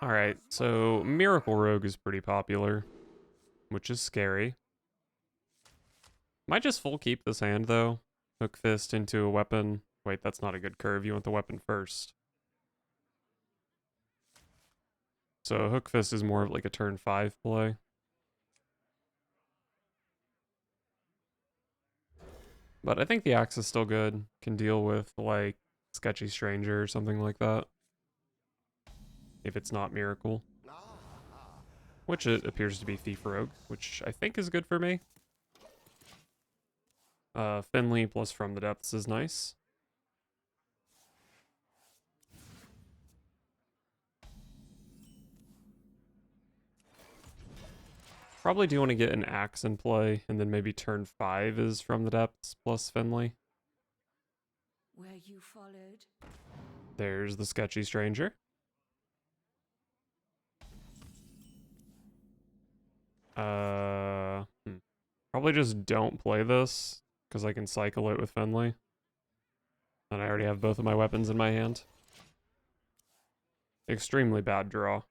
Alright, so Miracle Rogue is pretty popular, which is scary. Might just full keep this hand, though. Hook Fist into a weapon. Wait, that's not a good curve. You want the weapon first. So Hook Fist is more of like a turn 5 play. But I think the axe is still good. Can deal with, like, Sketchy Stranger or something like that. If it's not Miracle. Which it appears to be Thief Rogue, which I think is good for me. Finley plus From the Depths is nice. Probably do want to get an axe in play, and then maybe turn 5 is From the Depths plus Finley. Where you followed. There's the Sketchy Stranger. Probably just don't play this, because I can cycle it with Finley. And I already have both of my weapons in my hand. Extremely bad draw.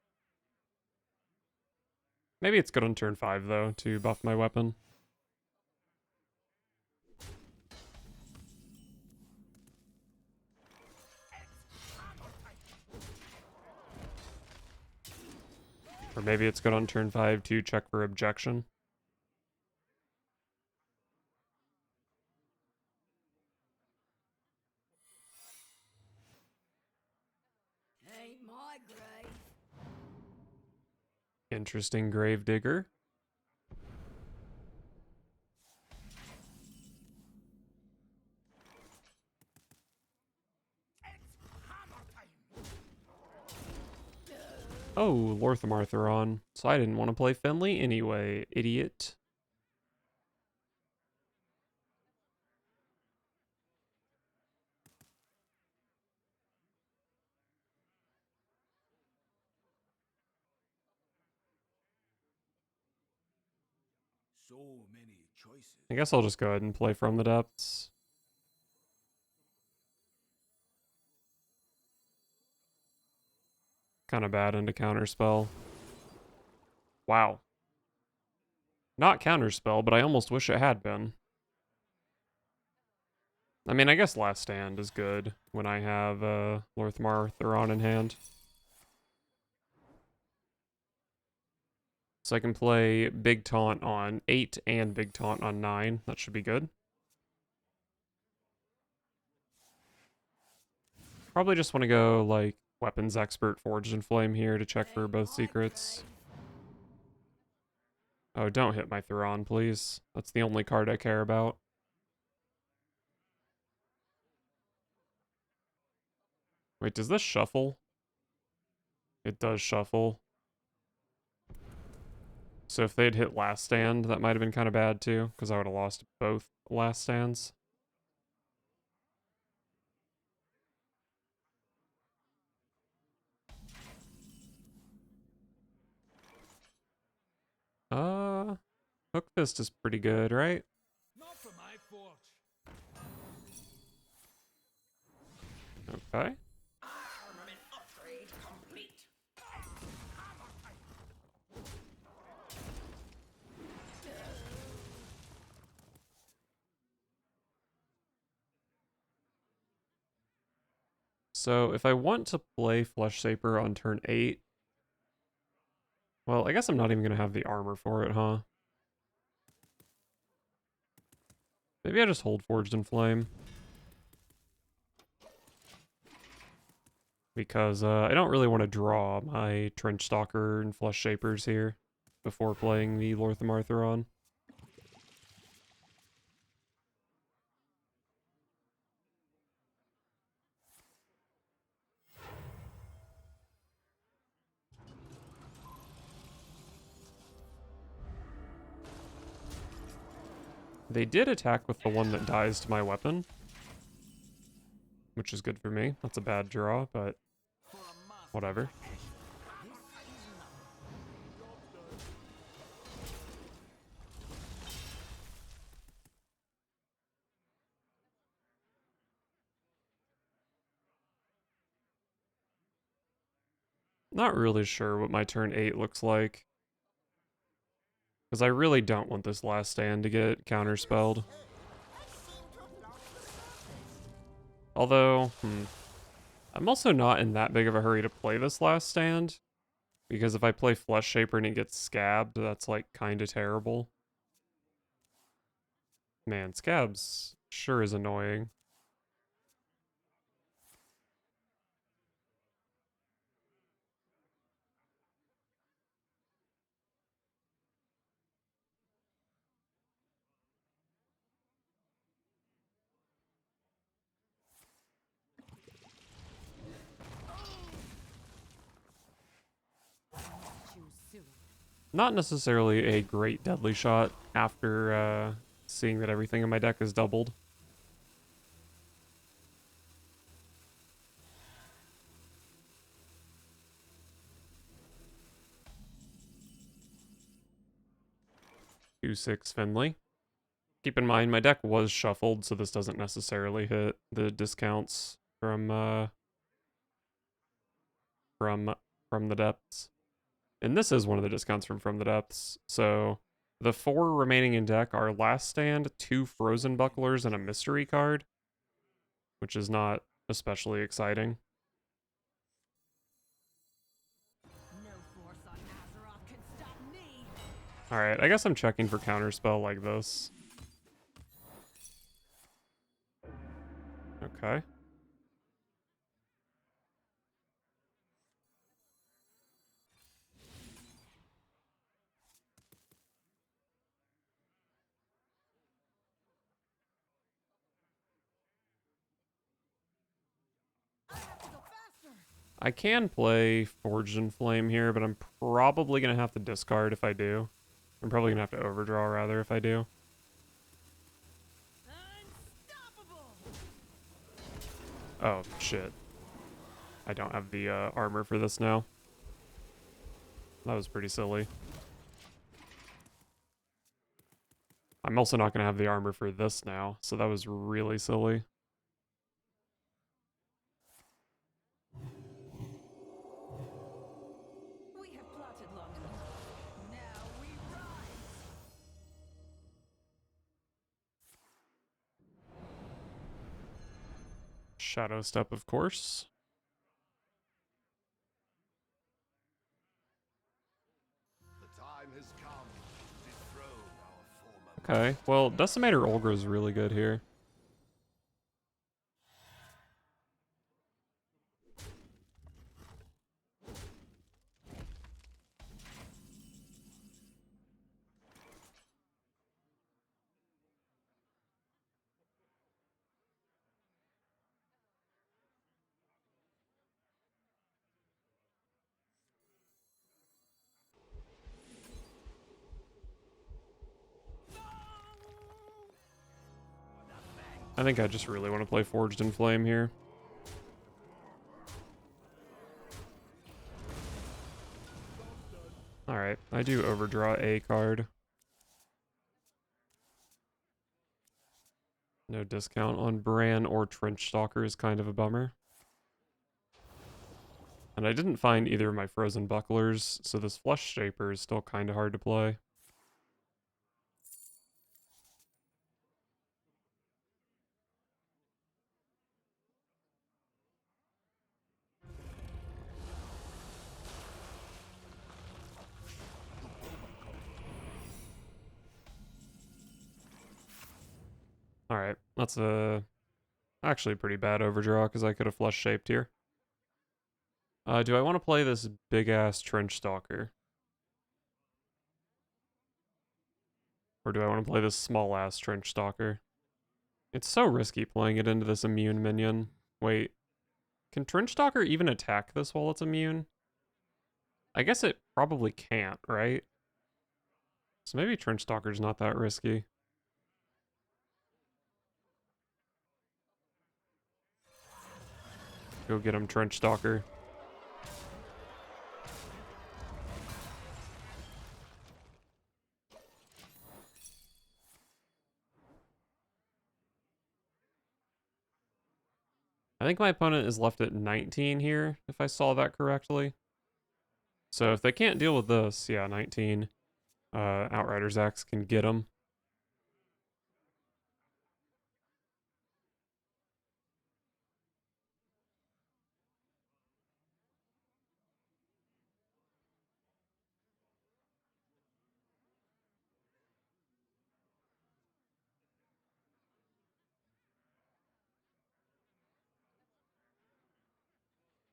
Maybe it's good on turn 5, though, to buff my weapon. Or maybe it's good on turn 5 to check for objection. Ain't my grave. Interesting Gravedigger. Oh, Lor'themar Theron. So I didn't want to play Finley anyway, idiot. So many choices. I guess I'll just go ahead and play From the Depths. Kind of bad into counterspell. Wow. Not counterspell, but I almost wish it had been. I mean, I guess Last Stand is good when I have Lor'themar Theron in hand. So I can play Big Taunt on 8 and Big Taunt on 9. That should be good. Probably just want to go, like, Weapons Expert Forged in Flame here to check for both secrets. Oh, don't hit my Theron, please. That's the only card I care about. Wait, does this shuffle? It does shuffle. So if they'd hit Last Stand, that might have been kind of bad too, because I would have lost both Last Stands. Hook Fist is pretty good, right? Not for my forge. Okay. Armament upgrade complete. So if I want to play Fleshshaper on turn 8, well, I guess I'm not even going to have the armor for it, huh? Maybe I just hold Forged in Flame. Because I don't really want to draw my Trench Stalker and Fleshshapers here before playing the Lor'themar Theron. They did attack with the one that dies to my weapon, which is good for me. That's a bad draw, but whatever. Not really sure what my turn 8 looks like. Because I really don't want this last stand to get counterspelled. Although, I'm also not in that big of a hurry to play this last stand. Because if I play Fleshshaper and it gets scabbed, that's like kinda terrible. Man, scabs sure is annoying. Not necessarily a great deadly shot after seeing that everything in my deck is doubled. Two six Finley. Keep in mind my deck was shuffled, so this doesn't necessarily hit the discounts from from the depths. And this is one of the discounts from the depths. So the 4 remaining in deck are Last Stand, 2 Frozen Bucklers, and a Mystery card, which is not especially exciting. Alright, I guess I'm checking for counterspell like this. Okay. I can play Forged in Flame here, but I'm probably going to have to discard if I do. I'm probably going to have to overdraw, rather, if I do. Oh, shit. I don't have the armor for this now. That was pretty silly. I'm also not going to have the armor for this now, so that was really silly. We have plotted long enough. Now we rise. Shadow Step, of course. The time has come to dethrone our former. Okay, well, Decimator Olga is really good here. I think I just really want to play Forged in Flame here. Alright, I do overdraw a card. No discount on Bran or Trench Stalker is kind of a bummer. And I didn't find either of my Frozen Bucklers, so this Fleshshaper is still kind of hard to play. Alright, that's actually a pretty bad overdraw because I could have Fleshshaped here. Do I want to play this big-ass Trench Stalker? Or do I want to play this small-ass Trench Stalker? It's so risky playing it into this immune minion. Wait, can Trench Stalker even attack this while it's immune? I guess it probably can't, right? So maybe Trench Stalker's not that risky. Go get him, Trench Stalker. I think my opponent is left at 19 here, if I saw that correctly. So if they can't deal with this, yeah, 19 Outrider's Axe can get them.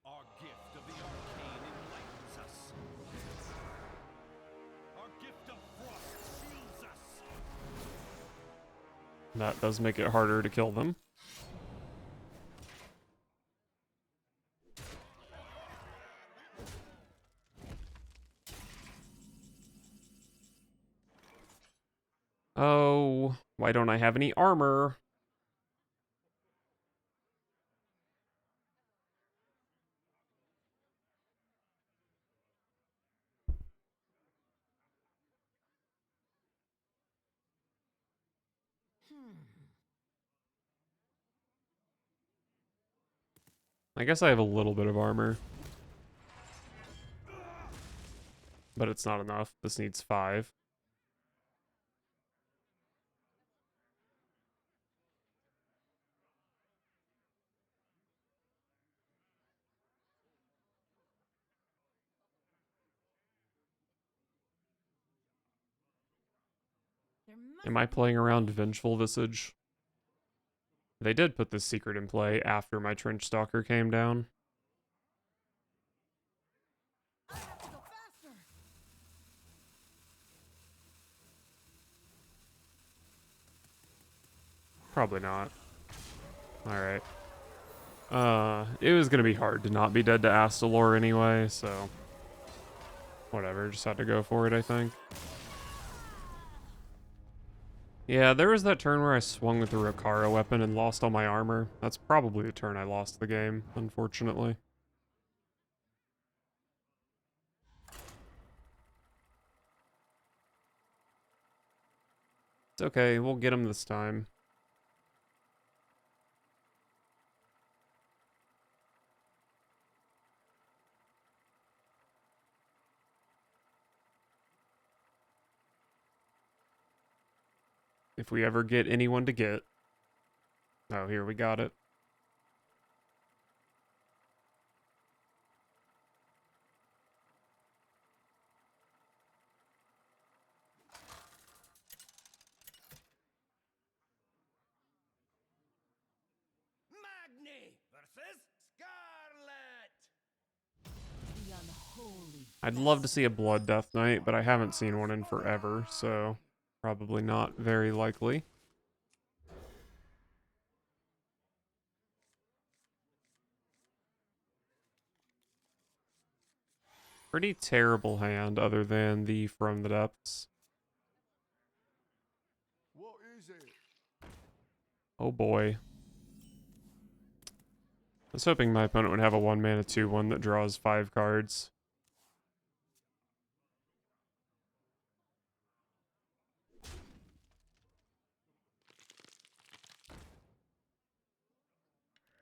Our gift of the arcane enlightens us. Our gift of frost shields us. That does make it harder to kill them. Oh, why don't I have any armor? I guess I have a little bit of armor. But it's not enough. This needs 5. There must Am I be playing a around way. Vengeful Visage? They did put this secret in play after my Trench Stalker came down. I have to go faster. Probably not. Alright. It was gonna be hard to not be dead to Astalor anyway, so... Whatever, just had to go for it, I think. Yeah, there was that turn where I swung with the Rokara weapon and lost all my armor. That's probably the turn I lost the game, unfortunately. It's okay, we'll get him this time. If we ever get anyone to get. Oh, here, we got it. Magni versus Scarlet. The unholy. I'd love to see a Blood Death Knight, but I haven't seen one in forever, so probably not very likely. Pretty terrible hand other than the From the Depths. What is it? Oh boy. I was hoping my opponent would have a 1-mana 2/1 that draws 5 cards.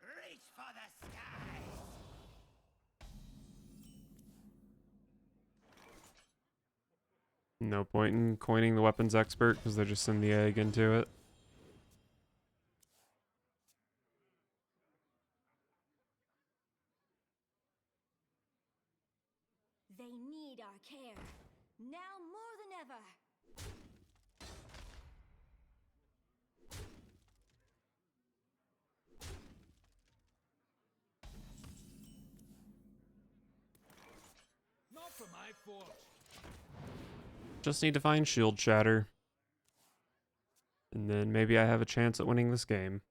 Reach for the skies. No point in coining the weapons expert because they just send the egg into it. They need our care. Now more than ever. Not for my forge. Just need to find Shield Shatter. And then maybe I have a chance at winning this game.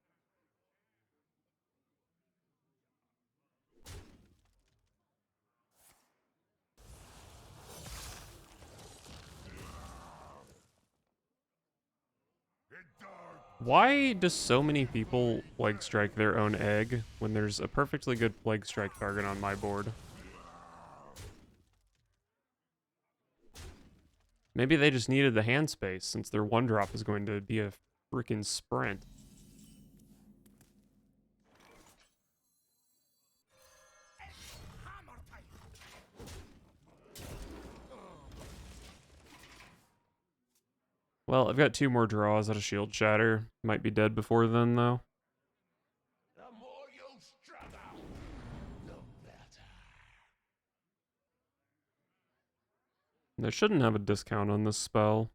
Why do so many people Plague Strike their own egg when there's a perfectly good Plague Strike target on my board? Maybe they just needed the hand space since their 1-drop is going to be a freaking sprint. Hammer time. Well, I've got 2 more draws at a shield shatter. Might be dead before then, though. The more you struggle, the better. They shouldn't have a discount on this spell.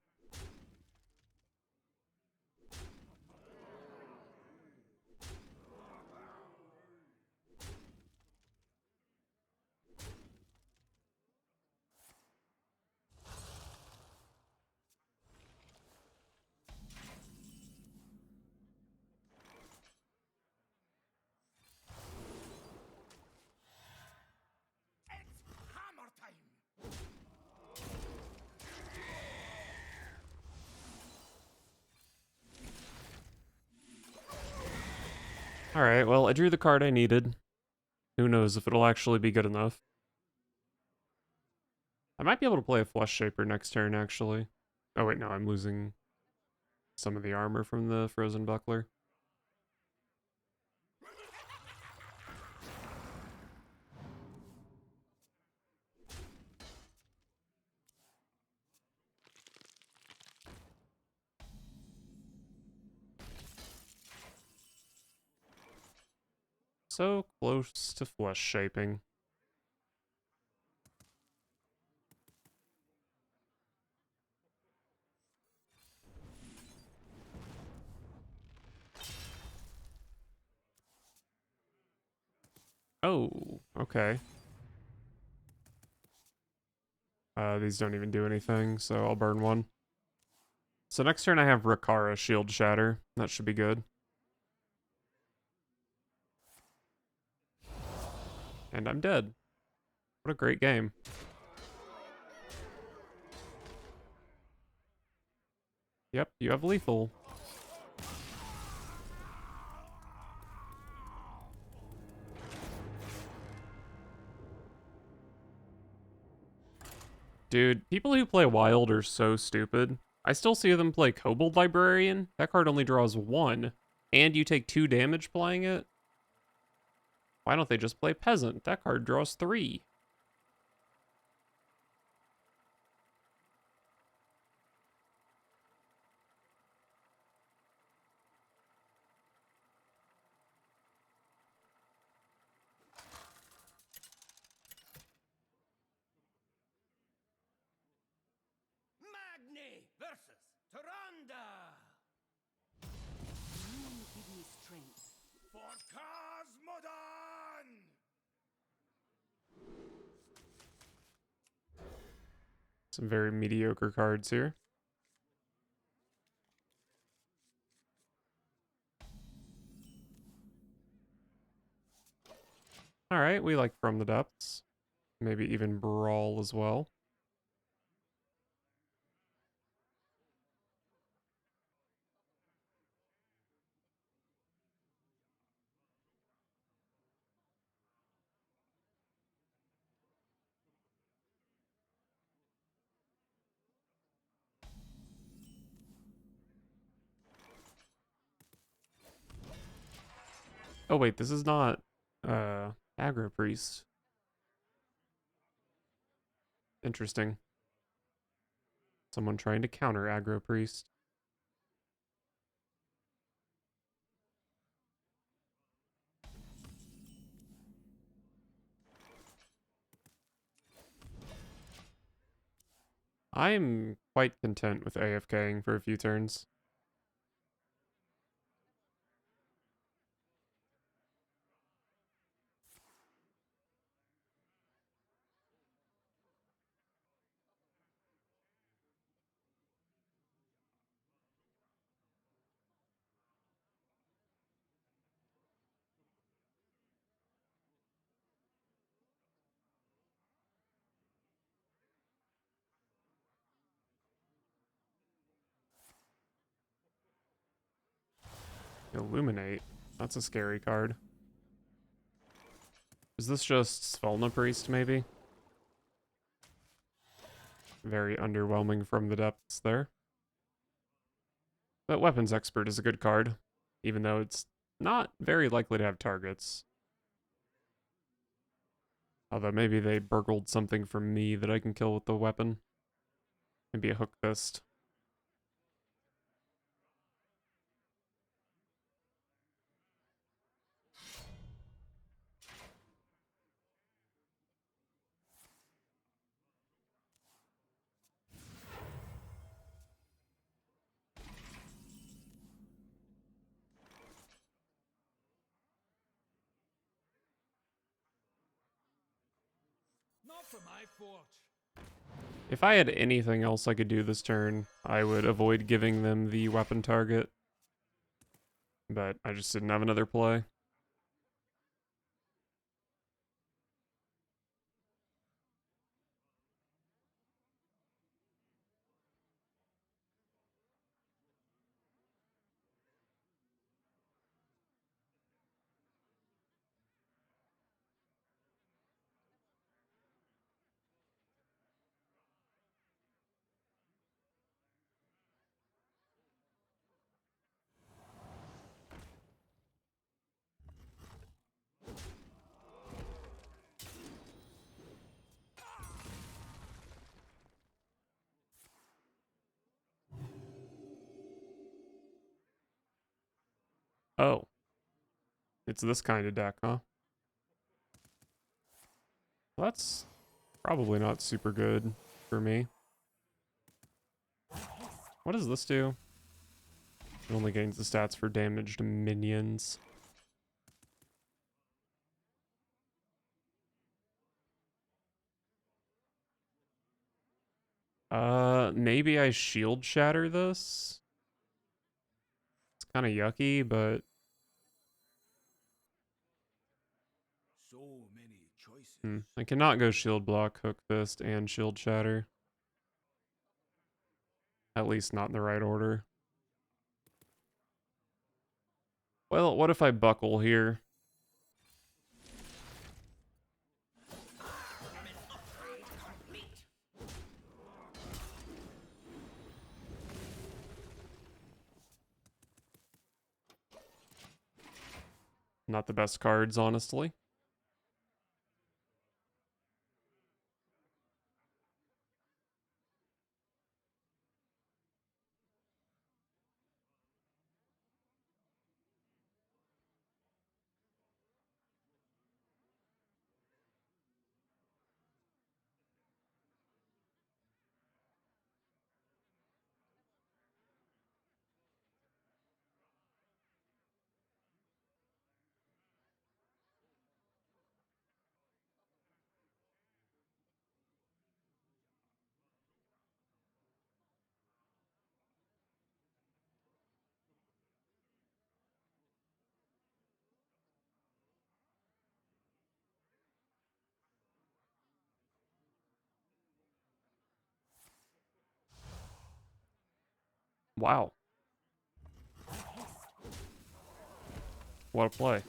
It's hammer time. Alright, well, I drew the card I needed. Who knows if it'll actually be good enough. I might be able to play a Fleshshaper next turn, actually. Oh wait, no, I'm losing some of the armor from the Frozen Buckler. So close to flesh shaping. Oh, okay. These don't even do anything, so I'll burn one. So next turn I have Rakara Shield Shatter. That should be good. And I'm dead. What a great game. Yep, you have lethal. Dude, people who play Wild are so stupid. I still see them play Kobold Librarian. That card only draws 1. And you take 2 damage playing it. Why don't they just play Peasant? That card draws 3. Magni versus Tyrande. You give me strength. For Cosmodon! Some very mediocre cards here. Alright, we like From the Depths. Maybe even Brawl as well. Oh wait, this is not Aggro Priest. Interesting. Someone trying to counter Aggro Priest. I'm quite content with AFKing for a few turns. Illuminate. That's a scary card. Is this just Svelna Priest, maybe? Very underwhelming From the Depths there. But Weapons Expert is a good card, even though it's not very likely to have targets. Although maybe they burgled something from me that I can kill with the weapon. Maybe a Hook Fist. for my forge. If I had anything else I could do this turn, I would avoid giving them the weapon target. But I just didn't have another play. Oh. It's this kind of deck, huh? Well, that's probably not super good for me. What does this do? It only gains the stats for damaged minions. Maybe I shield shatter this? It's kind of yucky, but So many choices. I cannot go shield block, hook fist, and shield shatter. At least not in the right order. Well, what if I buckle here? Not the best cards, honestly. Wow. What a play.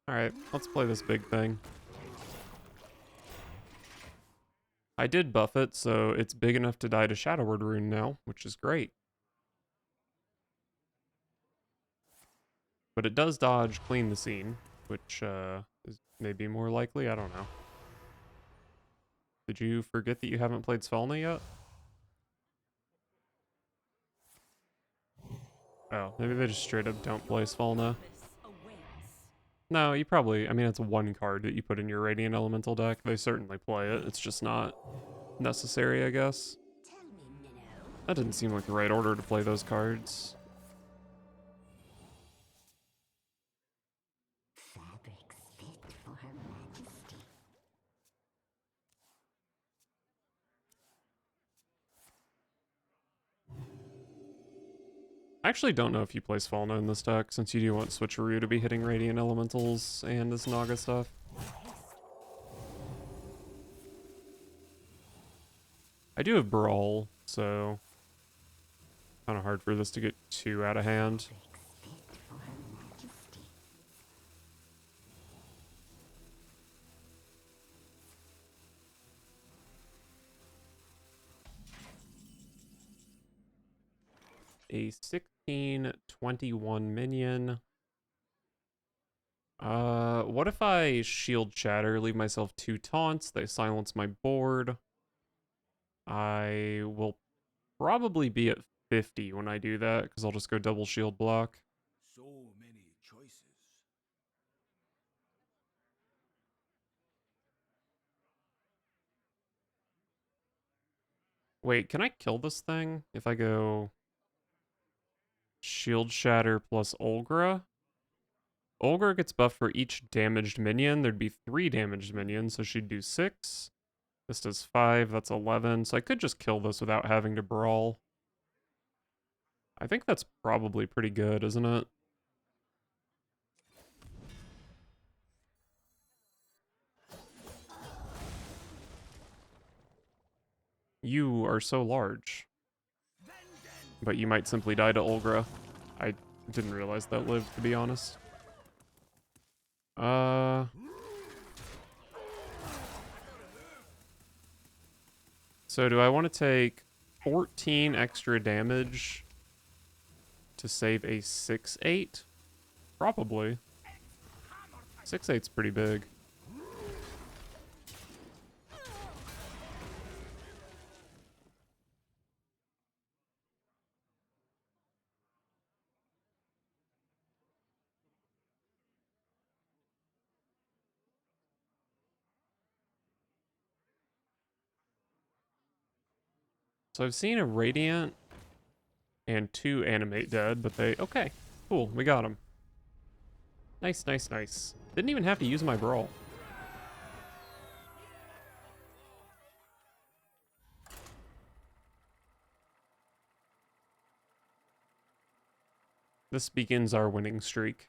Alright, let's play this big thing. I did buff it, so it's big enough to die to Shadow Word Rune now, which is great. But it does dodge Clean the Scene, which is maybe more likely, I don't know. Did you forget that you haven't played Svelna yet? Oh, maybe they just straight up don't play Svelna. No, you probably, I mean, it's one card that you put in your Radiant Elemental deck. They certainly play it, it's just not necessary, I guess. That didn't seem like the right order to play those cards. Fabrics fit for Her Majesty. I actually don't know if you play Svelna in this deck, since you do want Switcheroo to be hitting Radiant Elementals and this Naga stuff. I do have Brawl, so kind of hard for this to get too out of hand. Fabrics fit for Her Majesty. A 16/21 minion. What if I shield shatter, leave myself 2 taunts, they silence my board? I will probably be at 50 when I do that, because I'll just go double shield block. So many choices. Wait, can I kill this thing if I go shield shatter plus Olgra? Olgra gets buffed for each damaged minion. There'd be 3 damaged minions, so she'd do 6. This does 5, that's 11. So I could just kill this without having to brawl. I think that's probably pretty good, isn't it? You are so large. But you might simply die to Olgra. I didn't realize that lived, to be honest. So do I want to take 14 extra damage to save a 6-8? Probably. 6-8's pretty big. So I've seen a Radiant and 2 Animate dead, but they... Okay, cool, we got them. Nice, nice, nice. Didn't even have to use my Brawl. This begins our winning streak.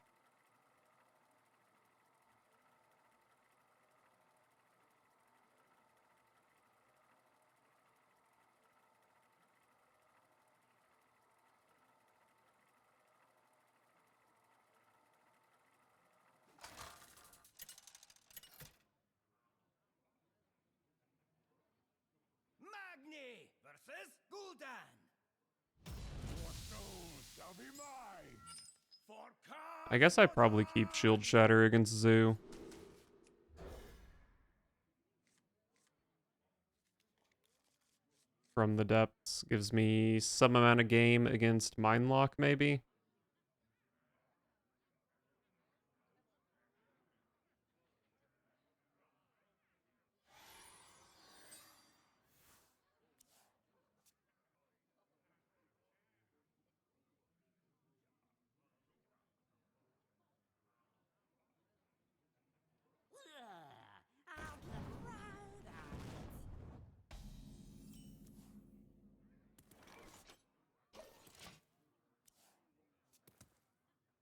Magni versus Gul'dan. Your soul shall be mine. For I guess I probably keep Shield Shatter against Zoo. From the depths. Gives me some amount of game against Mindlock, maybe?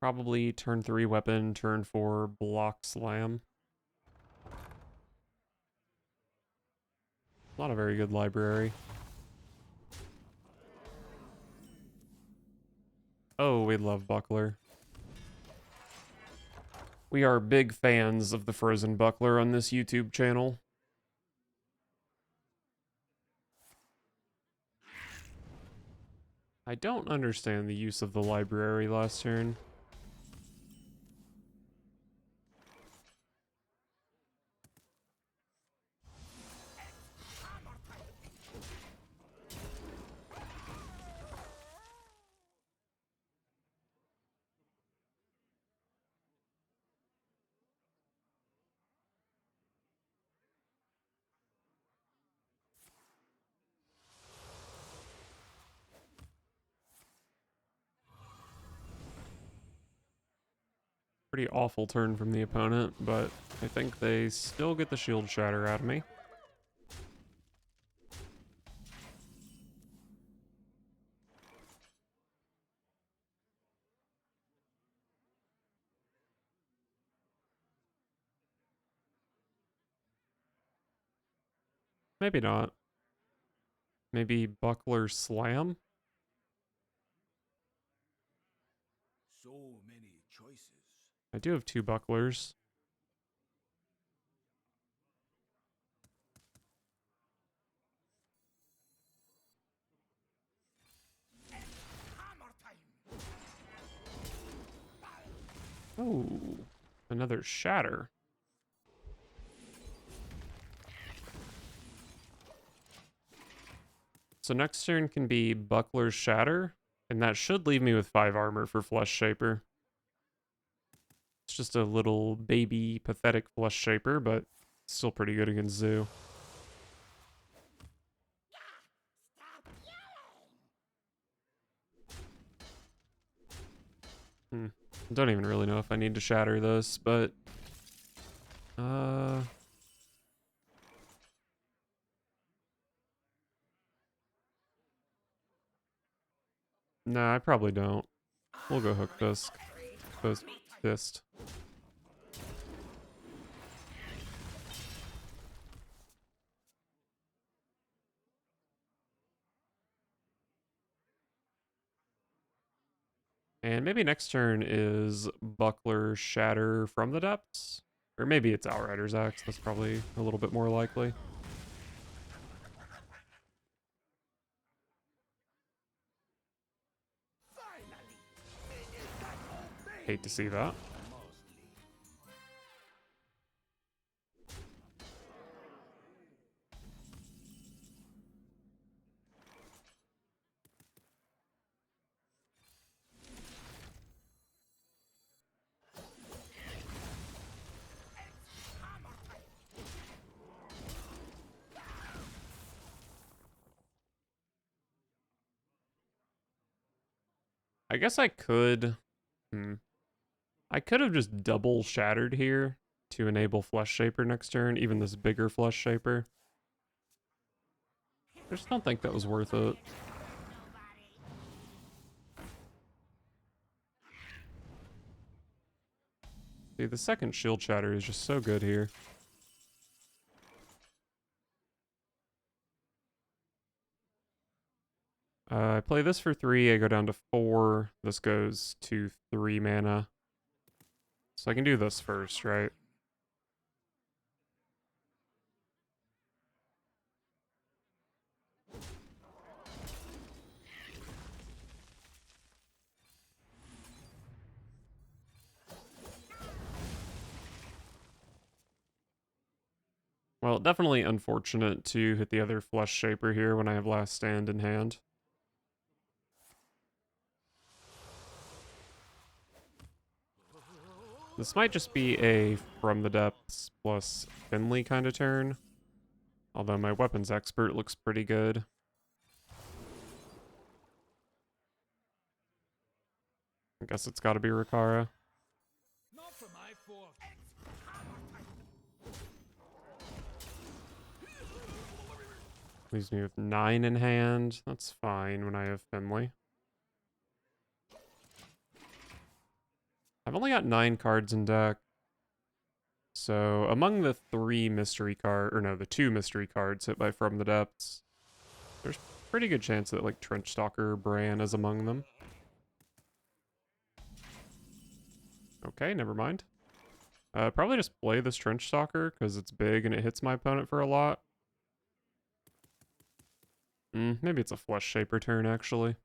Probably turn 3 weapon, turn 4 block slam. Not a very good library. Oh, we love Buckler. We are big fans of the Frozen Buckler on this YouTube channel. I don't understand the use of the library last turn. Pretty awful turn from the opponent, but I think they still get the shield shatter out of me. Maybe not. Maybe Buckler Slam? so many choices. I do have 2 Bucklers. Hammer time. Oh, another Shatter. So next turn can be Buckler's Shatter, and that should leave me with 5 armor for Fleshshaper. It's just a little baby pathetic Fleshshaper, but still pretty good against Zoo. Don't even really know if I need to shatter this, but nah, I probably don't. We'll go Hook Fist. And maybe next turn is Buckler Shatter from the depths? Or maybe it's Outrider's Axe, that's probably a little bit more likely. Hate to see that. I guess I could... I could have just double shattered here to enable Fleshshaper next turn, even this bigger Fleshshaper. I just don't think that was worth it. See, the second Shield Shatter is just so good here. I play this for 3, I go down to 4. This goes to 3 mana. So I can do this first, right? Well, definitely unfortunate to hit the other Fleshshaper here when I have Last Stand in hand. This might just be a From the Depths plus Finley kind of turn. Although my Weapons Expert looks pretty good. I guess it's gotta be Rikara. Not for my force. Leaves me with 9 in hand. That's fine when I have Finley. I've only got 9 cards in deck. So among the 3 mystery card, or no, the 2 mystery cards hit by From the Depths, there's pretty good chance that like Trench Stalker Bran is among them. Okay, never mind. Probably just play this Trench Stalker because it's big and it hits my opponent for a lot. Maybe it's a Fleshshaper turn actually.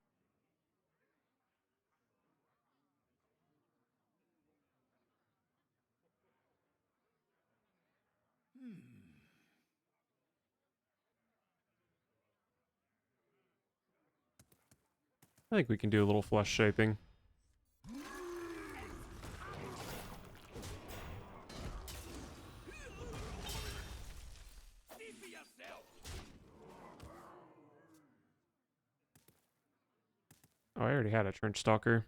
I think we can do a little flesh shaping. Oh, I already had a Trench Stalker.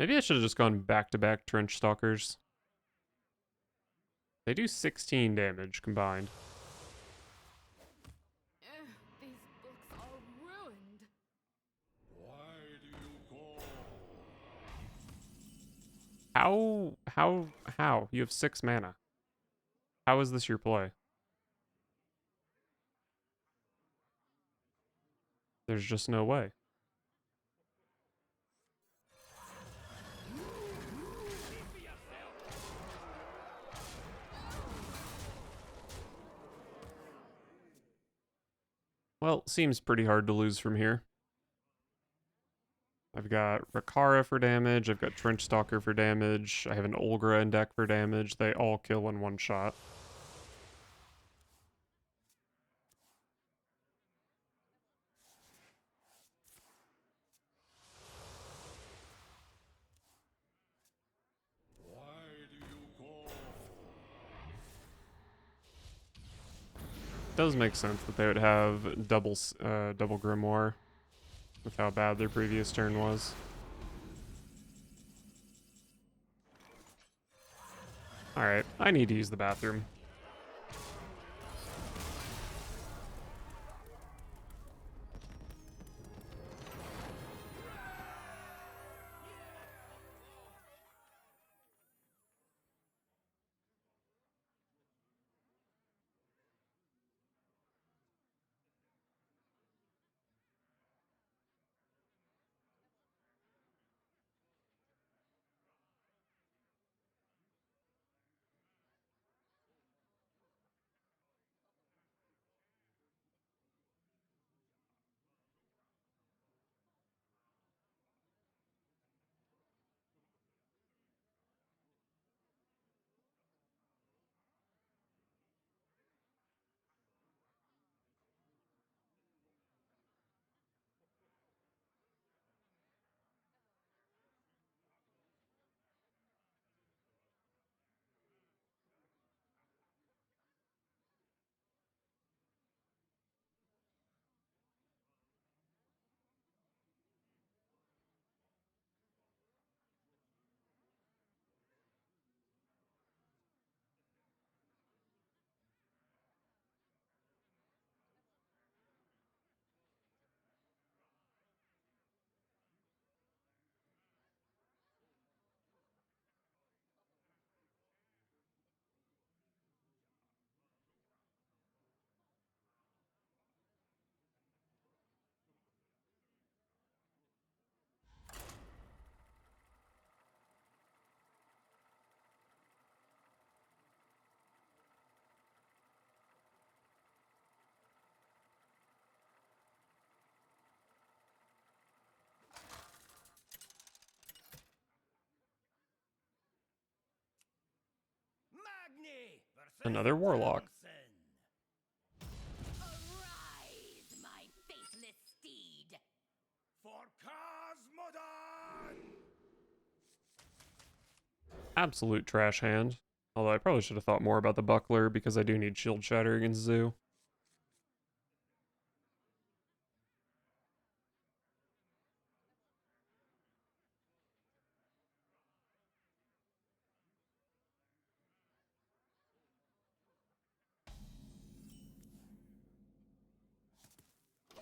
Maybe I should have just gone back-to-back Trench Stalkers. They do 16 damage combined. These books are ruined. Why do you call? How? You have 6 mana. How is this your play? There's just no way. Well, seems pretty hard to lose from here. I've got Rikara for damage, I've got Trench Stalker for damage, I have an Olgra in deck for damage. They all kill in one shot. does make sense that they would have double Grimoire with how bad their previous turn was. Alright, I need to use the bathroom. Magni versus Another Warlock. Johnson. Arise, my faithless steed! For Cosmodon! Absolute trash hand. Although I probably should have thought more about the buckler because I do need shield shatter against Zoo.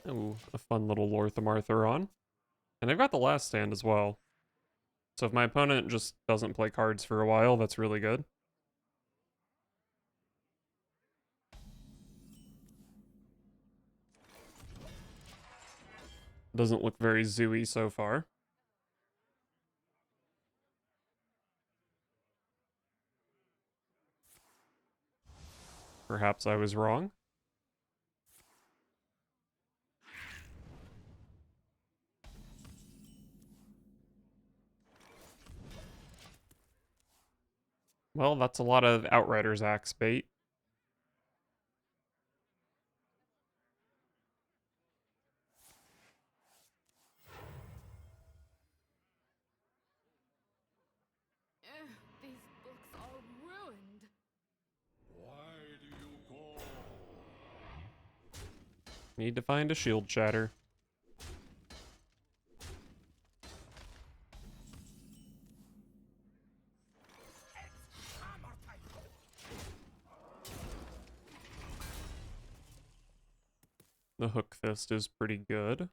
Ooh, a fun little Lor'themar on. And they've got the last stand as well. So if my opponent just doesn't play cards for a while, that's really good. Doesn't look very zooey so far. Perhaps I was wrong. Well, that's a lot of Outriders Axe bait. These books are ruined. Why do you call? Need to find a shield shatter. The Hook Fist is pretty good.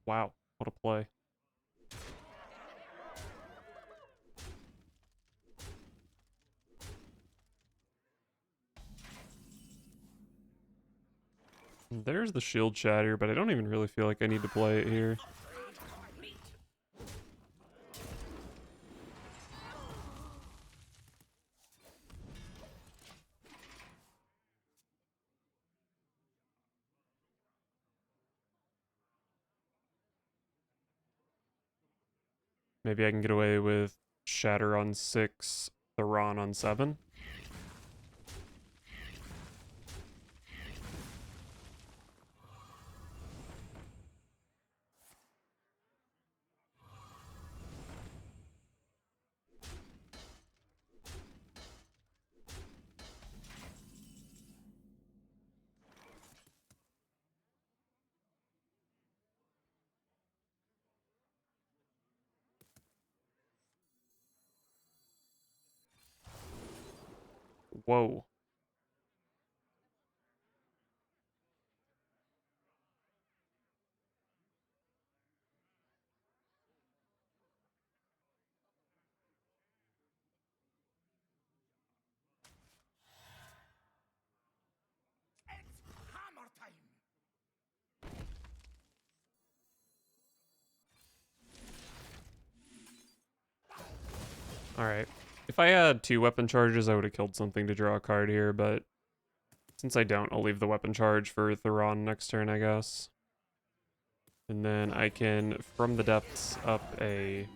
Wow, what a play. There's the shield shatter, but I don't even really feel like I need to play it here. Maybe I can get away with Shatter on 6, Theron on 7. Whoa. Hammer time! Alright. If I had 2 weapon charges, I would have killed something to draw a card here, but since I don't, I'll leave the weapon charge for Theron next turn, I guess. And then I can, from the depths, up a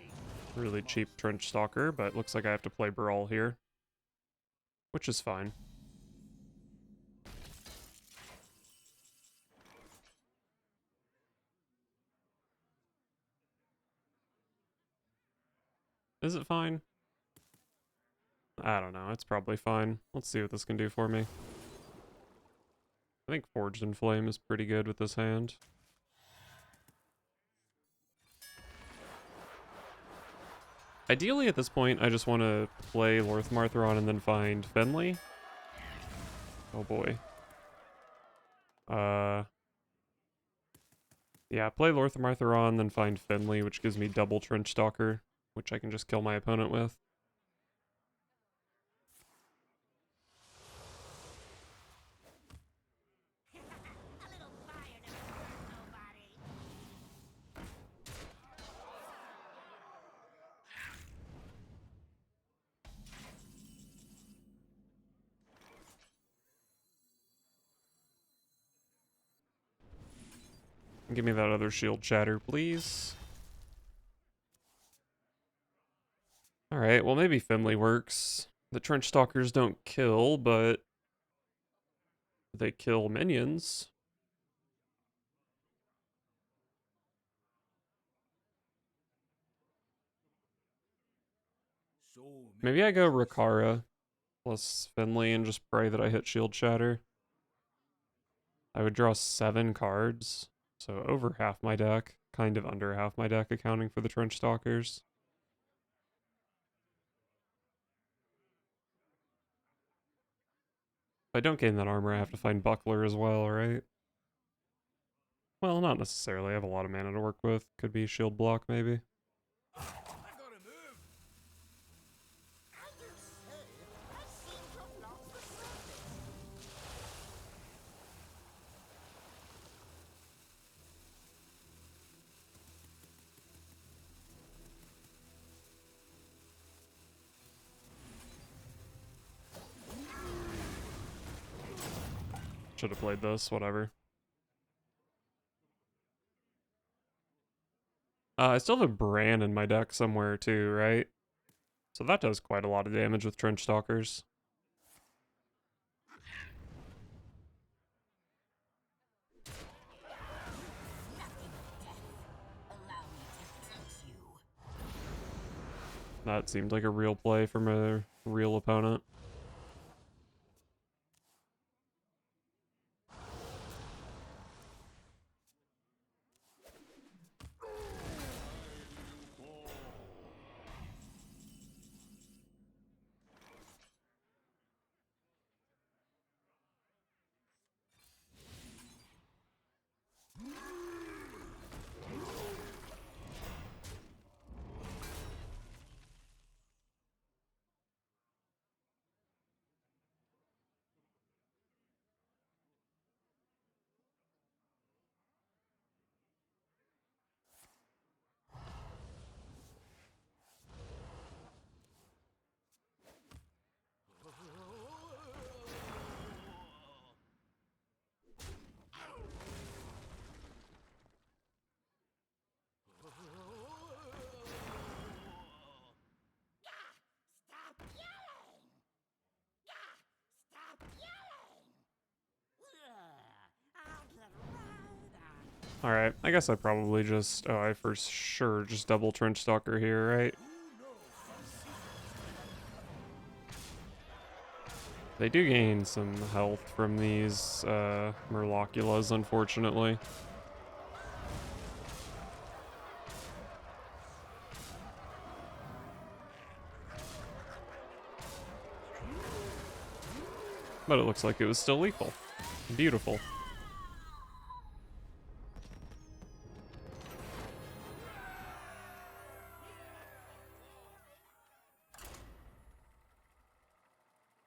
really cheap Trench Stalker, but looks like I have to play Brawl here, which is fine. Is it fine? I don't know, it's probably fine. Let's see what this can do for me. I think Forged in Flame is pretty good with this hand. Ideally, at this point, I just want to play Lor'themar and then find Finley. Oh boy. Yeah, play Lor'themar then find Finley, which gives me double Trench Stalker, which I can just kill my opponent with. Give me that other shield shatter, please. Alright, well maybe Finley works. The Trench Stalkers don't kill, but they kill minions. So Maybe I go Rakara plus Finley and just pray that I hit shield shatter. I would draw 7 cards, so over half my deck, kind of under half my deck, accounting for the Trench Stalkers. If I don't gain that armor, I have to find Buckler as well, right? Well, not necessarily. I have a lot of mana to work with. Could be shield block, maybe. I gotta move! I do say, I seem to have lost the surface. Should have played this, whatever. I still have a Bran in my deck somewhere too, right? So that does quite a lot of damage with Trench Stalkers. That seemed like a real play from a real opponent. Stop yelling! Stop yelling! I'll get right on. Alright, I guess I probably just... Oh, I for sure just double Trench Stalker here, right? They do gain some health from these Murloculas, unfortunately. But it looks like it was still lethal. Beautiful.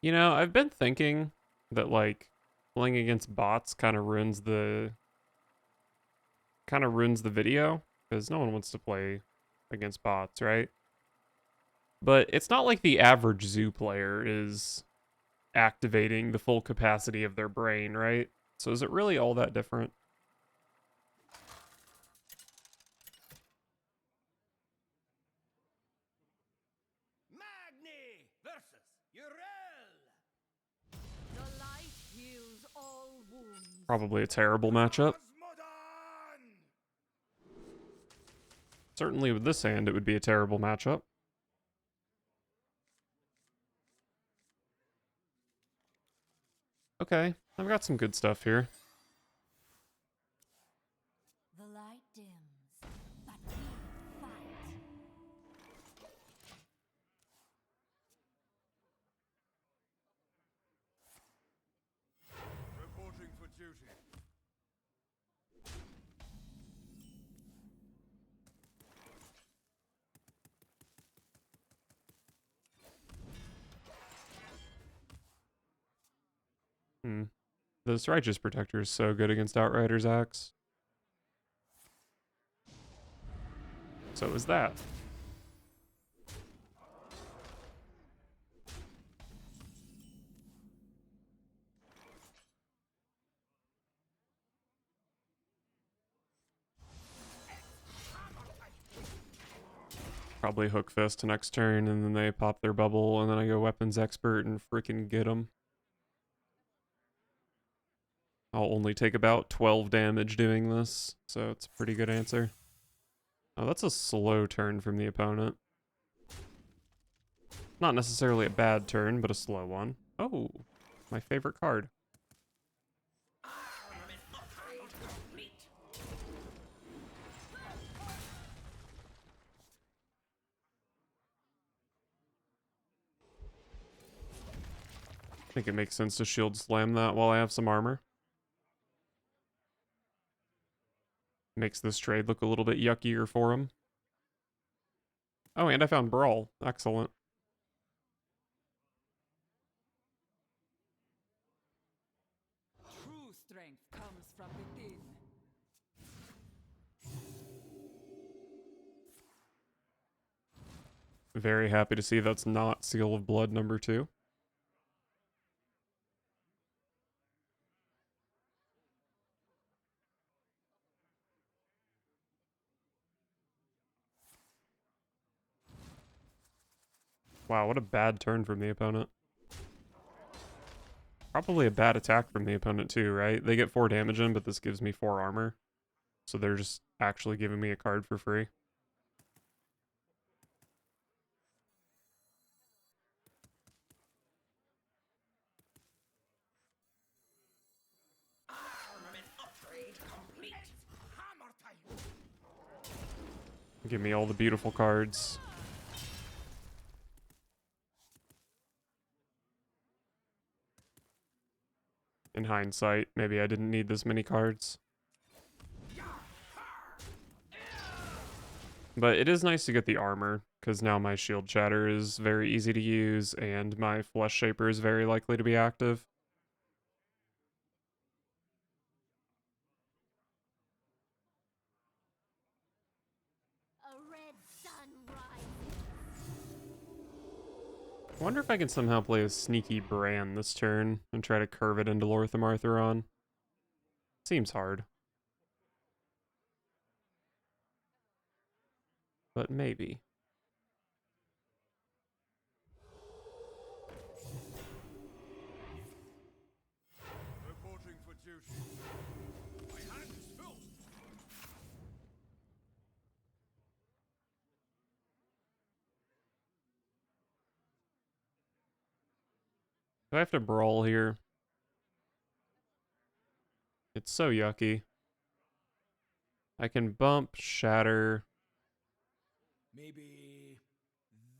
You know, I've been thinking that, like, playing against bots kind of ruins the video, because no one wants to play against bots, right? But it's not like the average zoo player is activating the full capacity of their brain, right? So is it really all that different? Magni versus Urel. The light heals all wounds. Probably a terrible matchup. Cosmodon! Certainly with this hand, it would be a terrible matchup. Okay, I've got some good stuff here. The light dims, but we fight. Reporting for duty. This Righteous Protector is so good against Outrider's Axe. So is that. Probably Hook Fist next turn, and then they pop their bubble, and then I go Weapons Expert and freaking get them. I'll only take about 12 damage doing this, so it's a pretty good answer. Oh, that's a slow turn from the opponent. Not necessarily a bad turn, but a slow one. Oh, my favorite card. I think it makes sense to shield slam that while I have some armor. Makes this trade look a little bit yuckier for him. Oh, and I found Brawl. Excellent. True strength comes from within. Very happy to see that's not Seal of Blood number 2. Wow, what a bad turn from the opponent. Probably a bad attack from the opponent too, right? They get 4 damage in, but this gives me 4 armor. So they're just actually giving me a card for free. Armament upgrade complete. Hammer time. Give me all the beautiful cards. In hindsight, maybe I didn't need this many cards. But it is nice to get the armor, because now my shield shatter is very easy to use, and my Fleshshaper is very likely to be active. A red sun rises. I wonder if I can somehow play a sneaky Bran this turn and try to curve it into Lor'themar. Seems hard. But maybe. Reporting for duty. My hand is full. Do I have to brawl here? It's so yucky. I can bump, shatter. Maybe.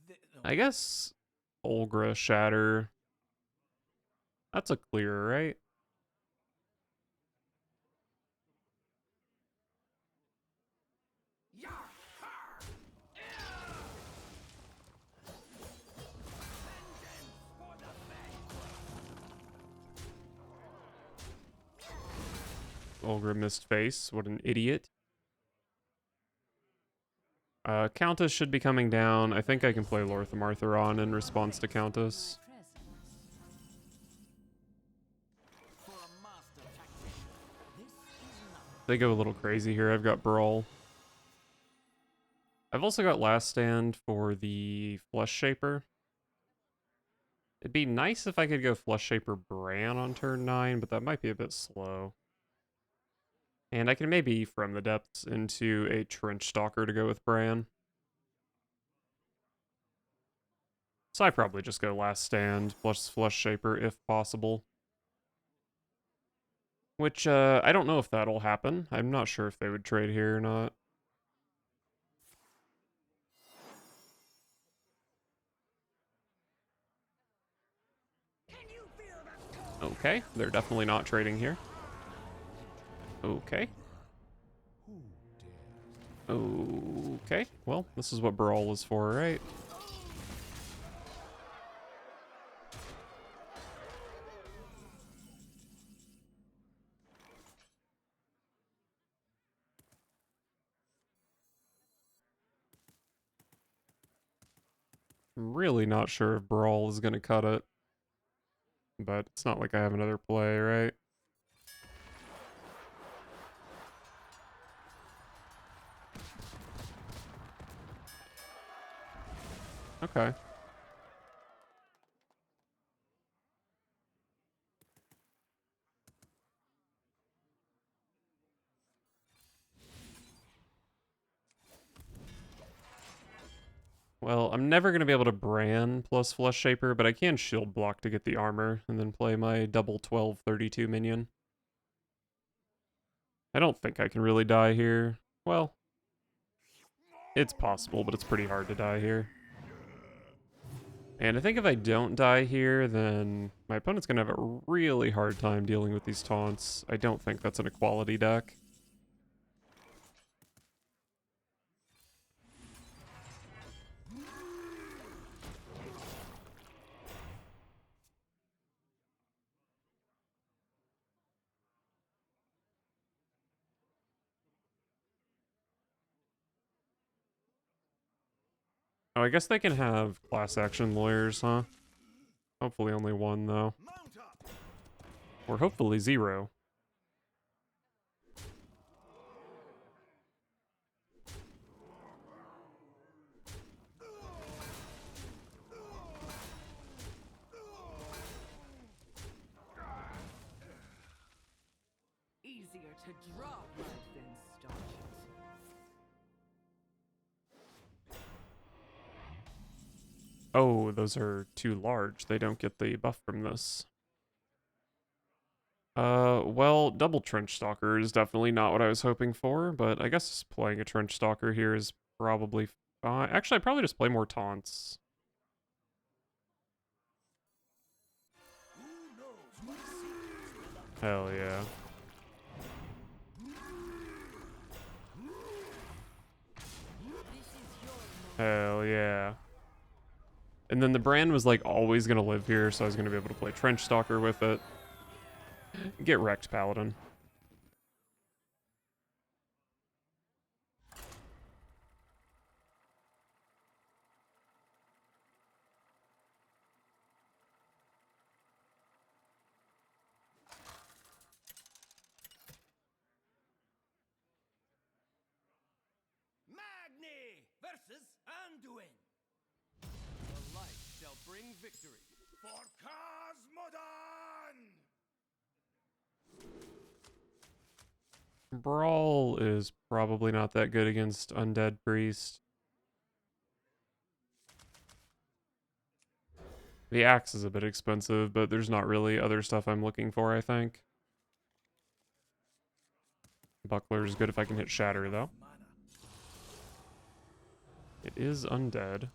No. I guess Olgra, shatter. That's a clear, right? Ulgrim missed face. What an idiot. Countess should be coming down. I think I can play Lor'themar on in response to Countess. For a master tactician, this is nothing. They go a little crazy here. I've got Brawl. I've also got Last Stand for the Fleshshaper. It'd be nice if I could go Fleshshaper Bran on turn 9, but that might be a bit slow. And I can maybe from the depths into a Trench Stalker to go with Bran. So I probably just go Last Stand plus Fleshshaper if possible. Which, I don't know if that'll happen. I'm not sure if they would trade here or not. Okay, they're definitely not trading here. Okay. Okay, well, this is what Brawl is for, right? I'm really not sure if Brawl is going to cut it. But it's not like I have another play, right? Okay. Well, I'm never going to be able to Bran plus Fleshshaper, but I can shield block to get the armor and then play my double 12-32 minion. I don't think I can really die here. Well, it's possible, but it's pretty hard to die here. And I think if I don't die here, then my opponent's going to have a really hard time dealing with these taunts. I don't think that's an equality deck. Oh, I guess they can have class action lawyers, huh? Hopefully only one, though. Mount up! Or hopefully 0. Easier to draw blood than staunch it. Oh, those are too large. They don't get the buff from this. Well, double Trench Stalker is definitely not what I was hoping for, but I guess playing a Trench Stalker here is probably fine. Actually, I'd probably just play more taunts. Hell yeah. Hell yeah. And then the brand was like always gonna live here, so I was gonna be able to play Trench Stalker with it. Get wrecked, Paladin. Magni versus Anduin. The light shall bring victory. For Cosmodon! Brawl is probably not that good against Undead Priest. The axe is a bit expensive, but there's not really other stuff I'm looking for, I think. Buckler is good if I can hit Shatter, though. It is undead.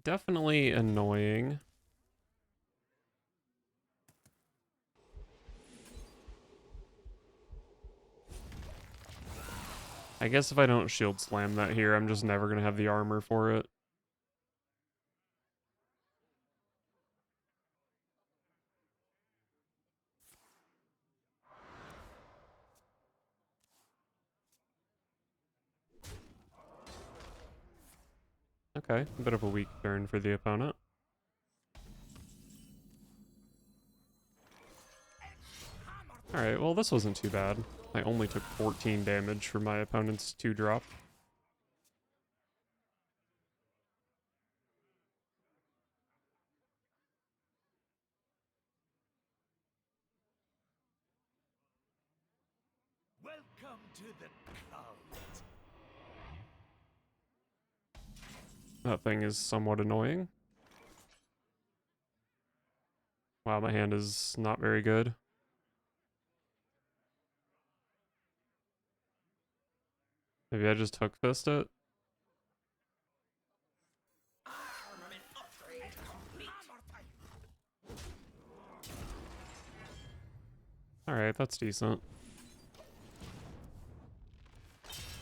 Definitely annoying. I guess if I don't shield slam that here, I'm just never going to have the armor for it. Okay, a bit of a weak turn for the opponent. Alright, well this wasn't too bad. I only took 14 damage for my opponent's 2-drop. Welcome to the cult. That thing is somewhat annoying. Wow, my hand is not very good. Maybe I just hook fist it? Armament upgrade complete. Alright, that's decent.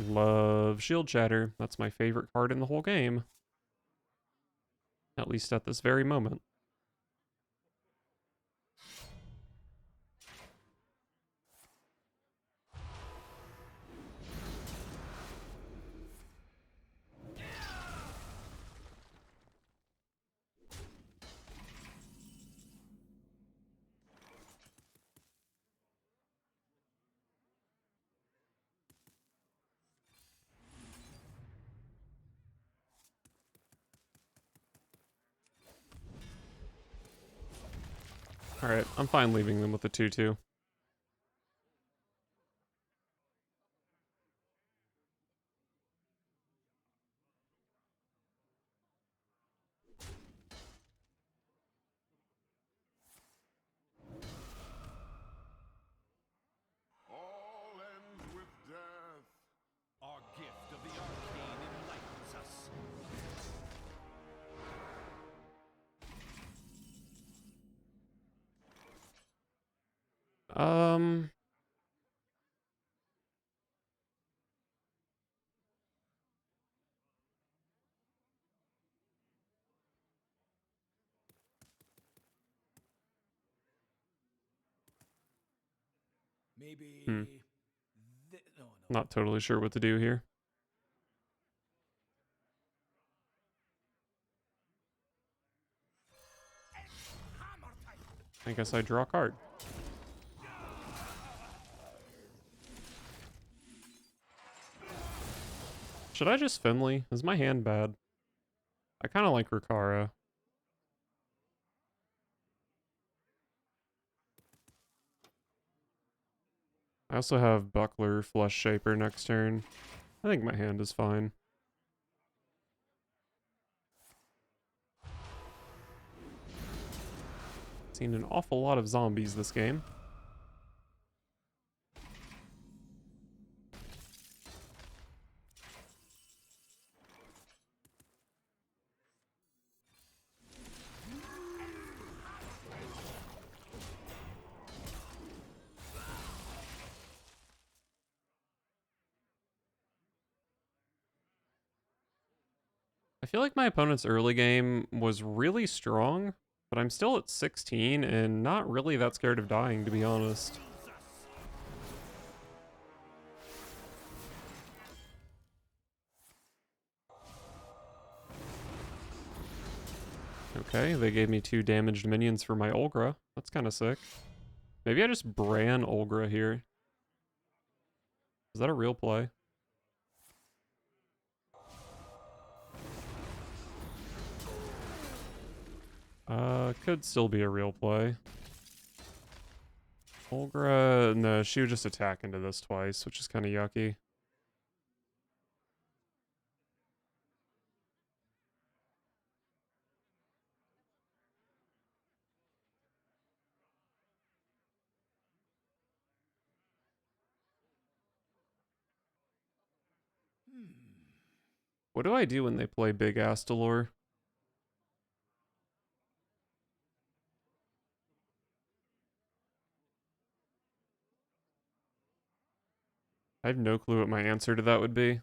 Love Shield Shatter. That's my favorite card in the whole game. At least at this very moment. Alright, I'm fine leaving them with the 2-2. All ends with death. Our gift of the arcane enlightens us. Um... Maybe. Hmm. No, no. Not totally sure what to do here. I guess I draw a card. Should I just Finley? Is my hand bad? I kind of like Rukara. I also have Buckler, Fleshshaper next turn. I think my hand is fine. Seen an awful lot of zombies this game. I feel like my opponent's early game was really strong, but I'm still at 16 and not really that scared of dying, to be honest. Okay, they gave me 2 damaged minions for my Olgra. That's kind of sick. Maybe I just Bran Olgra here. Is that a real play? Could still be a real play. Olgra, no, she would just attack into this twice, which is kind of yucky. What do I do when they play Big Astalor? I have no clue what my answer to that would be.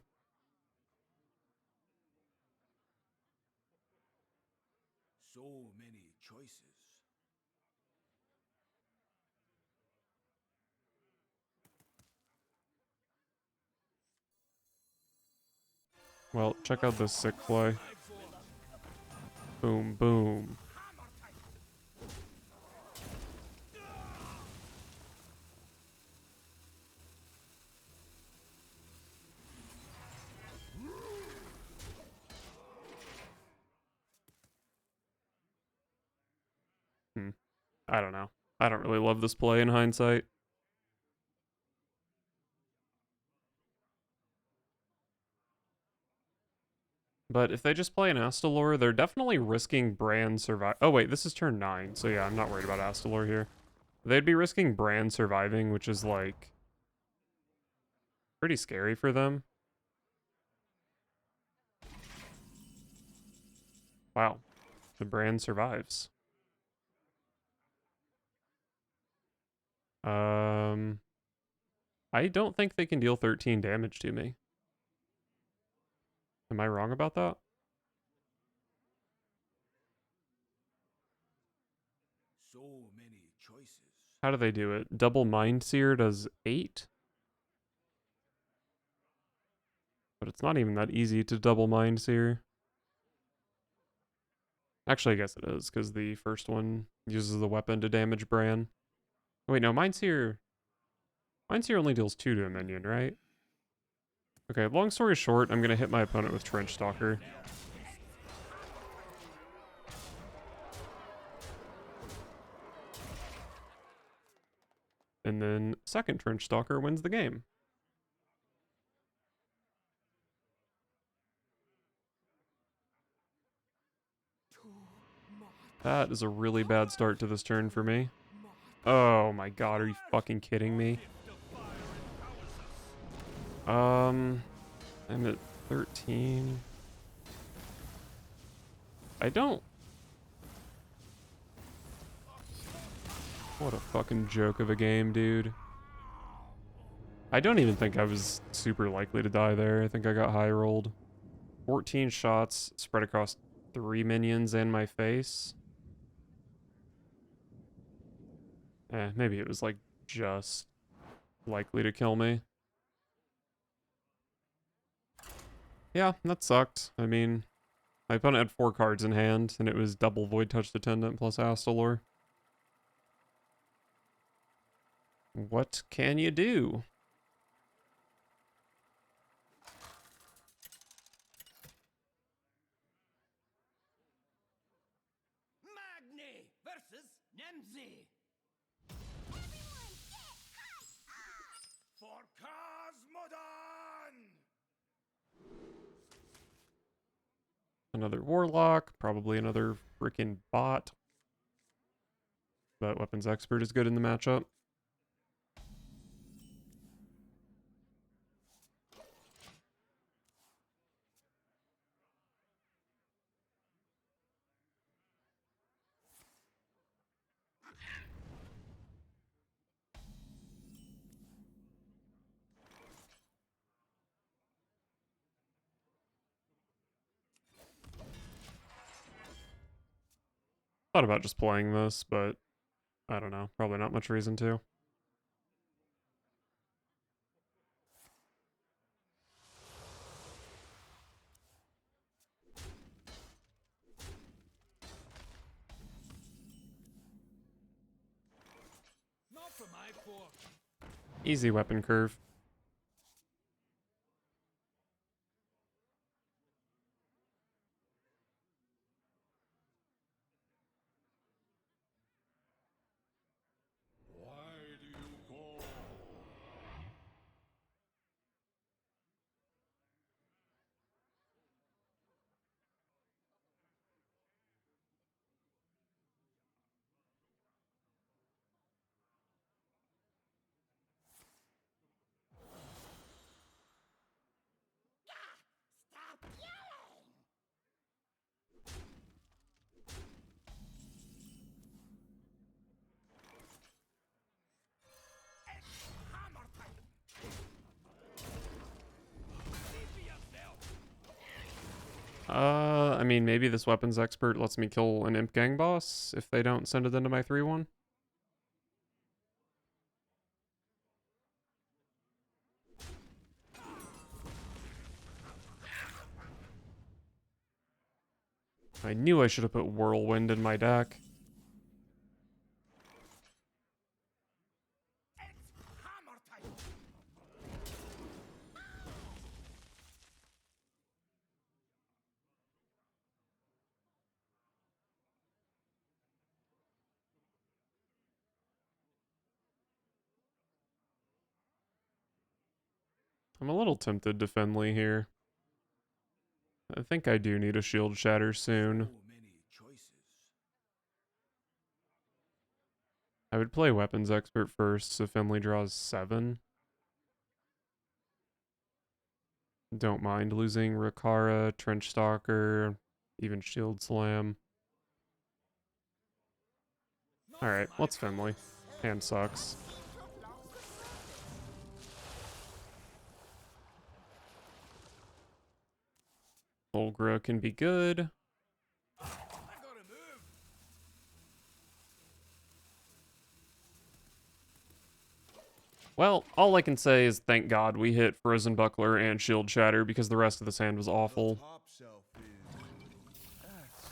So many choices. Well, check out this sick play. Boom, boom. I don't know. I don't really love this play in hindsight. But if they just play an Astalor, they're definitely risking Bran survive. Oh wait, this is turn 9, so yeah, I'm not worried about Astalor here. They'd be risking Bran surviving, which is like pretty scary for them. Wow, the Bran survives. I don't think they can deal 13 damage to me. Am I wrong about that? So many choices. How do they do it? Double Mind Seer does 8? But it's not even that easy to double Mind Seer. Actually, I guess it is, because the first one uses the weapon to damage Bran. Oh, wait, no, Mind Seer only deals 2 to a minion, right? Okay, long story short, I'm going to hit my opponent with Trench Stalker. And then second Trench Stalker wins the game. That is a really bad start to this turn for me. Oh my god, are you fucking kidding me? I'm at 13. I don't... What a fucking joke of a game, dude. I don't even think I was super likely to die there. I think I got high rolled. 14 shots spread across 3 minions and my face. Maybe it was like just likely to kill me. Yeah, that sucked. I mean, my opponent had 4 cards in hand, and it was double Void Touch Attendant plus Astalor. What can you do? Magni versus Nemzi. For Cosmodon! Another Warlock, probably another freaking bot. But Weapons Expert is good in the matchup. Thought about just playing this, but I don't know. Probably not much reason to. Not for my fork. Easy weapon curve. Why do you call? I mean, maybe this weapons expert lets me kill an imp gang boss if they don't send it into my 3-1. I knew I should have put Whirlwind in my deck. Hammer time. I'm a little tempted to Finley here. I think I do need a shield shatter soon. So many choices. I would play weapons expert first, so Finley draws 7. Don't mind losing Rakara, Trench Stalker, even Shield Slam. Alright, what's Finley? Hand sucks. Olgra can be good. I gotta move. Well, all I can say is thank God we hit Frozen Buckler and Shield Shatter because the rest of this hand was awful. Top shelf is X.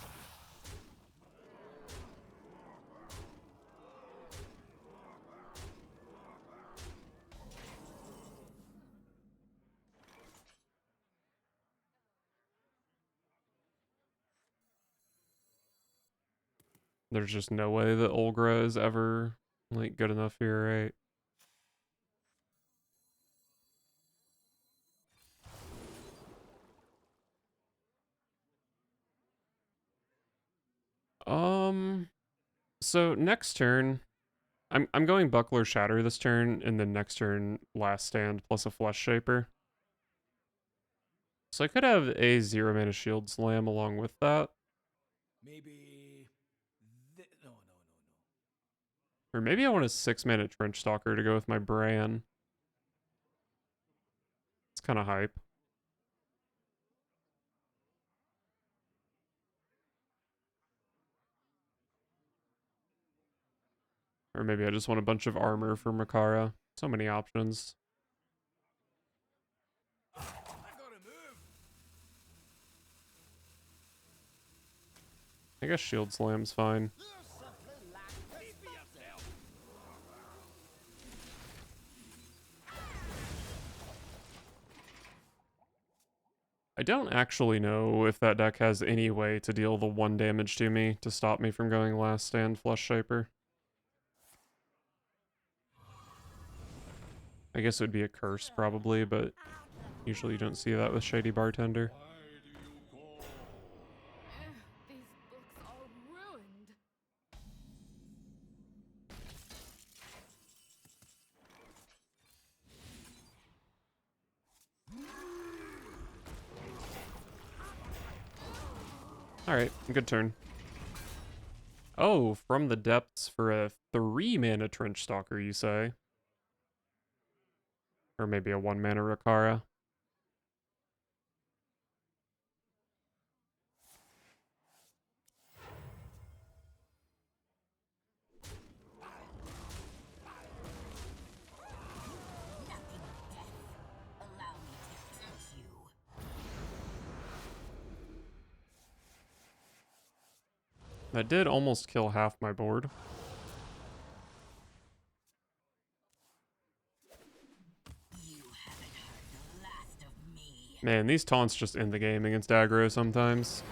There's just no way that Olgra is ever, like, good enough here, right? So next turn, I'm going Buckler Shatter this turn, and then next turn Last Stand plus a Fleshshaper. So I could have a 0-mana Shield Slam along with that, Maybe. No. or maybe I want a 6-mana Trench Stalker to go with my Bran. It's kind of hype. Or maybe I just want a bunch of armor for Makara. So many options. I gotta move. I guess Shield Slam's fine. Please be yourself. I don't actually know if that deck has any way to deal the 1 damage to me to stop me from going Last Stand Fleshshaper. I guess it would be a curse probably, but usually you don't see that with Shady Bartender. Why do you call? These books are ruined. Alright, good turn. Oh, from the depths for a 3-mana Trench Stalker, you say? Or maybe a 1-mana Rakara. Allow me to catch you. That did almost kill half my board. You haven't heard the last of me. Man, these taunts just end the game against aggro sometimes.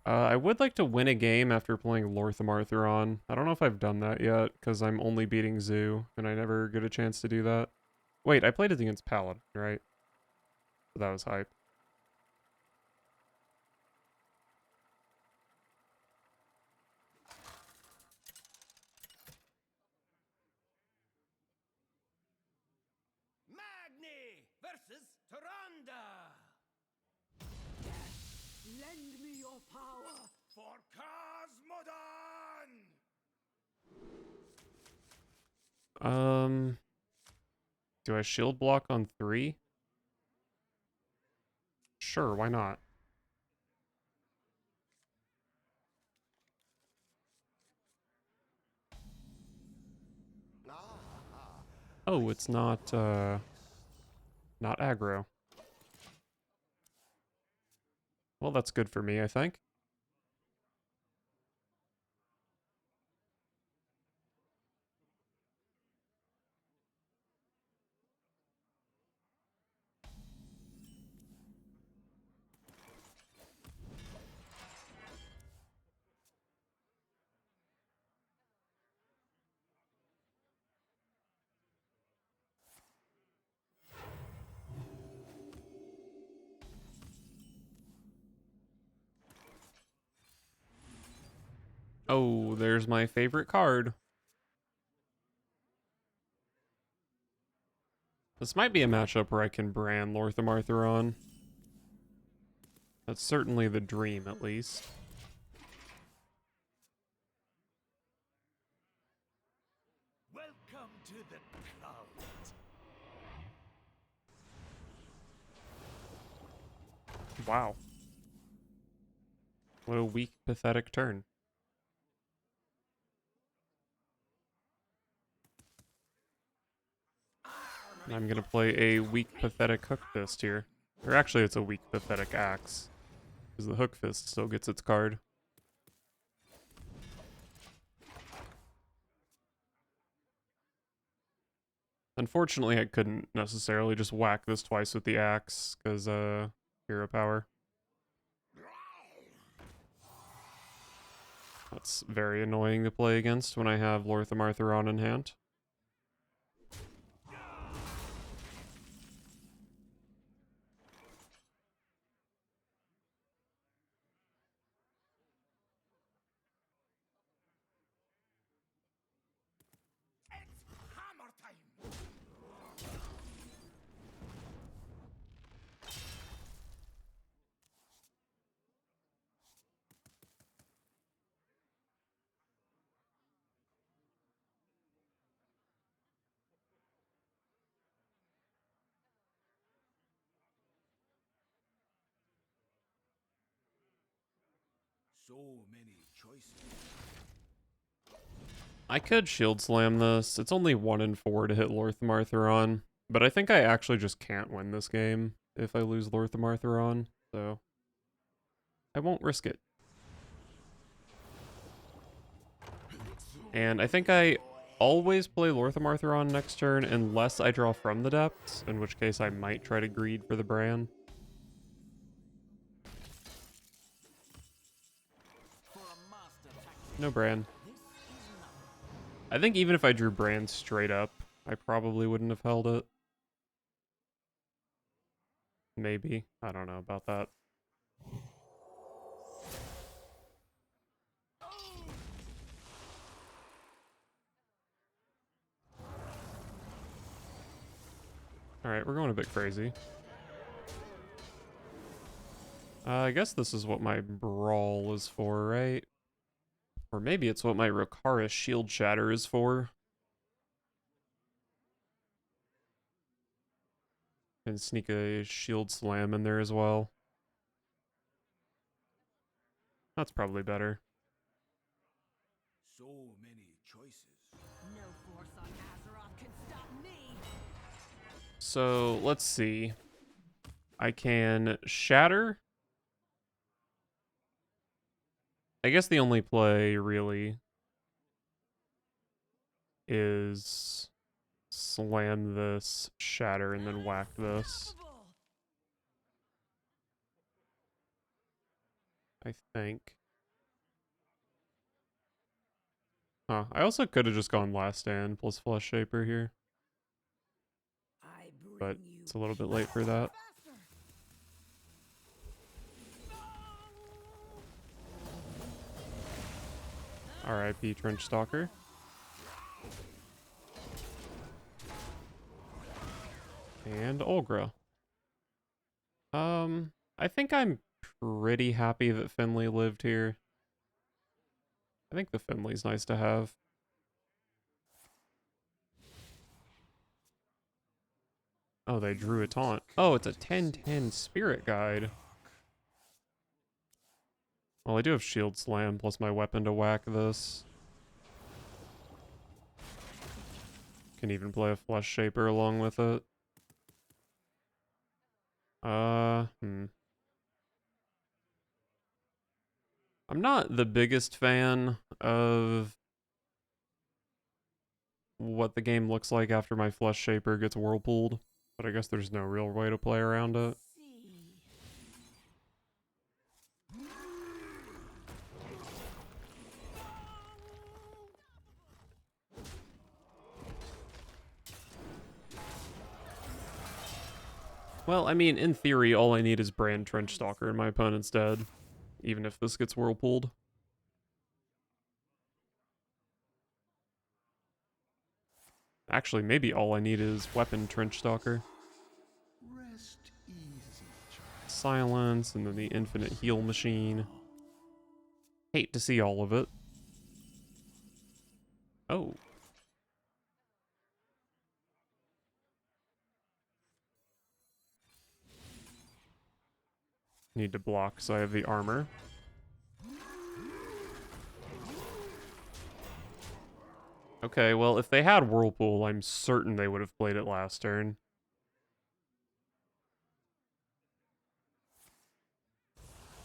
I would like to win a game after playing Lor'themar Thuron. I don't know if I've done that yet, because I'm only beating Zoo, and I never get a chance to do that. Wait, I played it against Paladin, right? So that was hype. Magni versus Tyrande. Lend me your power. For Cosmodon. Do I shield block on 3? Sure, why not? Oh, it's not aggro. Well, that's good for me, I think. Oh, there's my favorite card. This might be a matchup where I can brand Lor'themar on. That's certainly the dream, at least. Welcome to the cult. Wow. What a weak, pathetic turn. And I'm gonna play a weak, pathetic Hook Fist here. Or actually, it's a weak, pathetic Axe. Because the Hook Fist still gets its card. Unfortunately, I couldn't necessarily just whack this twice with the Axe, because, hero power. That's very annoying to play against when I have Lor'themar on in hand. It's hammer time. So many choices. I could Shield Slam this. It's only 1 in 4 to hit Lor'themar on, but I think I actually just can't win this game if I lose Lor'themar on, so I won't risk it. And I think I always play Lor'themar on next turn unless I draw from the depths, in which case I might try to greed for the Bran. No Bran. I think even if I drew Bran straight up, I probably wouldn't have held it. Maybe. I don't know about that. Alright, we're going a bit crazy. I guess this is what my Brawl is for, right? Or maybe it's what my Rokara Shield Shatter is for. And sneak a Shield Slam in there as well. That's probably better. So many choices. No force on Azeroth can stop me. So, let's see. I can Shatter. I guess the only play, really, is slam this, shatter, and then whack this. I think. Huh. I also could have just gone Last Stand plus Fleshshaper here, I bring but you it's a little bit late for that. R.I.P. Trench Stalker. And Olgra. I think I'm pretty happy that Finley lived here. I think the Finley's nice to have. Oh, they drew a taunt. Oh, it's a 10/10 Spirit Guide. Well, I do have Shield Slam plus my weapon to whack this. Can even play a Fleshshaper along with it. I'm not the biggest fan of what the game looks like after my Fleshshaper gets whirlpooled, but I guess there's no real way to play around it. Well, I mean, in theory, all I need is Brand Trenchstalker and my opponent's dead, even if this gets whirlpooled. Actually, maybe all I need is Weapon Trenchstalker. Rest easy, child. Silence, and then the infinite heal machine. Hate to see all of it. Oh. Need to block, so I have the armor. Okay, well, if they had Whirlpool, I'm certain they would have played it last turn.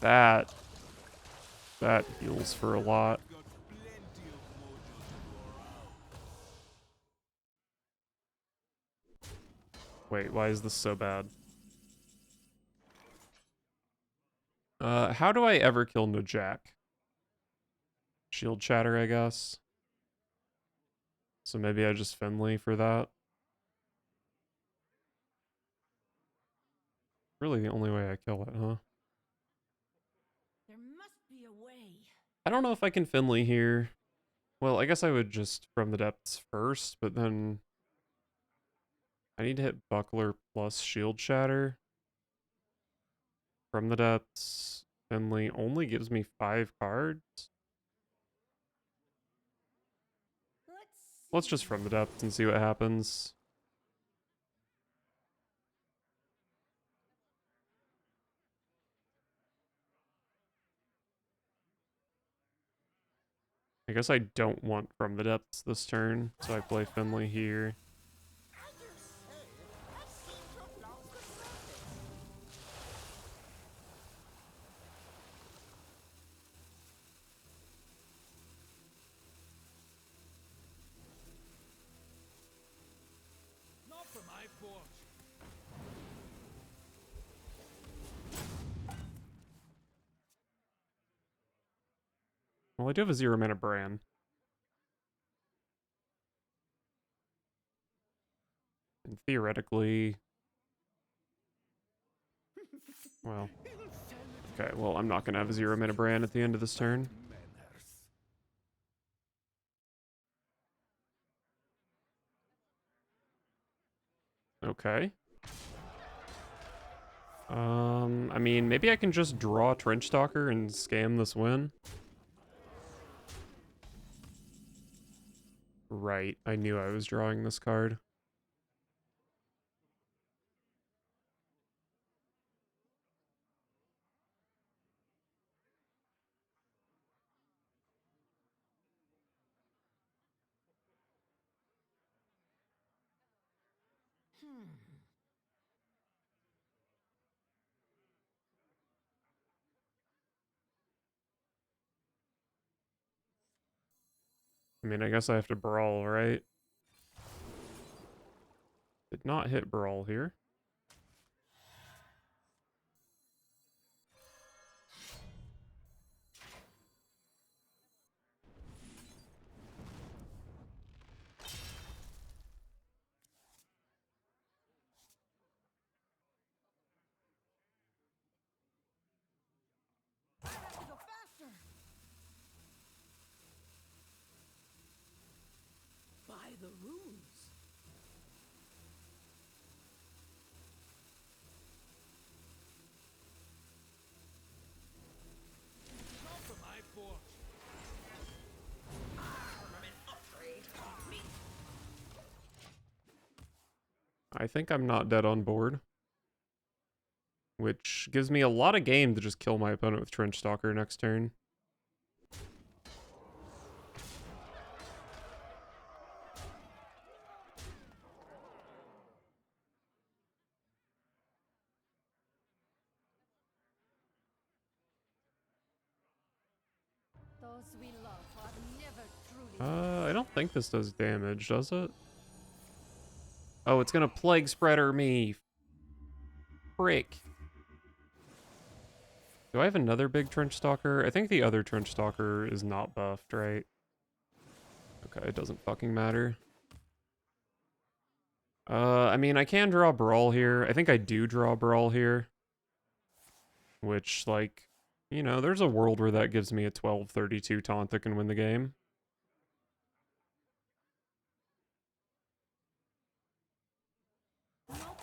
That heals for a lot. Got plenty of mojo to go around. Wait, why is this so bad? How do I ever kill Najak? Shield Chatter, I guess. So maybe I just Finley for that. Really the only way I kill it, huh? There must be a way. I don't know if I can Finley here. Well, I guess I would just From the Depths first, but then I need to hit Buckler plus Shield Shatter. From the Depths, Finley only gives me 5 cards. Let's just From the Depths and see what happens. I guess I don't want From the Depths this turn, so I play Finley here. I do say, I seem to have lost the surface. Not for my forge. Well, I do have a 0-mana Bran. And theoretically... Well... Okay, well, I'm not going to have a 0-mana Bran at the end of this turn. Manners. Okay. I mean, maybe I can just draw Trenchstalker and scam this win. Right, I knew I was drawing this card. I mean, I guess I have to Brawl, right? Did not hit Brawl here. I have to go faster. By the runes. Not for my forge. I think I'm not dead on board. which gives me a lot of game to just kill my opponent with Trench Stalker next turn. Those we love are never truly. I don't think this does damage, does it? Oh, it's gonna Plague Spreader me. Frick. Do I have another big Trench Stalker? I think the other Trench Stalker is not buffed, right? Okay, it doesn't fucking matter. I mean, I can draw Brawl here. I think I do draw Brawl here. Which, like, you know, there's a world where that gives me a 12-32 taunt that can win the game. No time.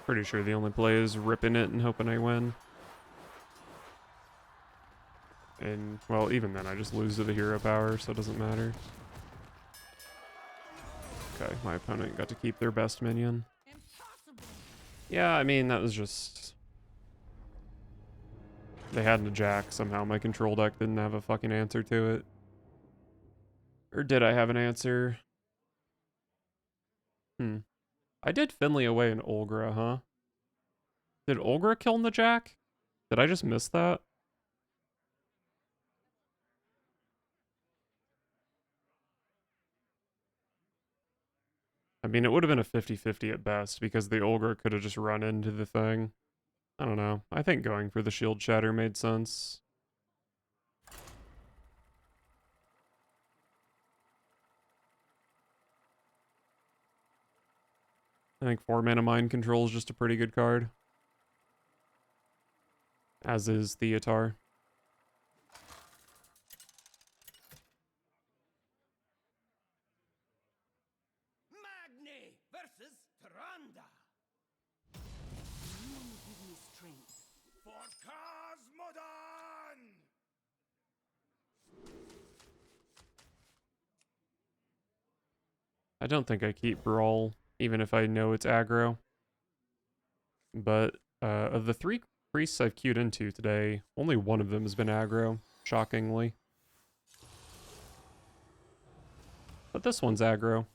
Pretty sure the only play is ripping it and hoping I win. And, well, even then, I just lose to the hero power, so it doesn't matter. Okay, my opponent got to keep their best minion. Impossible. Yeah, I mean, that was just... They had a jack. Somehow my control deck didn't have a fucking answer to it. Or did I have an answer? I did Finley away in Olgra, huh? Did Olgra kill the jack? Did I just miss that? I mean, it would have been a 50-50 at best, because the Olgra could have just run into the thing. I don't know. I think going for the shield shatter made sense. I think 4-mana Mind Control is just a pretty good card. As is Theatar. Magni versus Tyrande. You give me strength. For Cosmodon! I don't think I keep Brawl, even if I know it's aggro. But of the 3 priests I've queued into today, only one of them has been aggro, shockingly. But this one's aggro.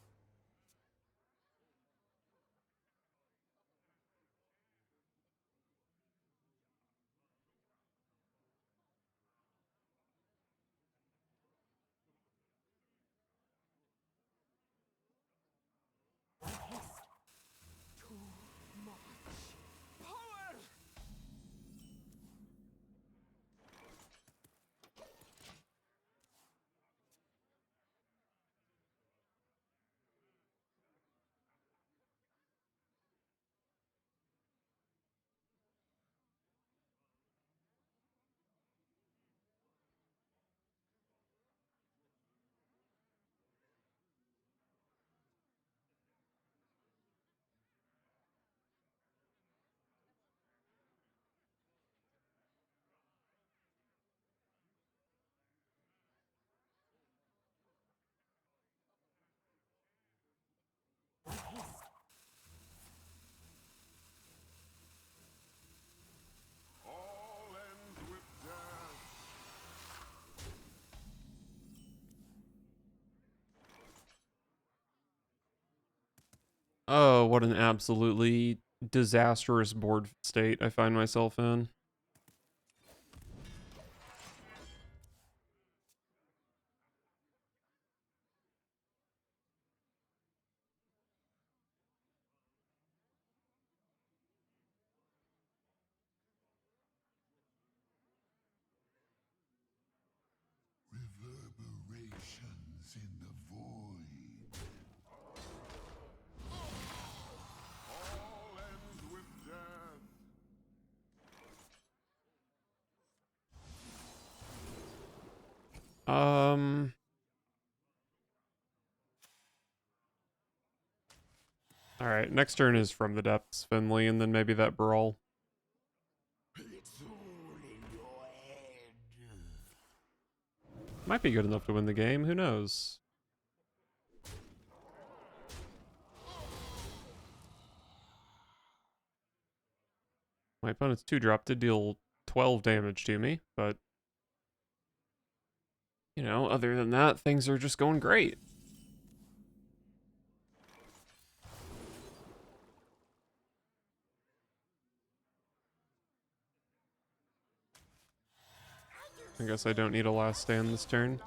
Power! All ends with death. Oh, what an absolutely disastrous board state I find myself in. Reverberations in the void. All ends with death. Um. All right. Next turn is From the Depths, Finley, and then maybe that Brawl. It's all in your head. Might be good enough to win the game. Who knows? My opponent's 2-drop did deal 12 damage to me, but you know, other than that, things are just going great. I guess I don't need a last stand this turn.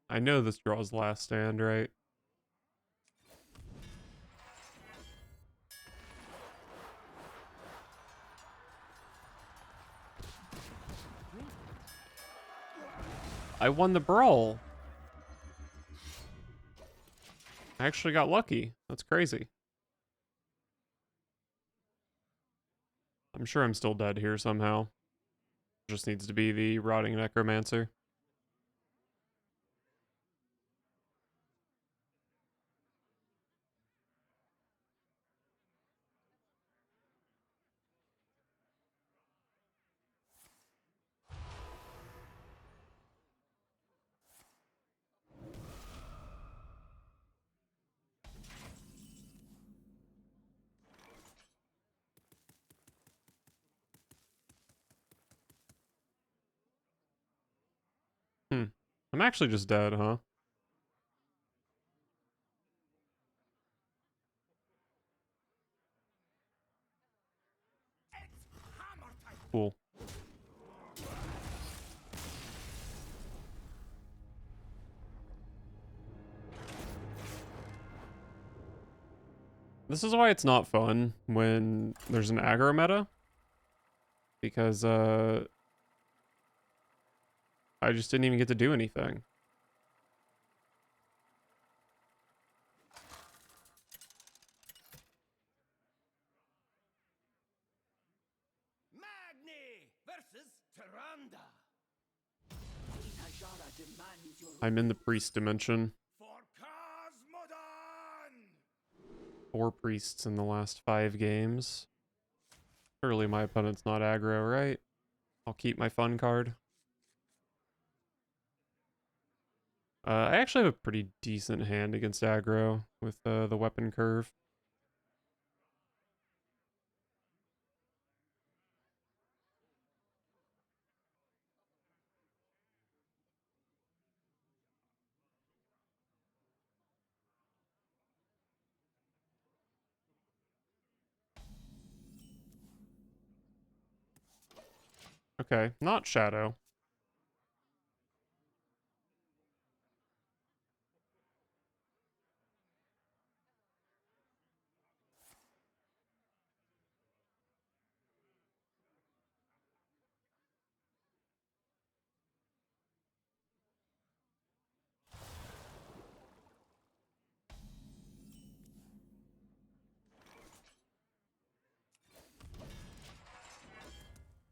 I know this draws last stand, right? I won the Brawl. I actually got lucky. That's crazy. I'm sure I'm still dead here somehow. Just needs to be the Rotting Necromancer. I'm actually just dead, huh? Cool. This is why it's not fun when there's an aggro meta. Because, I just didn't even get to do anything. Magni versus Tyrande. Inajara demands your I'm in the priest dimension. For Cosmodan! 4 priests in the last 5 games. Surely my opponent's not aggro, right? I'll keep my fun card. I actually have a pretty decent hand against aggro with the weapon curve. Okay, not Shadow.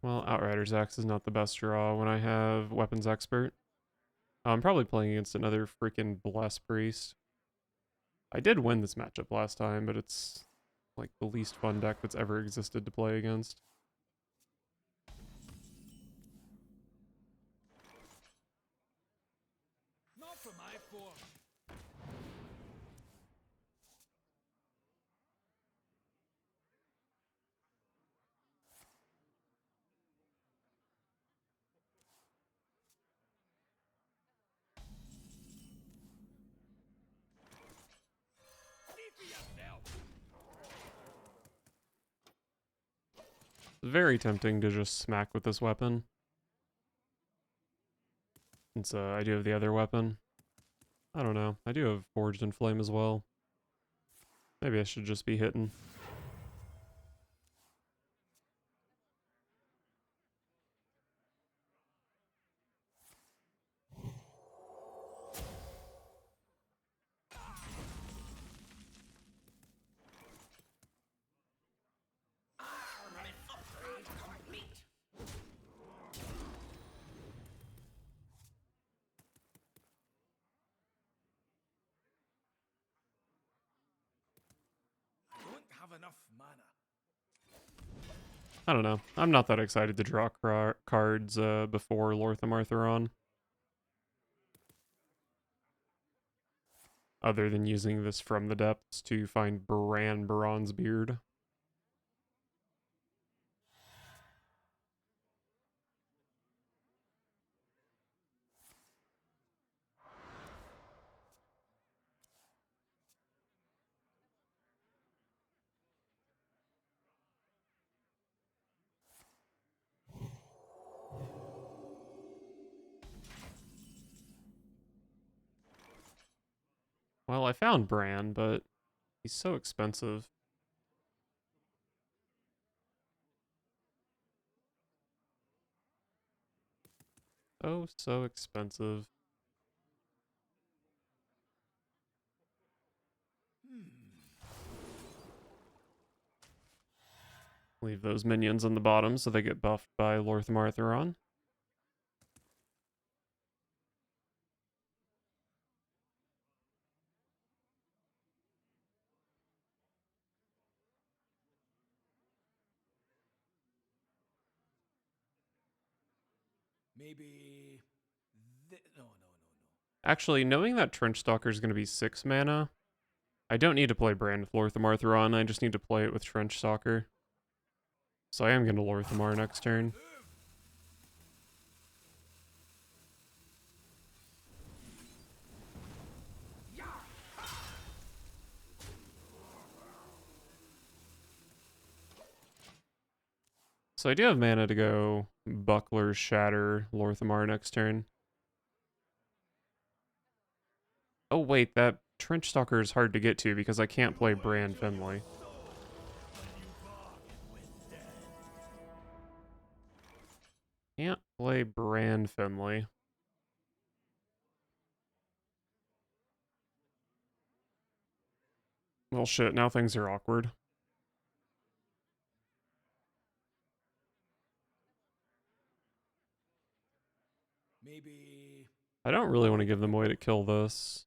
Well, Outrider's Axe is not the best draw when I have Weapons Expert. I'm probably playing against another freaking Bless Priest. I did win this matchup last time, but it's like the least fun deck that's ever existed to play against. Not for my form. See for yourself. It's very tempting to just smack with this weapon. Since I do have the other weapon. I don't know. I do have Forged in Flame as well. Maybe I should just be hitting. enough mana. I don't know. I'm not that excited to draw cards before Lor'themar Theron. Other than using this from the depths to find Baron's beard. Well, I found Bran, but he's so expensive. Oh, so expensive. Leave those minions on the bottom so they get buffed by Lor'themar Theron. Maybe... No. Actually, knowing that Trenchstalker is going to be 6 mana, I don't need to play Bran with Lor'themar Theron, I just need to play it with Trenchstalker. So I am going to Lor'themar next turn. So I do have mana to go Buckler, Shatter, Lor'themar next turn. Oh wait, that Trenchstalker is hard to get to because I can't play Bran Finley. Can't play Bran Finley. Well shit, now things are awkward. Maybe... I don't really want to give them away to kill this.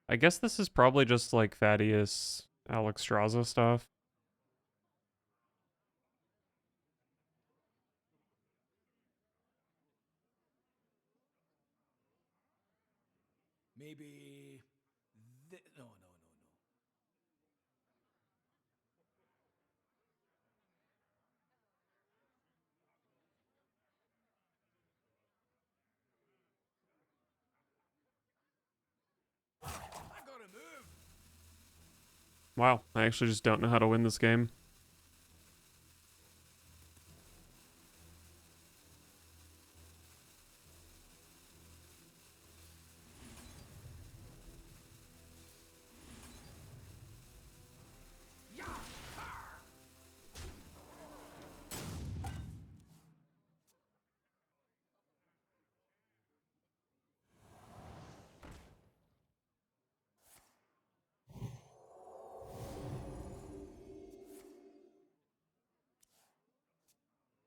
I guess this is probably just like Thaddeus, Alexstrasza stuff. Maybe... No. I gotta move! Wow, I actually just don't know how to win this game.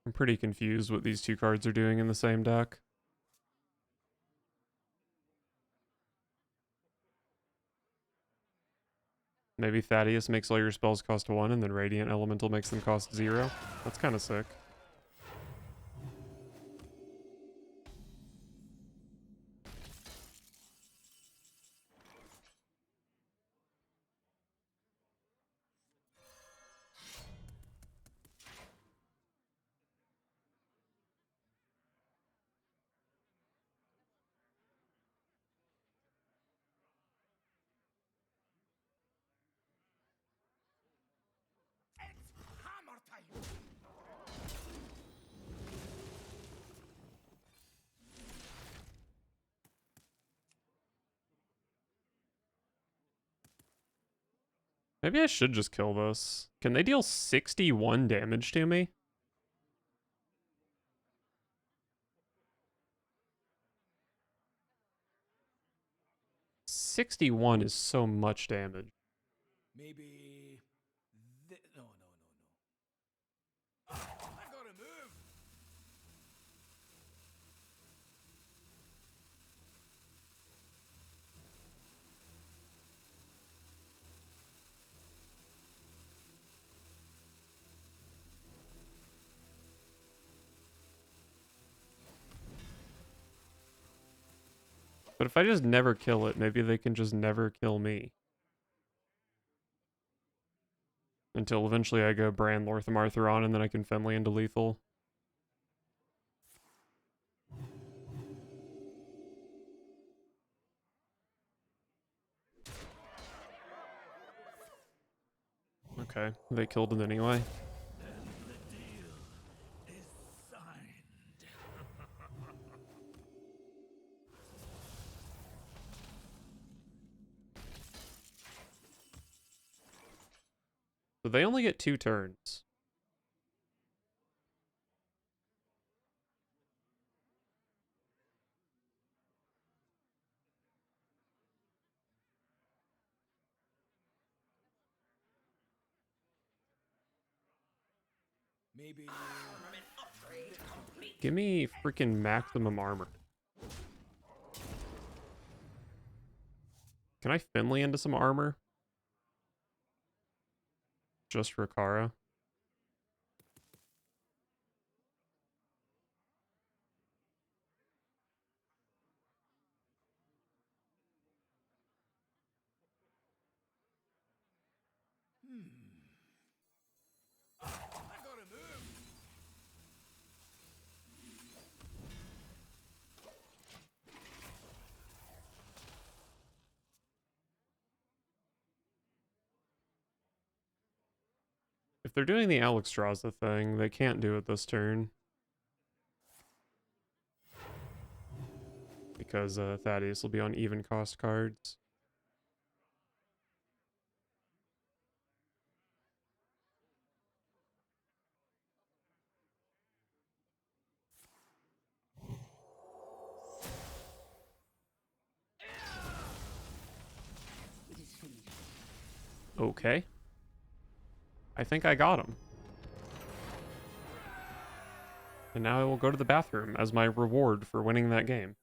I'm pretty confused what these two cards are doing in the same deck. Maybe Thaddeus makes all your spells cost 1 and then Radiant Elemental makes them cost 0. That's kind of sick. It's hammer time! Maybe I should just kill this. Can they deal 61 damage to me? 61 is so much damage. Maybe... No. I gotta move! But if I just never kill it, maybe they can just never kill me. Until eventually I go brand Lor'themar Theron and then I can Finley into lethal. Okay, they killed it anyway. So they only get 2 turns. Maybe. Give me freaking maximum armor. Can I Finley into some armor? Just for Kara. I gotta move. If they're doing the Alexstrasza thing, they can't do it this turn. Because Thaddeus will be on even cost cards. It is finished. Okay. I think I got him. And now I will go to the bathroom as my reward for winning that game.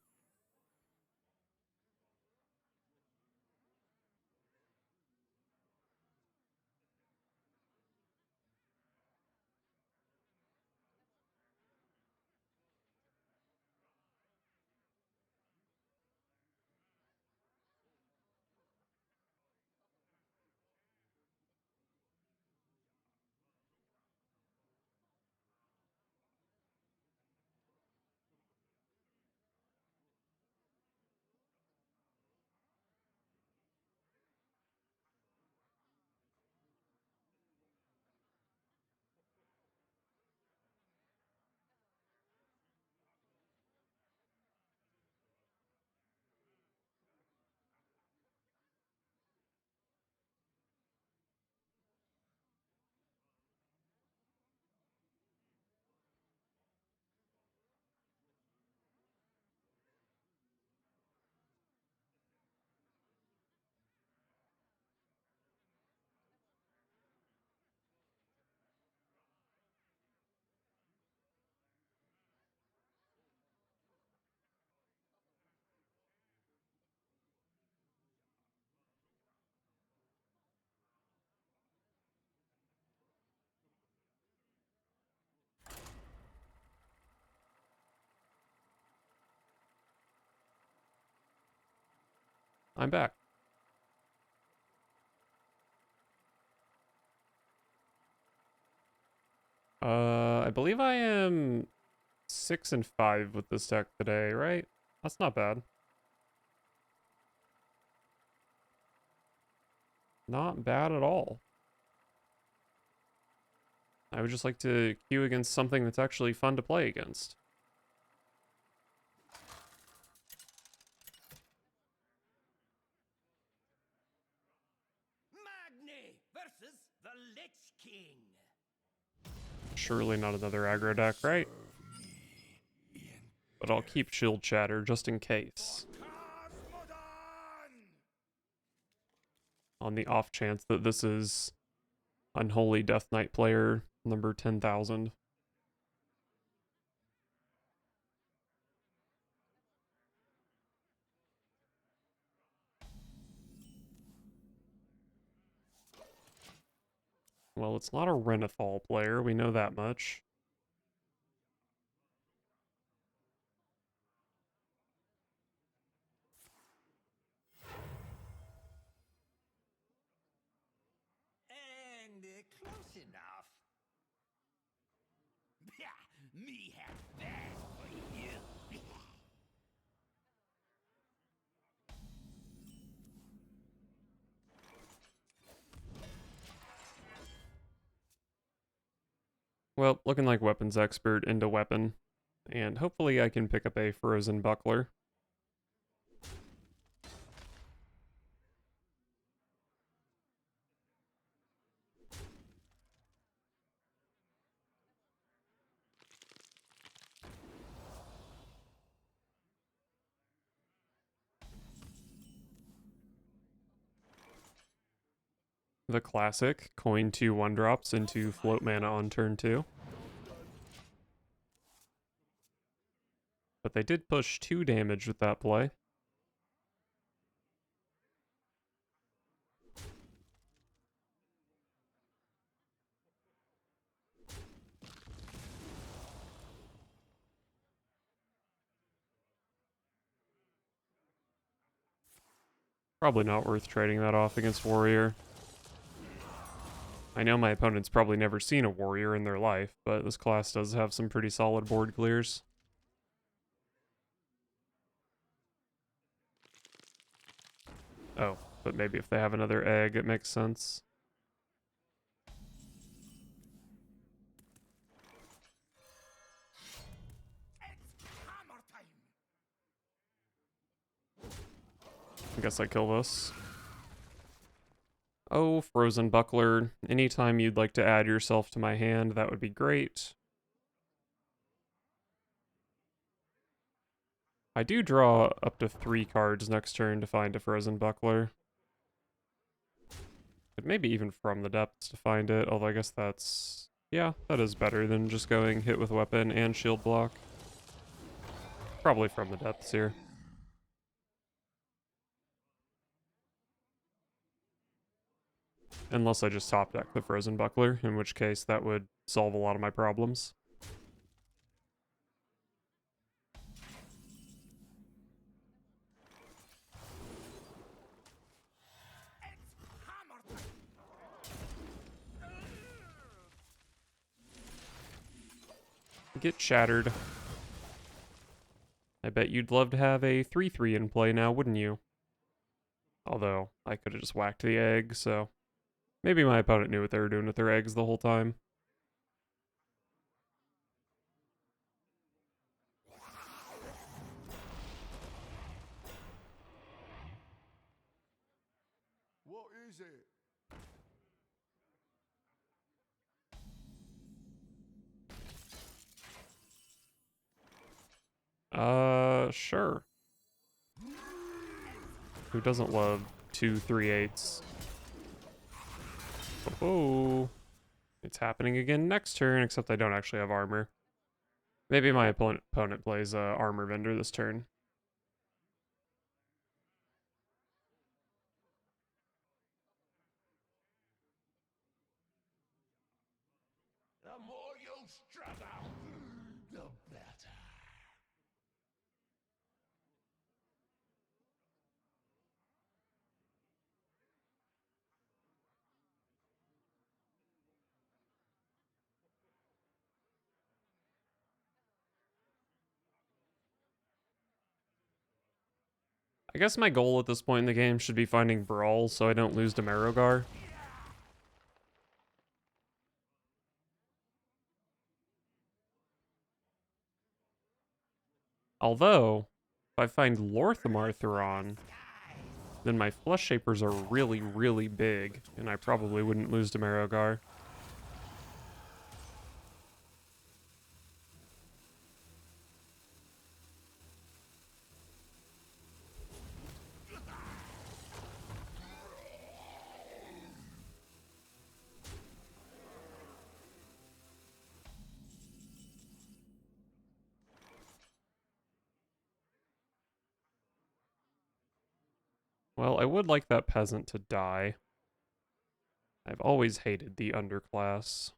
I'm back. I believe I am 6 and 5 with this deck today, right? That's not bad. Not bad at all. I would just like to queue against something that's actually fun to play against. Magni versus the Lich King. Surely not another aggro deck, right? But I'll keep Shield Chatter just in case. On the off chance that this is Unholy Death Knight player number 10,000. Well, it's not a Renathal player, we know that much. Me have that for you. Well, looking like weapons expert into weapon. And hopefully I can pick up a frozen buckler. The classic, coin 2 1-drops into float mana on turn 2. But they did push 2 damage with that play. Probably not worth trading that off against Warrior. I know my opponent's probably never seen a Warrior in their life, but this class does have some pretty solid board clears. Oh, but maybe if they have another egg, it makes sense. Hammer time. I guess I kill this. Oh, Frozen Buckler. Anytime you'd like to add yourself to my hand, that would be great. I do draw up to 3 cards next turn to find a Frozen Buckler. But maybe even from the depths to find it, although I guess that's... yeah, that is better than just going hit with weapon and shield block. Probably from the depths here. Unless I just top deck the Frozen Buckler, in which case that would solve a lot of my problems. Hammer time. Get shattered. I bet you'd love to have a 3/3 in play now, wouldn't you? Although, I could have just whacked the egg, so... maybe my opponent knew what they were doing with their eggs the whole time. What is it? Sure. Who doesn't love 2 3/8s? Oh, it's happening again next turn, except I don't actually have armor. Maybe my opponent plays armor vendor this turn. The more you struggle, the better. I guess my goal at this point in the game should be finding Brawl so I don't lose to Merogar. Although, if I find Lor'themar Thuron, then my Fleshshapers are really, really big, and I probably wouldn't lose to Merogar. Well, I would like that peasant to die. I've always hated the underclass.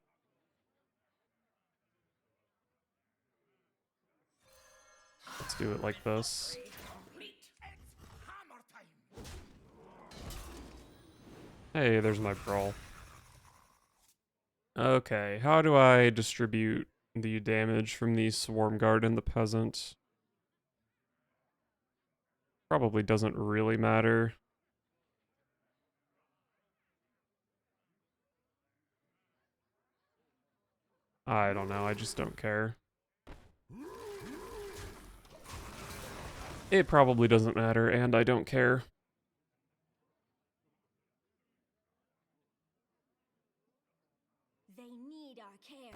Let's do it like this. Hammer time. Hey, there's my Brawl. Okay, how do I distribute the damage from the Swarm Guard and the Peasant. Probably doesn't really matter. I don't know, I just don't care. It probably doesn't matter, and I don't care. They need our care.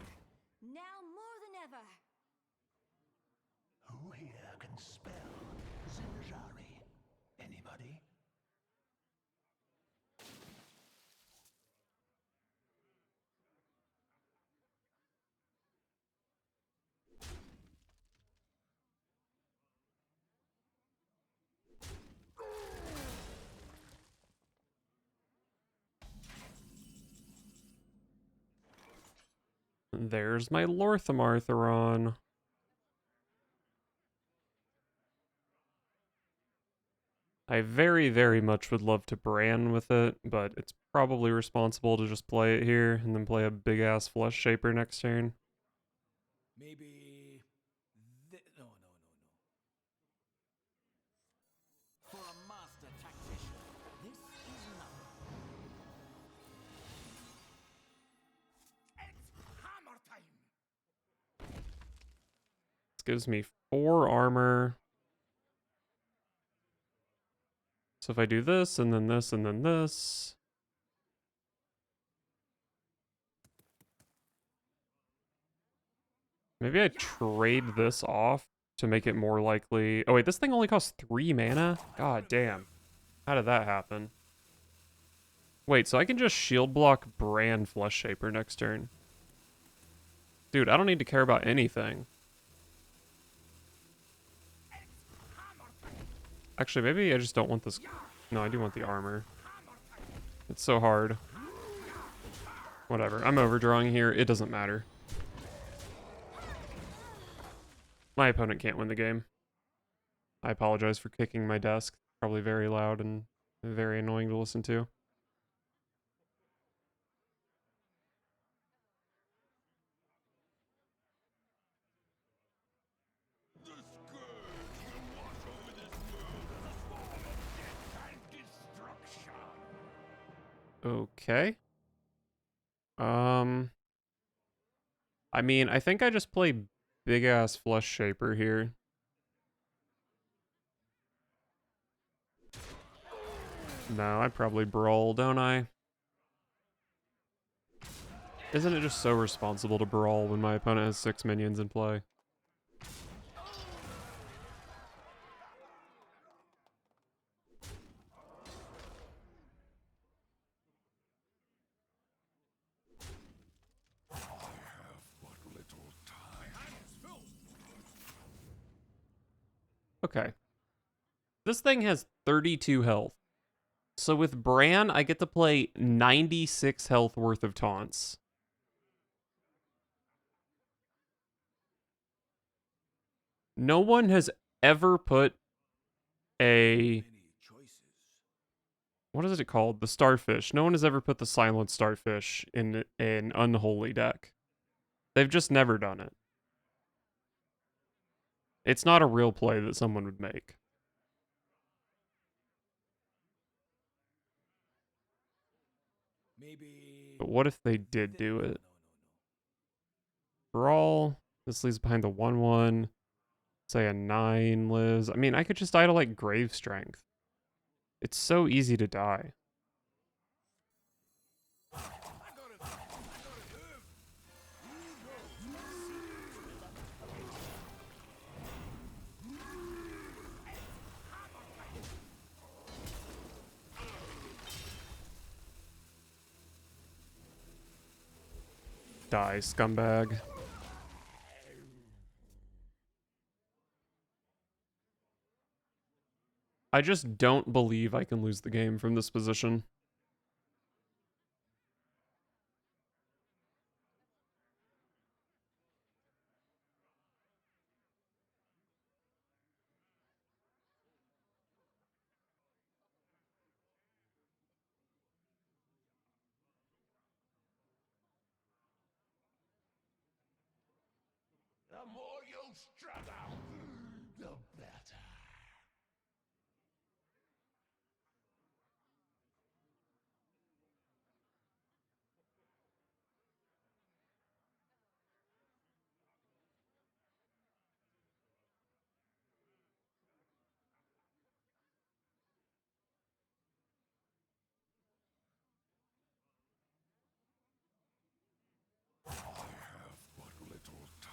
Now more than ever. Who here can spell Zinjari? Anybody? There's my Lor'themar Theron. I very, very much would love to Bran with it, but it's probably responsible to just play it here and then play a big-ass Fleshshaper next turn. Maybe. No. For a master tactician, this is nothing. It's hammer time. This gives me 4 armor. So if I do this, and then this, and then this... Maybe I trade this off to make it more likely... Oh wait, this thing only costs 3 mana? God damn. How did that happen? Wait, so I can just shield block Bran Fleshshaper next turn. Dude, I don't need to care about anything. Actually, maybe I just don't want this... No, I do want the armor. It's so hard. Whatever, I'm overdrawing here. It doesn't matter. My opponent can't win the game. I apologize for kicking my desk. Probably very loud and very annoying to listen to. The scourge will wash over this world as a swarm of death and destruction. Okay. I mean, I think I just play big-ass Fleshshaper here. No, I probably brawl, don't I? Isn't it just so responsible to brawl when my opponent has 6 minions in play? I have but little time. Okay. This thing has 32 health. So with Bran, I get to play 96 health worth of taunts. No one has ever put a... Many choices. What is it called? The Starfish. No one has ever put the Silent Starfish in an Unholy deck. They've just never done it. It's not a real play that someone would make. Maybe. But what if they did do it? Brawl. This leaves behind the 1/1. Say a 9 lives. I mean, I could just die to like Grave Strength. It's so easy to die. Die, scumbag. I just don't believe I can lose the game from this position. struggle, the better. I have but little time.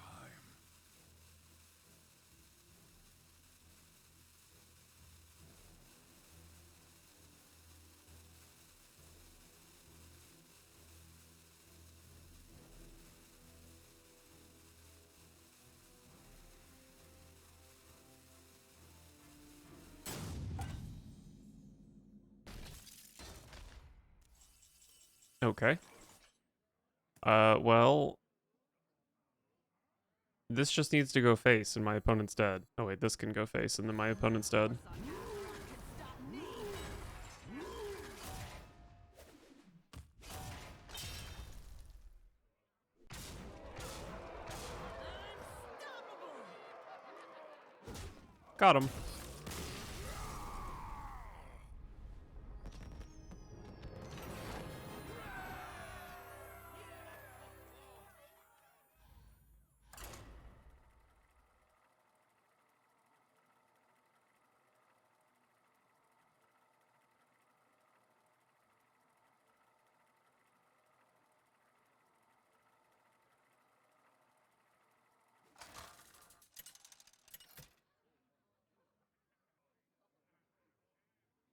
Okay. Well, this just needs to go face and my opponent's dead. Oh wait, this can go face and then my opponent's dead. Got him.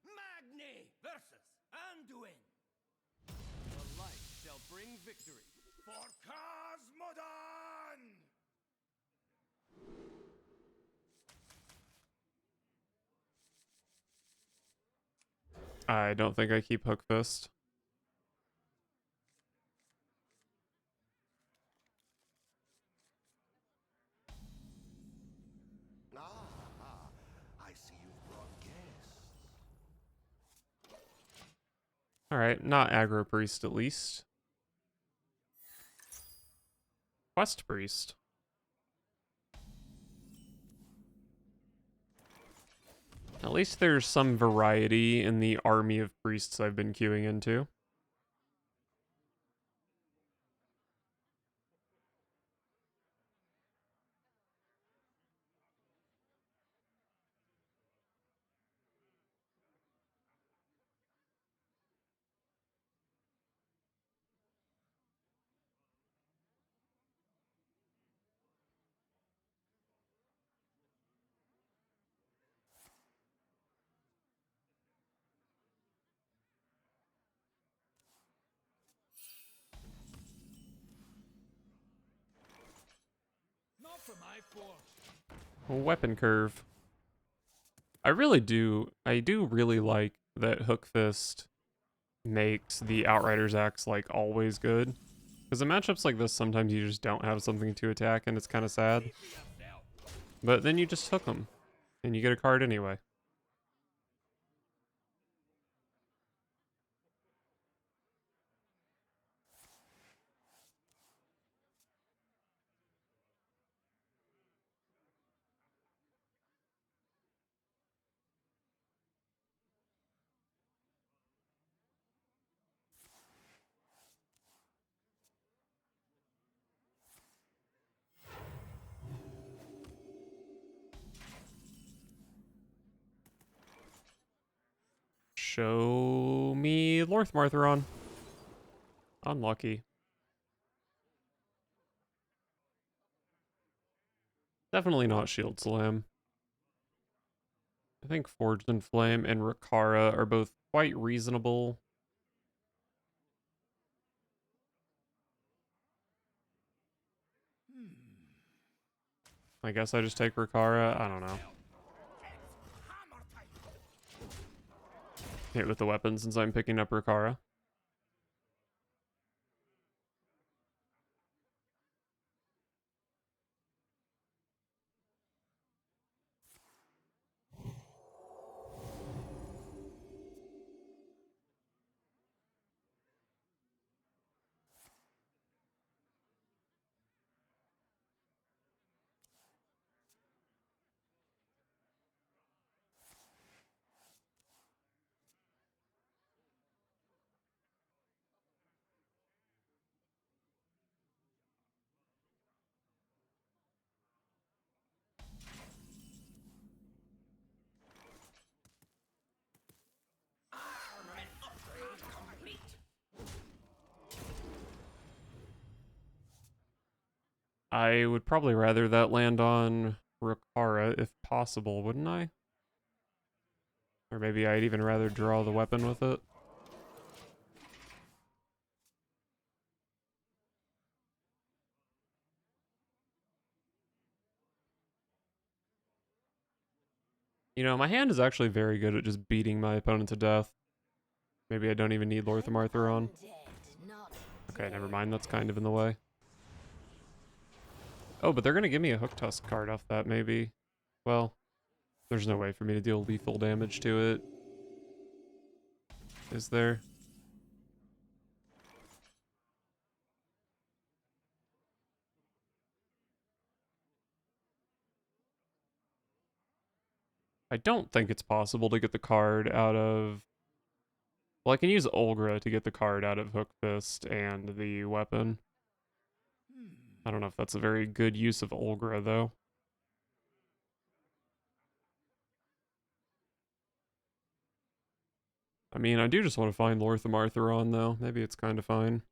Magni versus Anduin. The light shall bring victory. For Cosmodon! I don't think I keep Hook Fist. I see you've brought guests. Alright, not aggro priest at least. Quest priest. At least there's some variety in the army of priests I've been queuing into. Not for my force. Weapon curve. I do really like that Hook Fist makes the Outrider's Axe like always good. Because in matchups like this, sometimes you just don't have something to attack and it's kind of sad. But then you just hook them and you get a card anyway. Show me Lor'themar. Unlucky. Definitely not Shield Slam. I think Forged in Flame and Rikara are both quite reasonable. I guess I just take Rikara. I don't know. Hit with the weapon since I'm picking up Rikara. I would probably rather that land on Rukara if possible, wouldn't I? Or maybe I'd even rather draw the weapon with it. You know, my hand is actually very good at just beating my opponent to death. Maybe I don't even need Lor'themar on. Okay, never mind, that's kind of in the way. Oh, but they're gonna give me a Hook Tusk card off that, maybe. Well, there's no way for me to deal lethal damage to it. Is there? I don't think it's possible to get the card out of... Well, I can use Olgra to get the card out of Hook Fist and the weapon. I don't know if that's a very good use of Olgra, though. I mean, I do just want to find Lor'themar on, though. Maybe it's kind of fine.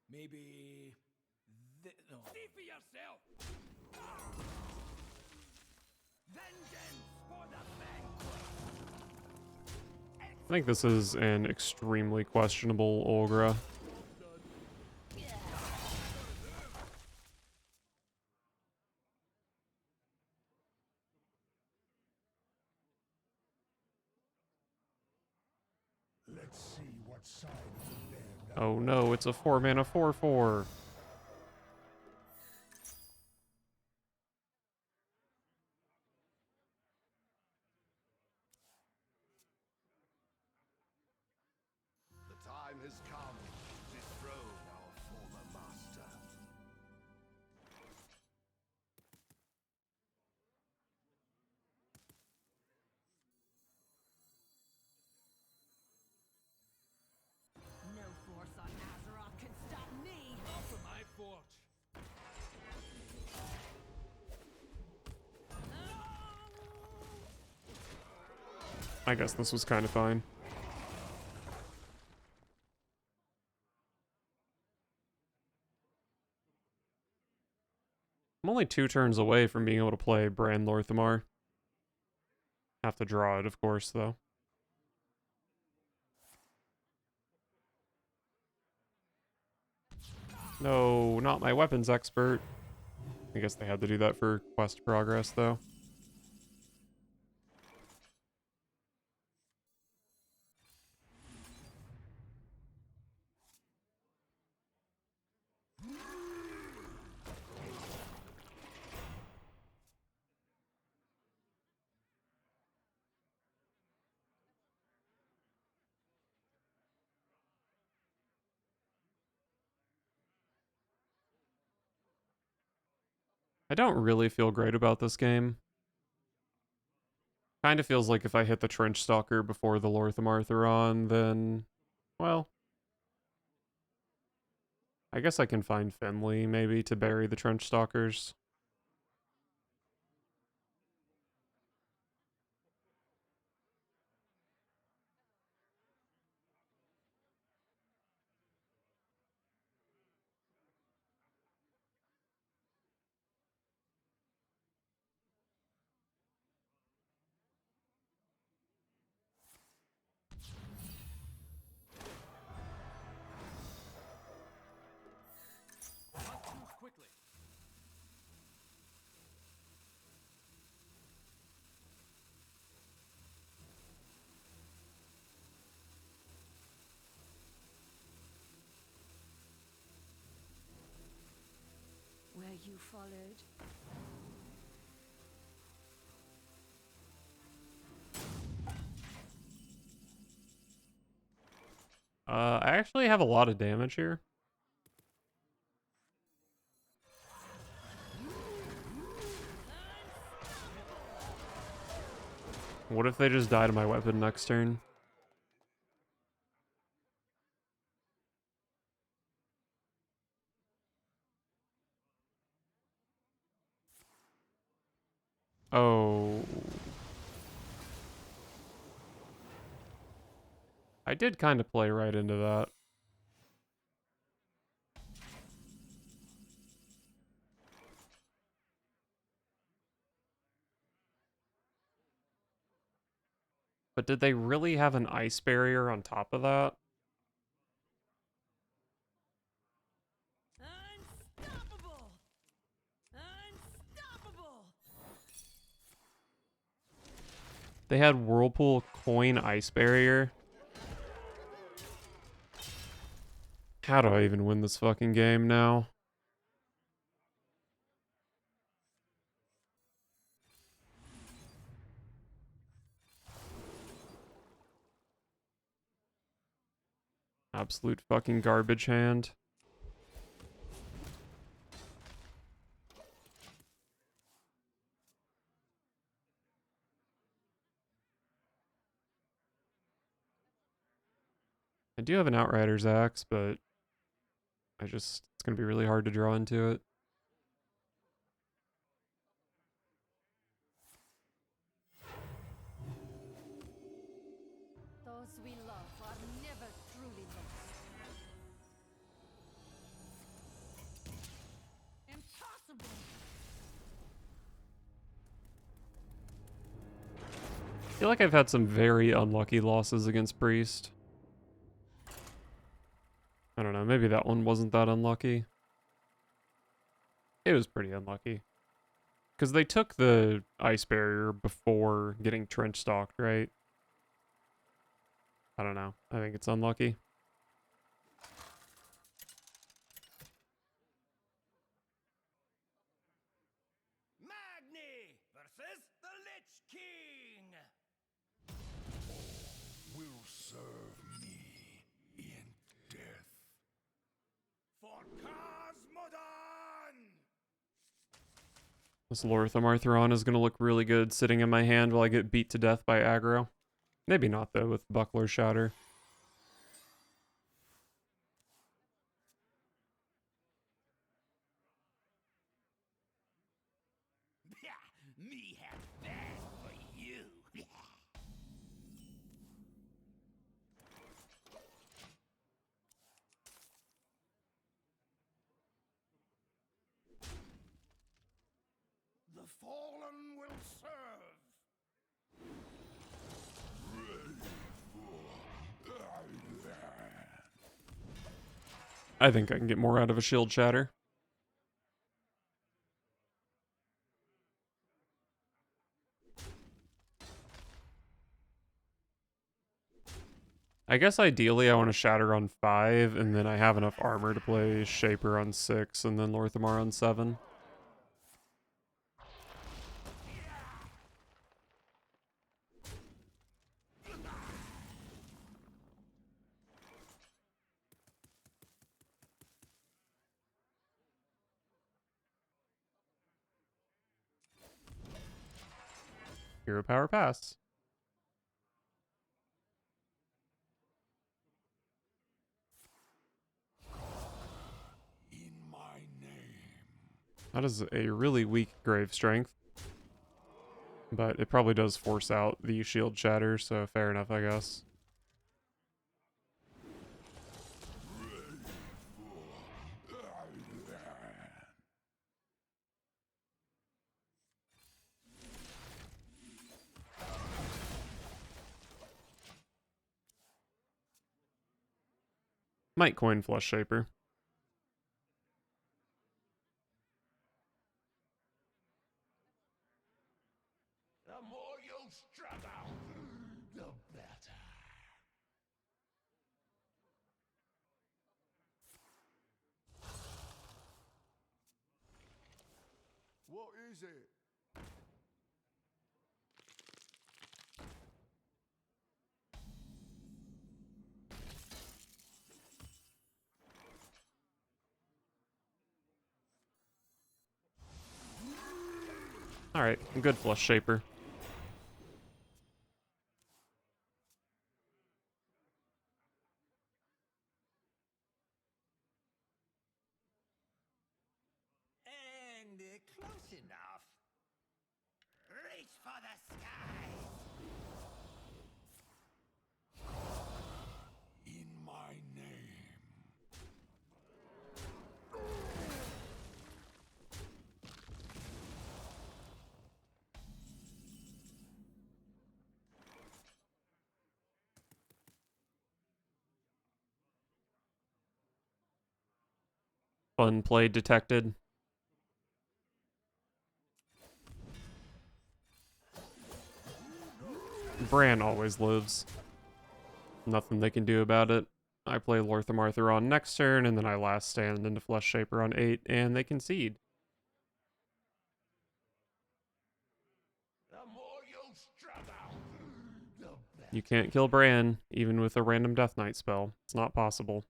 Maybe... No. See for yourself! Vengeance for the vanquished! I think this is an extremely questionable Olgra. Let's see what side of the bed. Oh no, it's a 4-mana 4/4. The time has come to dethrone our former master. No force on Azeroth can stop me. Off of my forge! I guess this was kind of fine. I'm only 2 turns away from being able to play Brand Lor'themar. Have to draw it, of course, though. No, not my weapons expert. I guess they had to do that for quest progress, though. I don't really feel great about this game. Kind of feels like if I hit the Trench Stalker before the Lor'themar on, then, well, I guess I can find Finley, maybe, to bury the Trench Stalkers. Not too quickly. Where you followed. I actually have a lot of damage here. What if they just die to my weapon next turn? Oh. I did kind of play right into that. But did they really have an ice barrier on top of that? Unstoppable! Unstoppable! They had Whirlpool coin ice barrier. How do I even win this fucking game now? Absolute fucking garbage hand. I do have an Outrider's Axe, but it's gonna be really hard to draw into it. Those we love are never truly lost. Impossible! I feel like I've had some very unlucky losses against Priest. I don't know, maybe that one wasn't that unlucky. It was pretty unlucky. Because they took the ice barrier before getting trench stalked, right? I don't know. I think it's unlucky. Magni versus the Lich King. Will serve me in death. For Cosmodon! This Lor'themar Thrawn is going to look really good sitting in my hand while I get beat to death by aggro. Maybe not, though, with Buckler Shatter. Me have that for you. The fallen will serve. I think I can get more out of a Shield Shatter. I guess ideally I want to Shatter on 5, and then I have enough armor to play Shaper on 6, and then Lor'themar on 7. Hero Power Pass. In my name. That is a really weak Grave Strength. But it probably does force out the Shield Shatter, so fair enough, I guess. Might coin Fleshshaper. The more you struggle, the better. What is it? Alright, good Fleshshaper. And close enough. Reach for the skies. Fun play detected. Bran always lives. Nothing they can do about it. I play Lor'themar on next turn, and then I last stand into Fleshshaper on 8, and they concede. The more you struggle, the better. You can't kill Bran, even with a random Death Knight spell. It's not possible.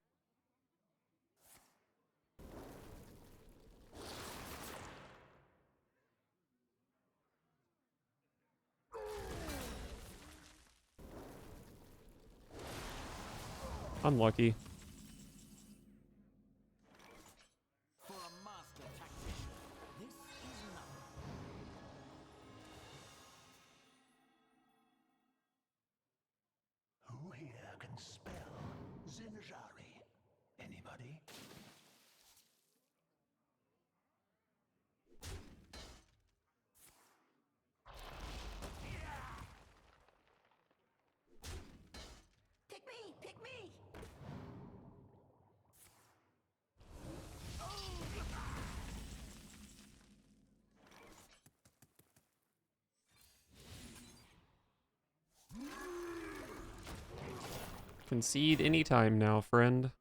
Unlucky. For a master tactician, this is nothing. Who here can spell Zinjari? Anybody? Pick me! Pick me! Concede anytime now, friend.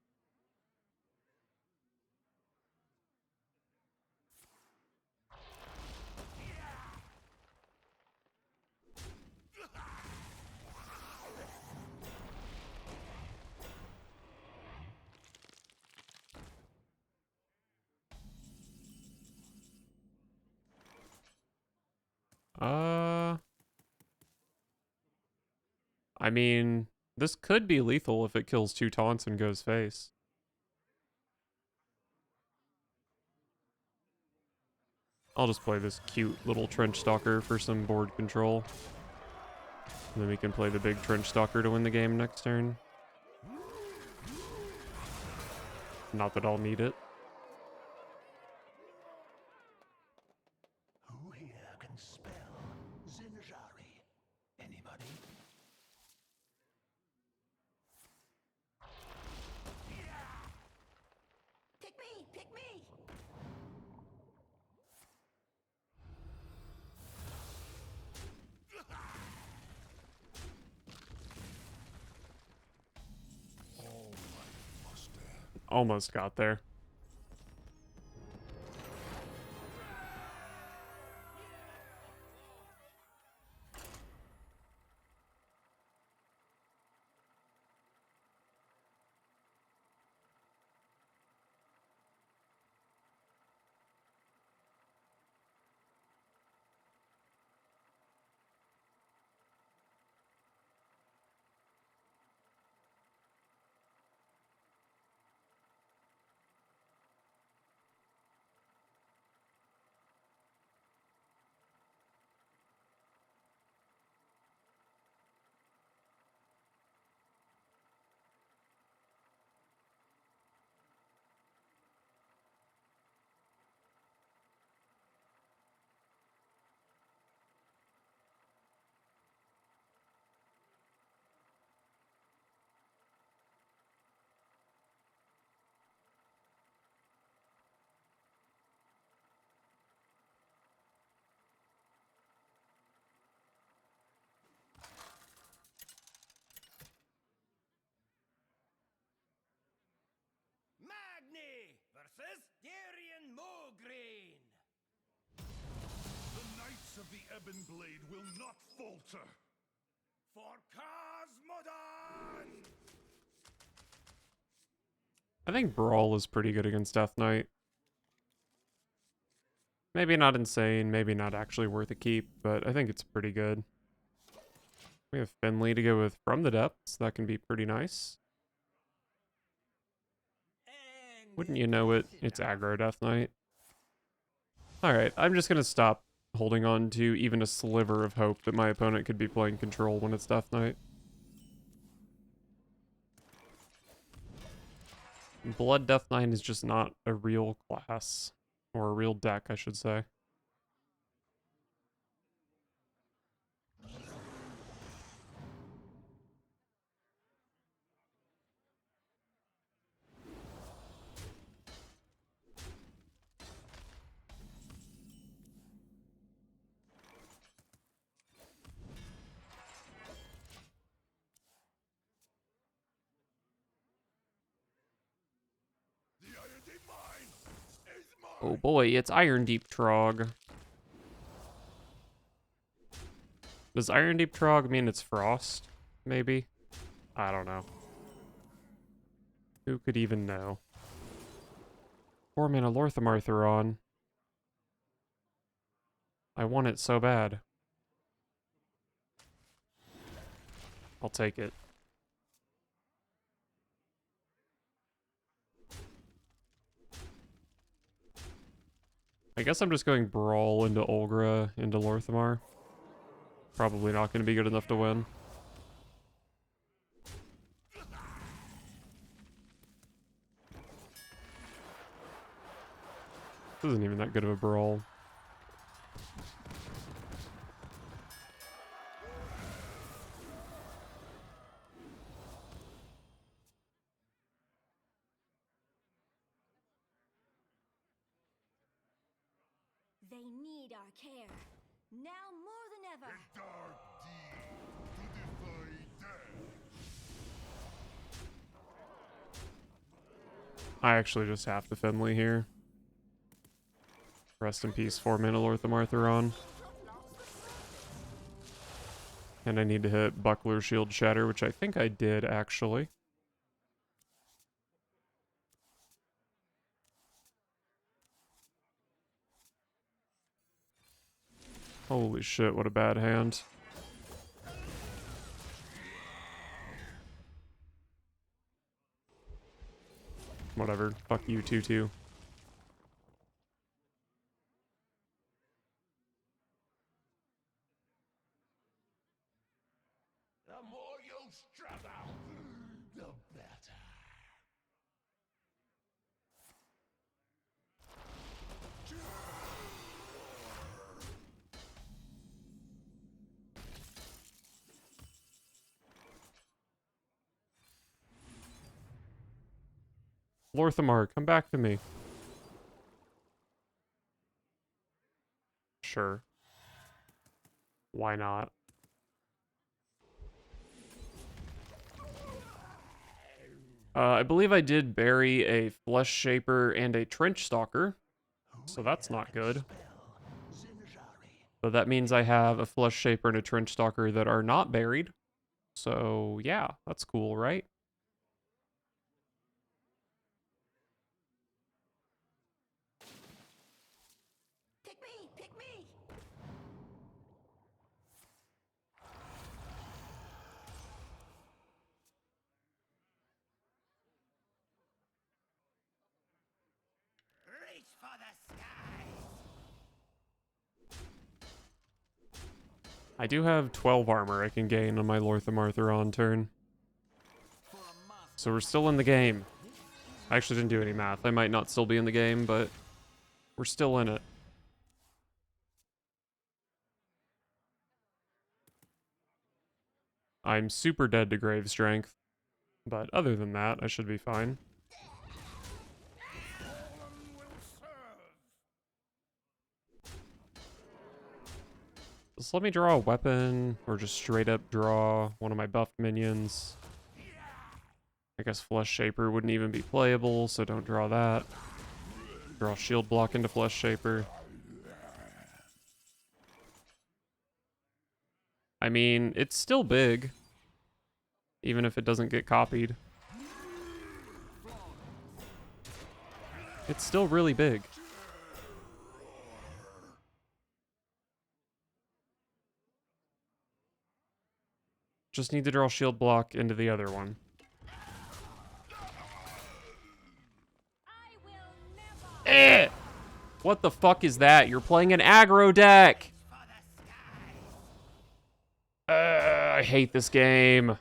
I mean, this could be lethal if it kills 2 taunts and goes face. I'll just play this cute little Trench Stalker for some board control. And then we can play the big Trench Stalker to win the game next turn. Not that I'll need it. Who here can spell Zinjari? Anybody? Pick me! Pick me! Almost got there. Magni versus Darian Mograine. The Knights of the Ebon Blade will not falter. For Cosmodon! I think Brawl is pretty good against Death Knight. Maybe not insane, maybe not actually worth a keep, but I think it's pretty good. We have Finley to go with From the Depths. That can be pretty nice. And Wouldn't you know it? It's aggro Death Knight. Alright, I'm just gonna stop holding on to even a sliver of hope that my opponent could be playing control when it's Death Knight. Blood Death Knight is just not a real class. Or a real deck, I should say. Oh boy, it's Iron Deep Trog. Does Iron Deep Trog mean it's Frost? Maybe? I don't know. Who could even know? 4-mana Lor'themar Thuron. I want it so bad. I'll take it. I guess I'm just going Brawl into Olgra into Lor'themar. Probably not going to be good enough to win. This isn't even that good of a Brawl. They need our care. Now more than ever. Dark deed to defy death. I actually just have to Finley here. Rest in peace, 4-mana Lor'themar Thuron. And I need to hit Buckler, Shield, Shatter, which I think I did, actually. Holy shit, what a bad hand. Whatever, fuck you, 2-2. The more you struggle, the better. Lor'themar, come back to me. Sure. Why not? I believe I did bury a Fleshshaper and a Trench Stalker, so that's not good. But that means I have a Fleshshaper and a Trench Stalker that are not buried. So yeah, that's cool, right? Pick me! Pick me! Reach for the skies! I do have 12 armor I can gain on my Lor'themar Thuron turn. So we're still in the game. I actually didn't do any math. I might not still be in the game, but we're still in it. I'm super dead to Grave Strength, but other than that, I should be fine. Just let me draw a weapon, or just straight up draw one of my buffed minions. I guess Fleshshaper wouldn't even be playable, so don't draw that. Draw shield block into Fleshshaper. I mean, it's still big, even if it doesn't get copied. It's still really big. Just need to draw shield block into the other one. I will never. Eh! What the fuck is that? You're playing an aggro deck! I hate this game.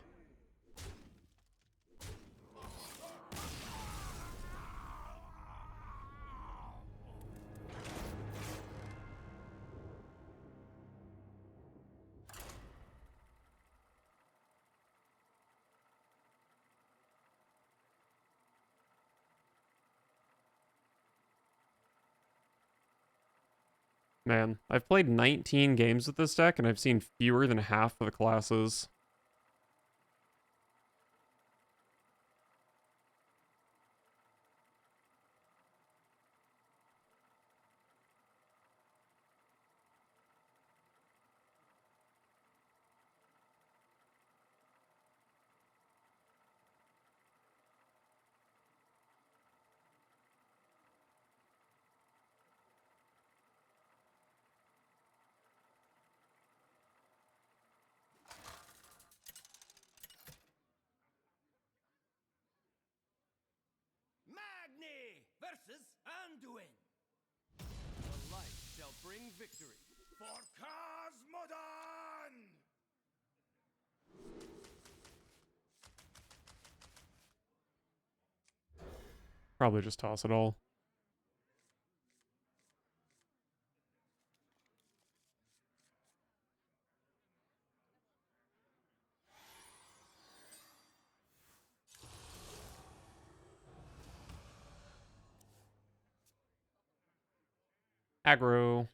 Man, I've played 19 games with this deck, and I've seen fewer than half of the classes. versus Anduin. The light shall bring victory. For Cosmodon! Probably just toss it all. Aggro.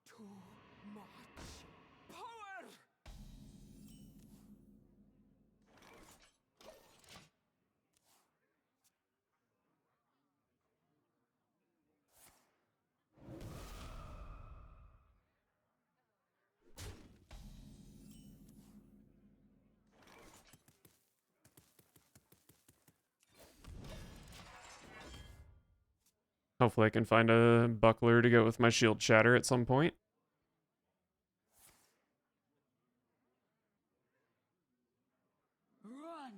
Too much power! Hopefully I can find a buckler to go with my shield shatter at some point. Run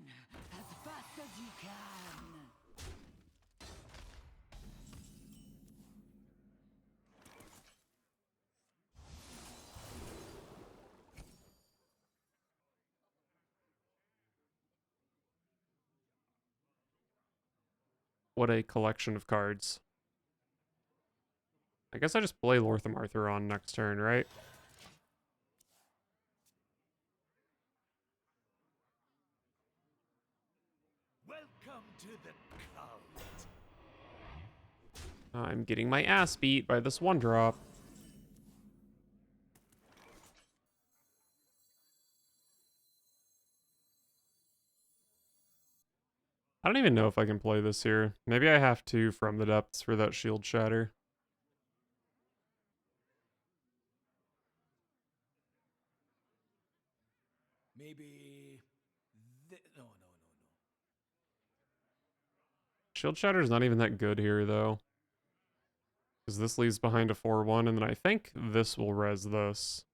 as fast as you can. What a collection of cards. I guess I just play Lor'themar on next turn, right? Welcome to the cult. I'm getting my ass beat by this one drop. I don't even know if I can play this here. Maybe I have to from the depths for that shield shatter. Maybe... No. Shield shatter's not even that good here, though. Because this leaves behind a 4-1, and then I think this will res this.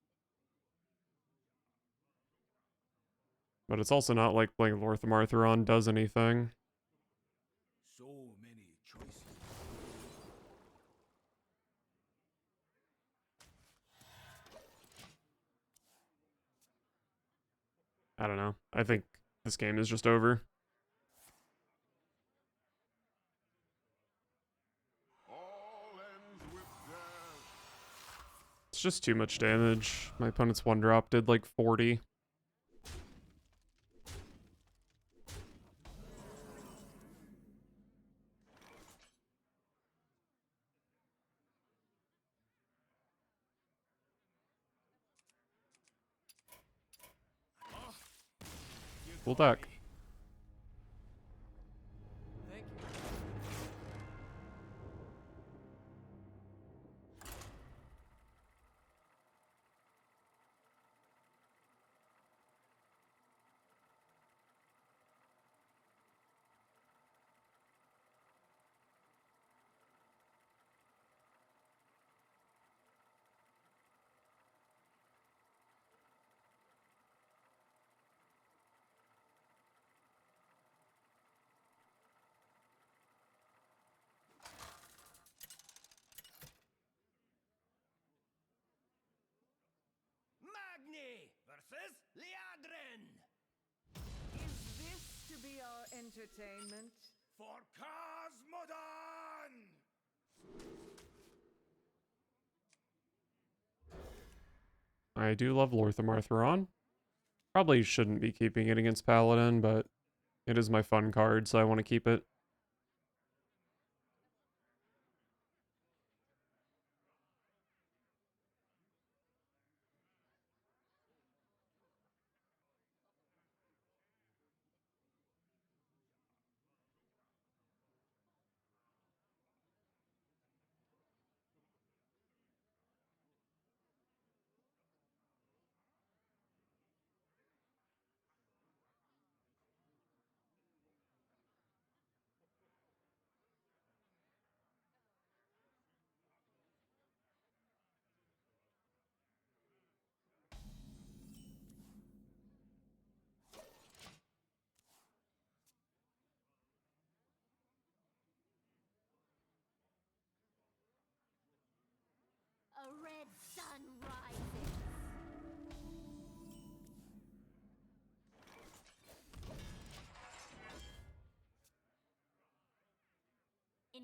But it's also not like playing Lor'themar does anything. So many choices. I don't know. I think this game is just over. All ends with death. It's just too much damage. My opponent's one drop did like 40. Cool deck. Thank you. Magni versus Liadrin. Is this to be our entertainment? For Cosmodon! I do love Lor'themar. Probably shouldn't be keeping it against Paladin, but it is my fun card, so I want to keep it.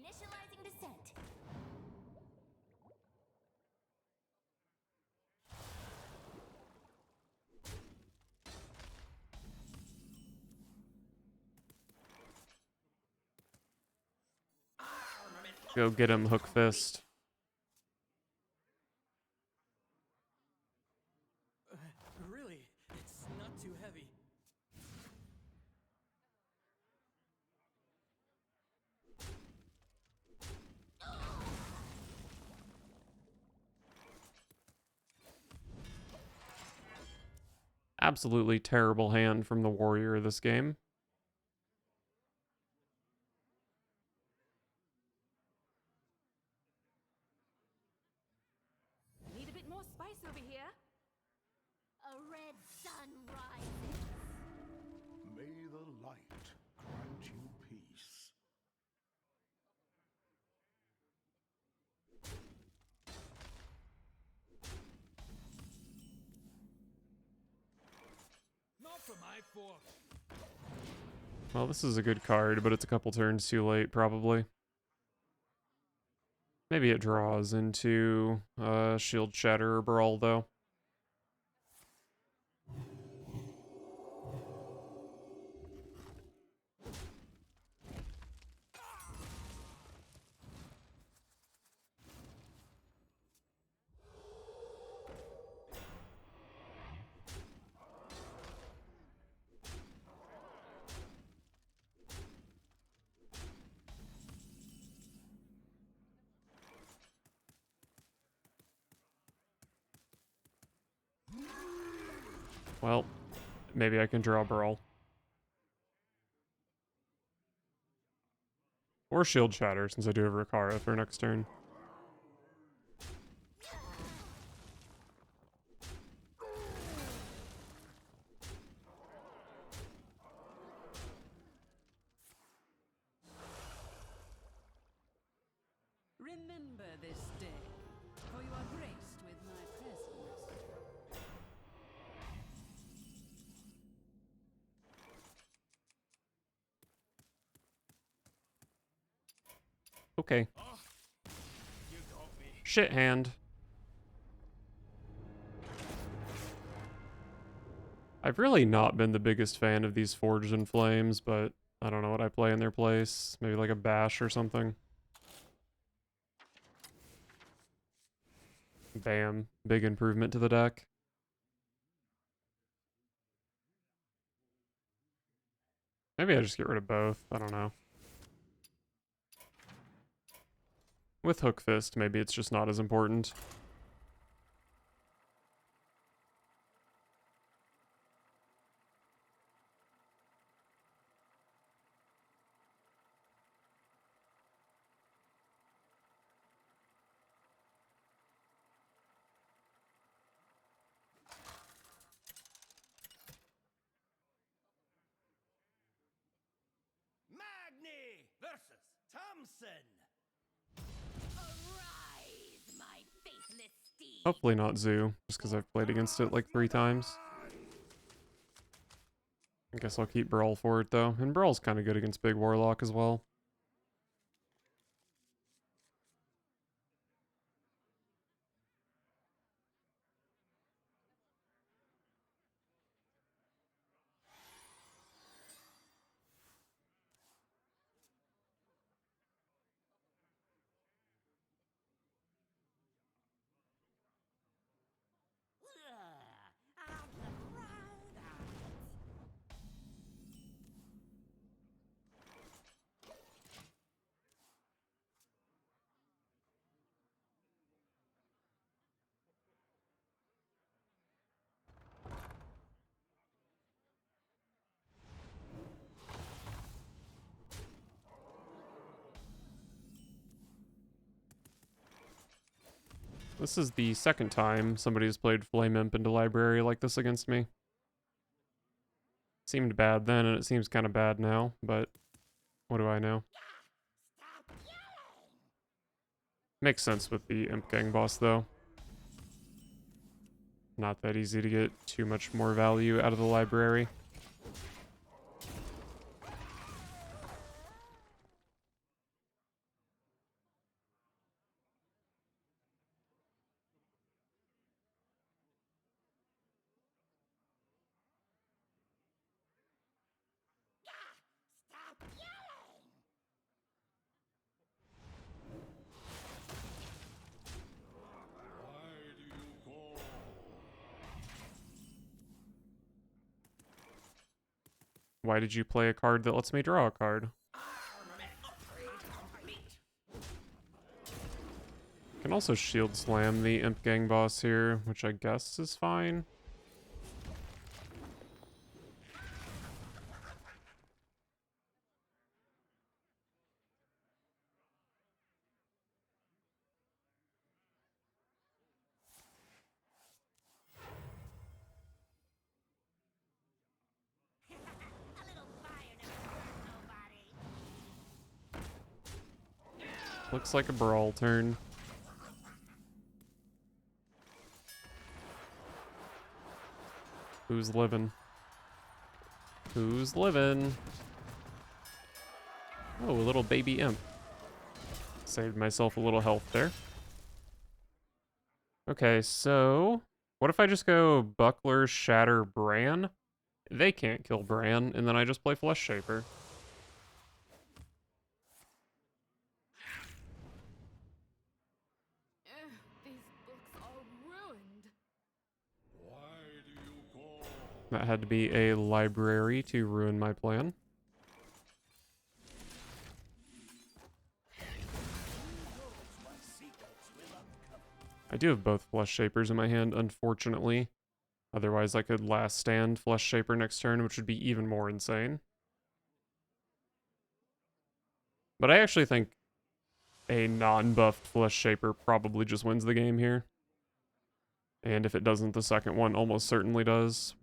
Initializing descent. Go get him, Hook Fist. Really? It's not too heavy. Absolutely terrible hand from the warrior this game. Need a bit more spice over here. A red sun rises. May the light grant you peace. Not for my force. Well, this is a good card, but it's a couple turns too late, probably. Maybe it draws into Shield Shatter or Brawl, though. Well, maybe I can draw Brawl. Or Shield Shatter, since I do have Rikara for next turn. Remember this day, for you are graced with my presence. Okay. You got me. Shit hand. I've really not been the biggest fan of these Forged in Flames, but I don't know what I play in their place. Maybe like a Bash or something. Bam. Big improvement to the deck. Maybe I just get rid of both. I don't know. With Hook Fist, maybe it's just not as important. Magni versus Thompson. Arise, my faithless steed. Hopefully not Zoo, just because I've played against it like 3 times. I guess I'll keep Brawl for it, though. And Brawl's kind of good against Big Warlock as well. Out the proud eyes. This is the second time somebody has played Flame Imp into Library like this against me. Seemed bad then, and it seems kind of bad now, but what do I know? Stop yelling. Makes sense with the Imp Gang boss, though. Not that easy to get too much more value out of the library. Why did you play a card that lets me draw a card? Can also shield slam the Imp Gang boss here, which I guess is fine. A little fire never hurt nobody. Looks like a brawl turn. Who's living? Who's living? Oh, a little baby imp. Saved myself a little health there. Okay, so what if I just go Buckler, Shatter, Bran? They can't kill Bran, and then I just play Fleshshaper. These books are ruined. Why do you call? That had to be a library to ruin my plan. I do have both Fleshshapers in my hand, unfortunately. Otherwise, I could last stand Fleshshaper next turn, which would be even more insane. But I actually think a non-buffed Fleshshaper probably just wins the game here. And if it doesn't, the second one almost certainly does.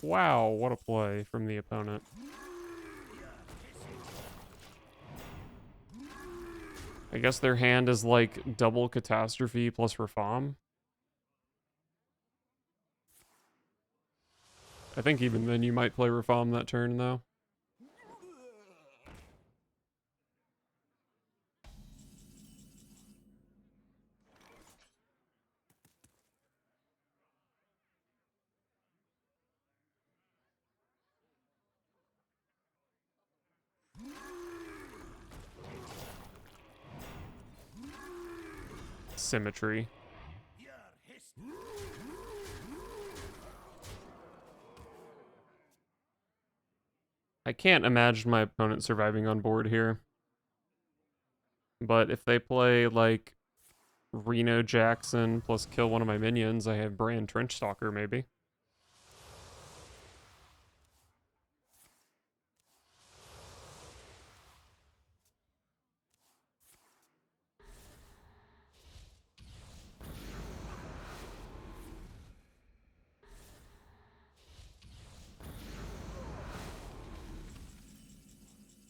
Wow, what a play from the opponent. I guess their hand is like double Catastrophe plus Reform. I think even then you might play Reform that turn, though. Symmetry. I can't imagine my opponent surviving on board here. But if they play, like, Reno Jackson plus kill one of my minions, I have Bran Trenchstalker, maybe.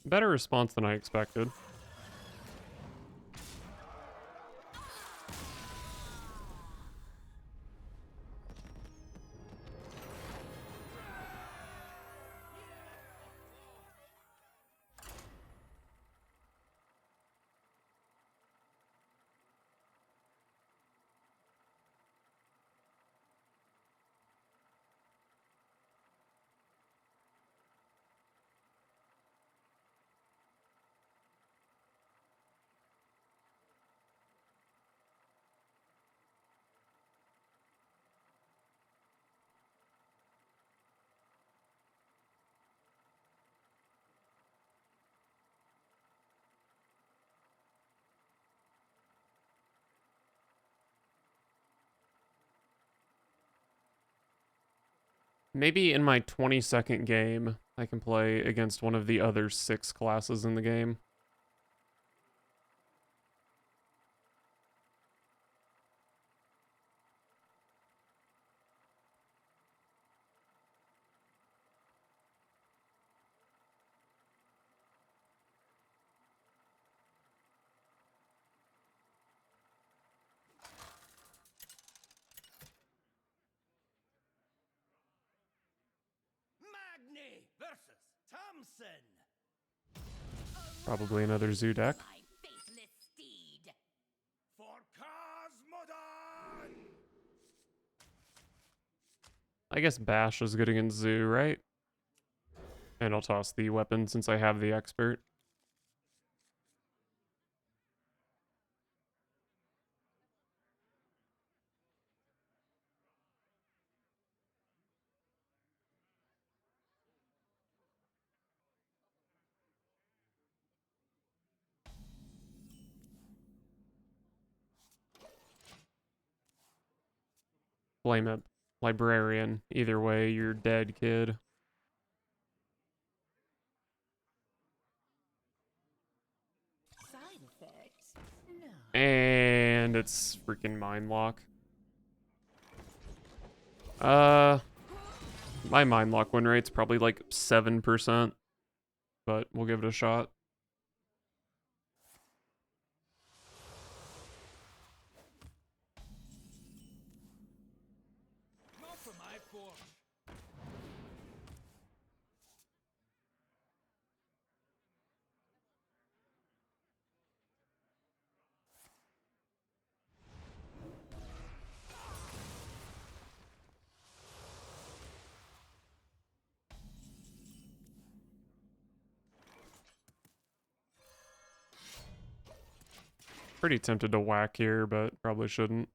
Better response than I expected. Maybe in my 20-second game, I can play against one of the other 6 classes in the game. Magni versus Thompson. Probably another Zoo deck. My faithless steed. For Cosmodon! I guess Bash is good against Zoo, right? And I'll toss the weapon since I have the expert. Flame it. Librarian. Either way, you're dead, kid. Side effects? No. And it's freaking Mind Lock. My Mind Lock win rate's probably like 7%, but we'll give it a shot. Not for my force. Pretty tempted to whack here, but probably shouldn't.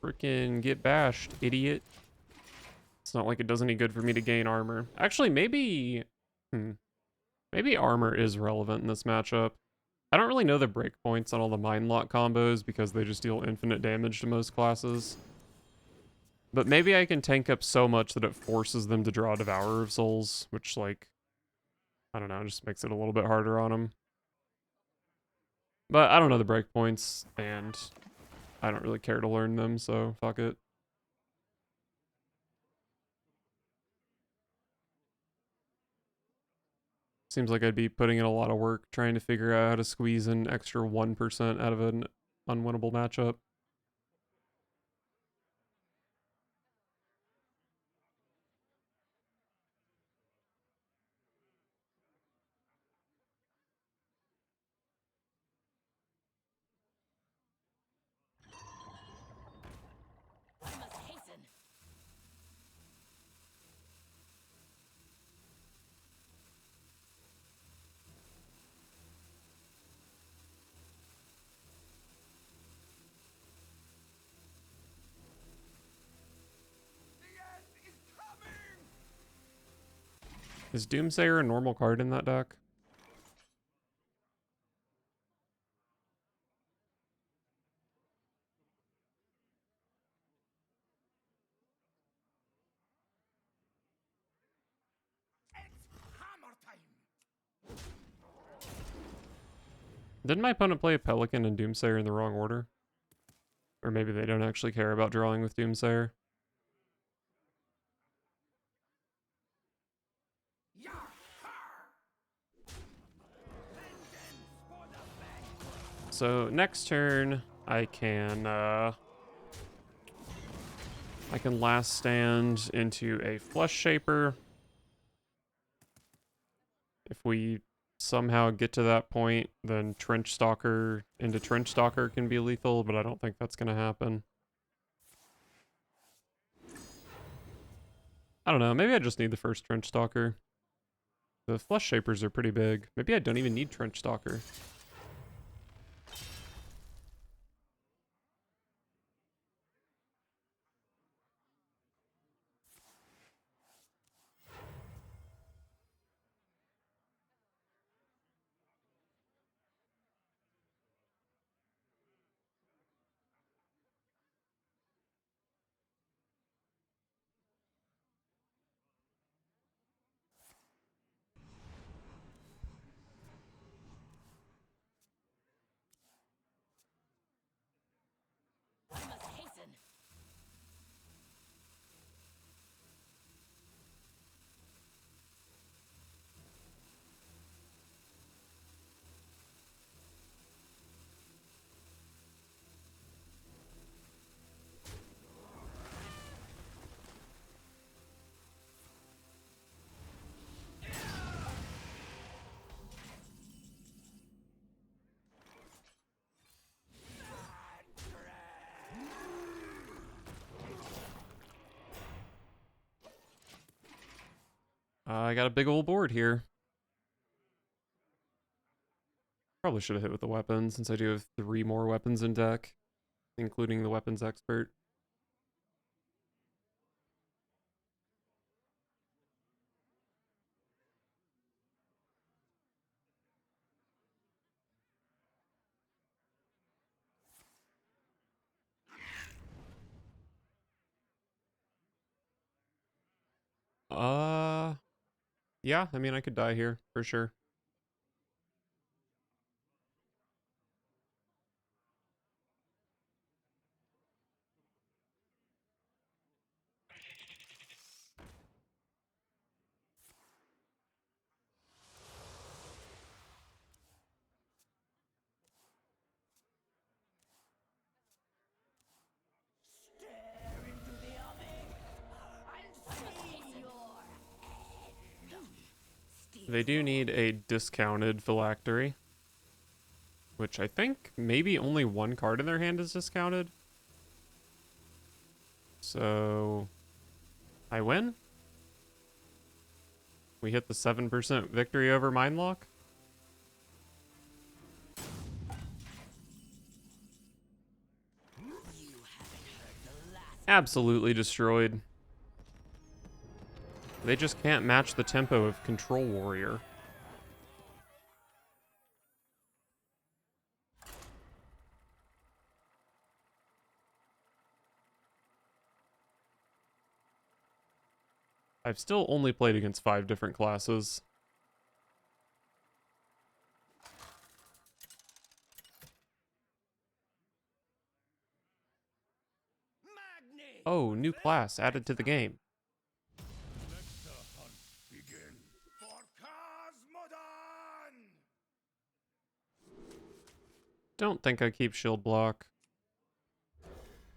Freaking get bashed, idiot. It's not like it does any good for me to gain armor. Actually, maybe... Maybe armor is relevant in this matchup. I don't really know the breakpoints on all the Mind Lock combos because they just deal infinite damage to most classes. But maybe I can tank up so much that it forces them to draw Devourer of Souls, which, like, I don't know, just makes it a little bit harder on them. But I don't know the breakpoints, and I don't really care to learn them, so fuck it. Seems like I'd be putting in a lot of work trying to figure out how to squeeze an extra 1% out of an unwinnable matchup. I must hasten. The end is coming! Is Doomsayer a normal card in that deck? It's hammer time. Didn't my opponent play a Pelican and Doomsayer in the wrong order? Or maybe they don't actually care about drawing with Doomsayer. So next turn, I can last stand into a Fleshshaper. If we somehow get to that point, then Trench Stalker into Trench Stalker can be lethal, but I don't think that's gonna happen. I don't know, maybe I just need the first Trench Stalker. The Fleshshapers are pretty big. Maybe I don't even need Trench Stalker. I must hasten. I got a big old board here. Probably should have hit with the weapons since I do have 3 more weapons in deck. including the weapons expert. Yeah, I mean, I could die here for sure. Stare into the abyss and see your They do need a discounted phylactery, which I think maybe only one card in their hand is discounted. So I win. We hit the 7% victory over Mindlock. Absolutely destroyed. They just can't match the tempo of Control Warrior. I've still only played against 5 different classes. Magni! Oh, new class added to the game. Let the hunt begin. For Cosmodon! Don't think I keep shield block.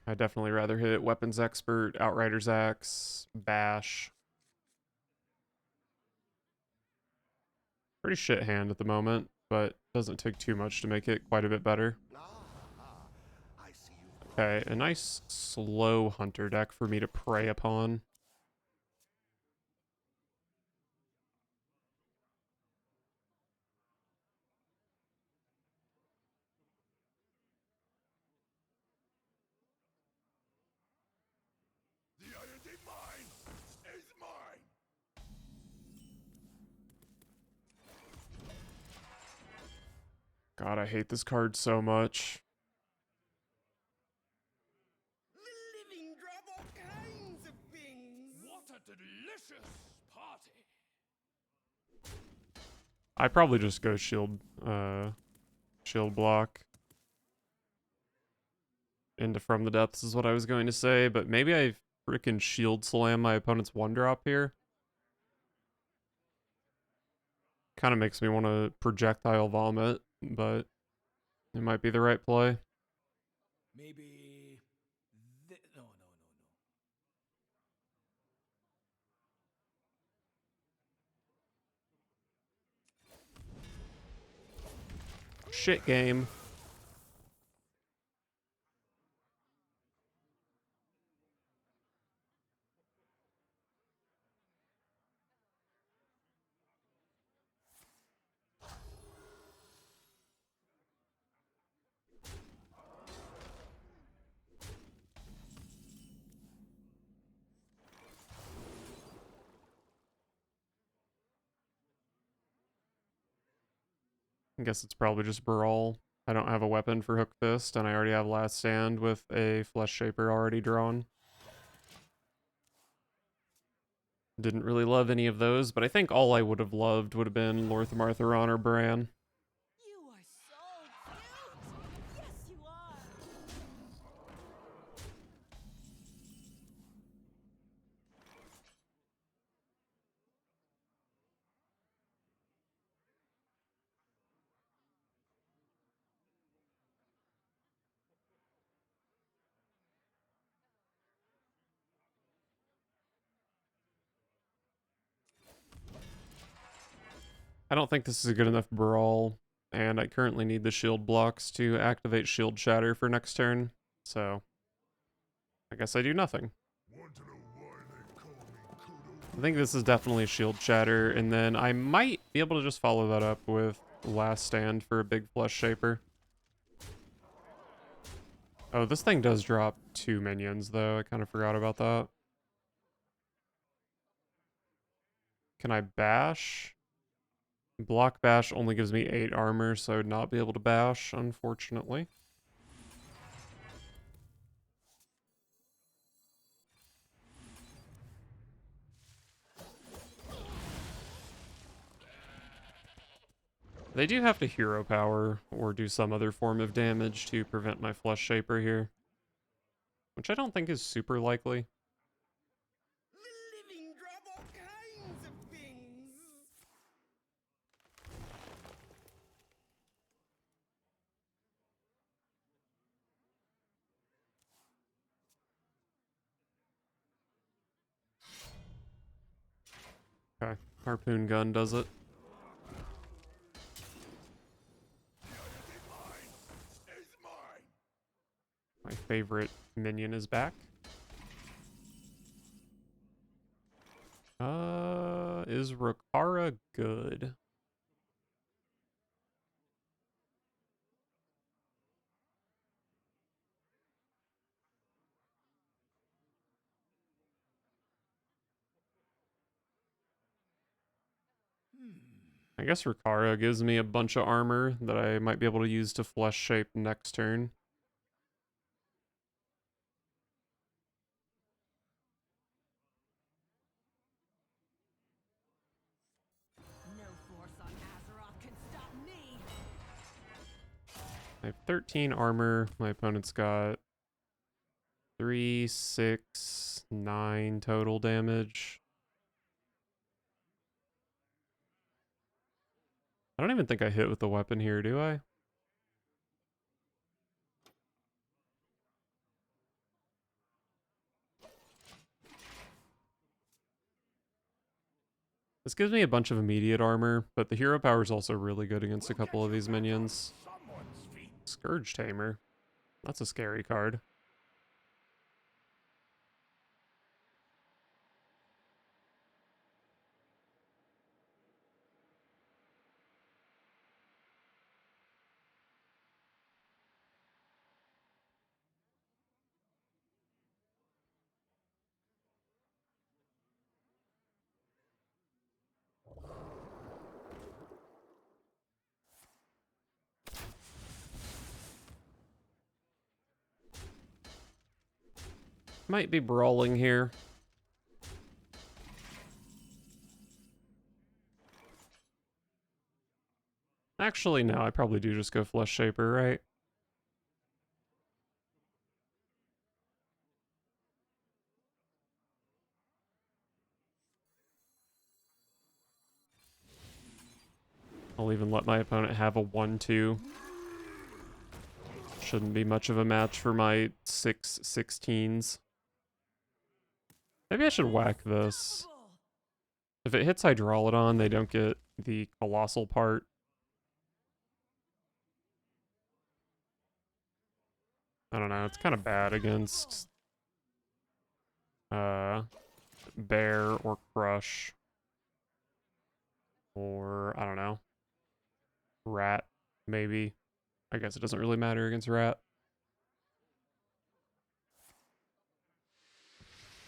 I'd definitely rather hit Weapons Expert, Outrider's Axe, Bash. Pretty shit hand at the moment, but doesn't take too much to make it quite a bit better. I see you. Okay, a nice slow hunter deck for me to prey upon. The identity mine is mine! God, I hate this card so much. The living drop all kinds of things. What a delicious party! I probably just go shield block into From the Depths is what I was going to say, but maybe I freaking shield slam my opponent's 1-drop here. Kind of makes me want to projectile vomit, but it might be the right play. Maybe... No. Shit game. I guess it's probably just Brawl. I don't have a weapon for Hook Fist, and I already have Last Stand with a Fleshshaper already drawn. Didn't really love any of those, but I think all I would have loved would have been Lor'themar or Bran. You are so cute! Yes, you are! I don't think this is a good enough Brawl, and I currently need the shield blocks to activate Shield Shatter for next turn, so I guess I do nothing. Want to know why they call me Kudo? I think this is definitely Shield Shatter, and then I might be able to just follow that up with Last Stand for a big Fleshshaper. Oh, this thing does drop 2 minions, though. I kind of forgot about that. Can I bash? Block bash only gives me 8 armor, so I would not be able to bash, unfortunately. They do have to hero power or do some other form of damage to prevent my Fleshshaper here, which I don't think is super likely. The living drop all kinds of things. Okay, harpoon gun does it. My favorite minion is back. Is Rokara good? I guess Rokara gives me a bunch of armor that I might be able to use to flesh shape next turn. No force on Azeroth can stop me. I have 13 armor. My opponent's got 3, 6, 9 total damage. I don't even think I hit with the weapon here, do I? This gives me a bunch of immediate armor, but the hero power is also really good against a couple of these minions. Scourge Tamer. That's a scary card. Might be brawling here. Actually, no, I probably do just go Fleshshaper, right? I'll even let my opponent have a 1-2. Shouldn't be much of a match for my 6 16s. Maybe I should whack this. If it hits Hydralodon, they don't get the colossal part. I don't know, it's kind of bad against Bear or Crush. Or, I don't know. Rat, maybe. I guess it doesn't really matter against Rat.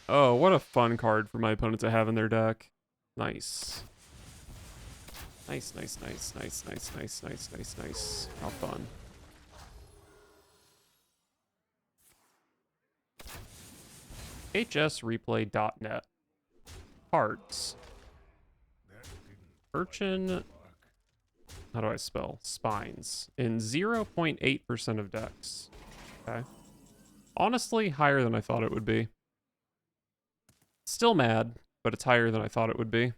Oh, what a fun card for my opponent to have in their deck. Nice. Nice, nice, nice, nice, nice, nice, nice, nice, nice. How fun. hsreplay.net. Cards. Urchin. How do I spell? Spines. In 0.8% of decks. Okay. Honestly, higher than I thought it would be. Still mad, but it's higher than I thought it would be.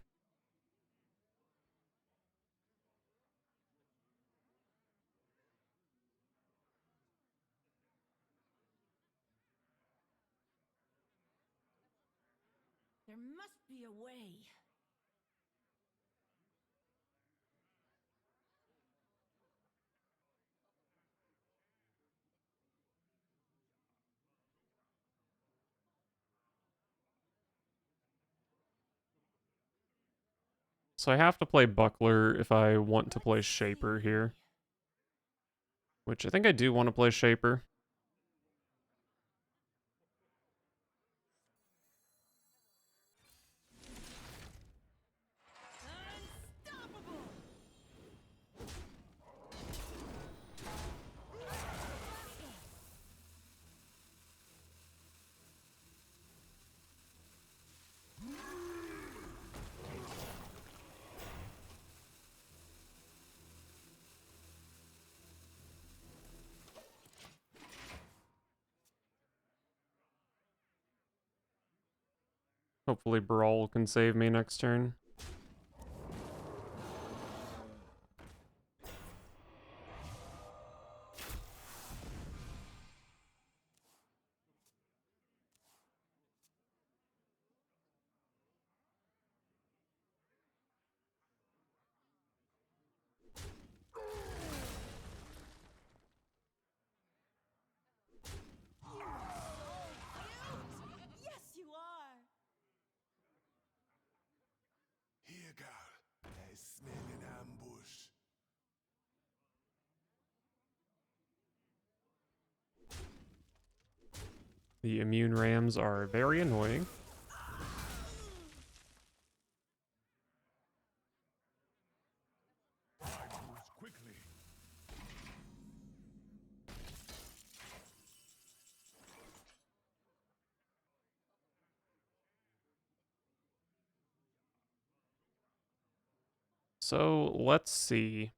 There must be a way. So I have to play Buckler if I want to play Shaper here. Which I think I do want to play Shaper. Hopefully Brawl can save me next turn. Yes, you are. Here, girl. I smell an ambush. The immune rams are very annoying. I moves quickly. So let's see.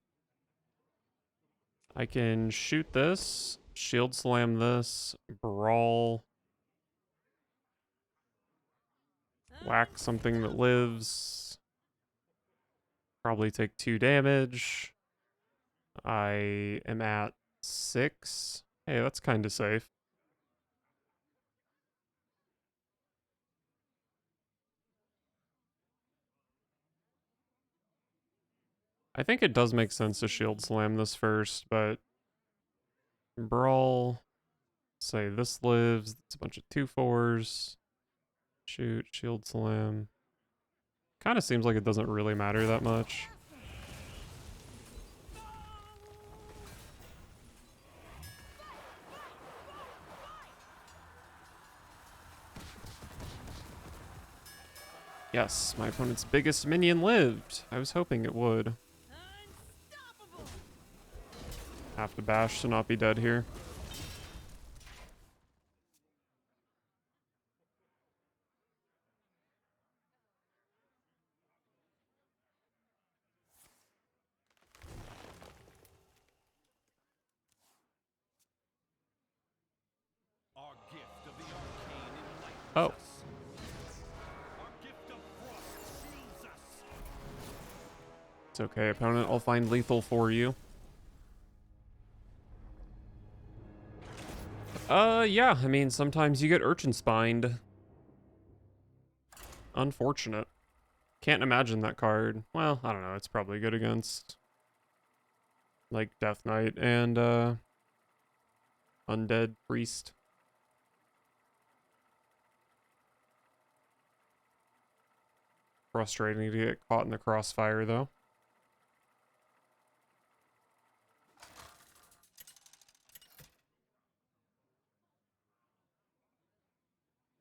I can shoot this, shield slam this, brawl, whack something that lives, probably take 2 damage. I am at 6. Hey, that's kind of safe. I think it does make sense to shield slam this first, but brawl, say this lives, it's a bunch of 2/4s. Shoot, shield slam. Kind of seems like it doesn't really matter that much. Yes, my opponent's biggest minion lived. I was hoping it would. Unstoppable. Have to bash to not be dead here. Our gift of the arcane enlightens Oh. us. Our gift of frost shields us. It's okay, opponent. I'll find lethal for you. Yeah. I mean, sometimes you get urchin spined. Unfortunate. Can't imagine that card. Well, I don't know. It's probably good against, like, Death Knight and, Undead Priest. Frustrating to get caught in the crossfire, though.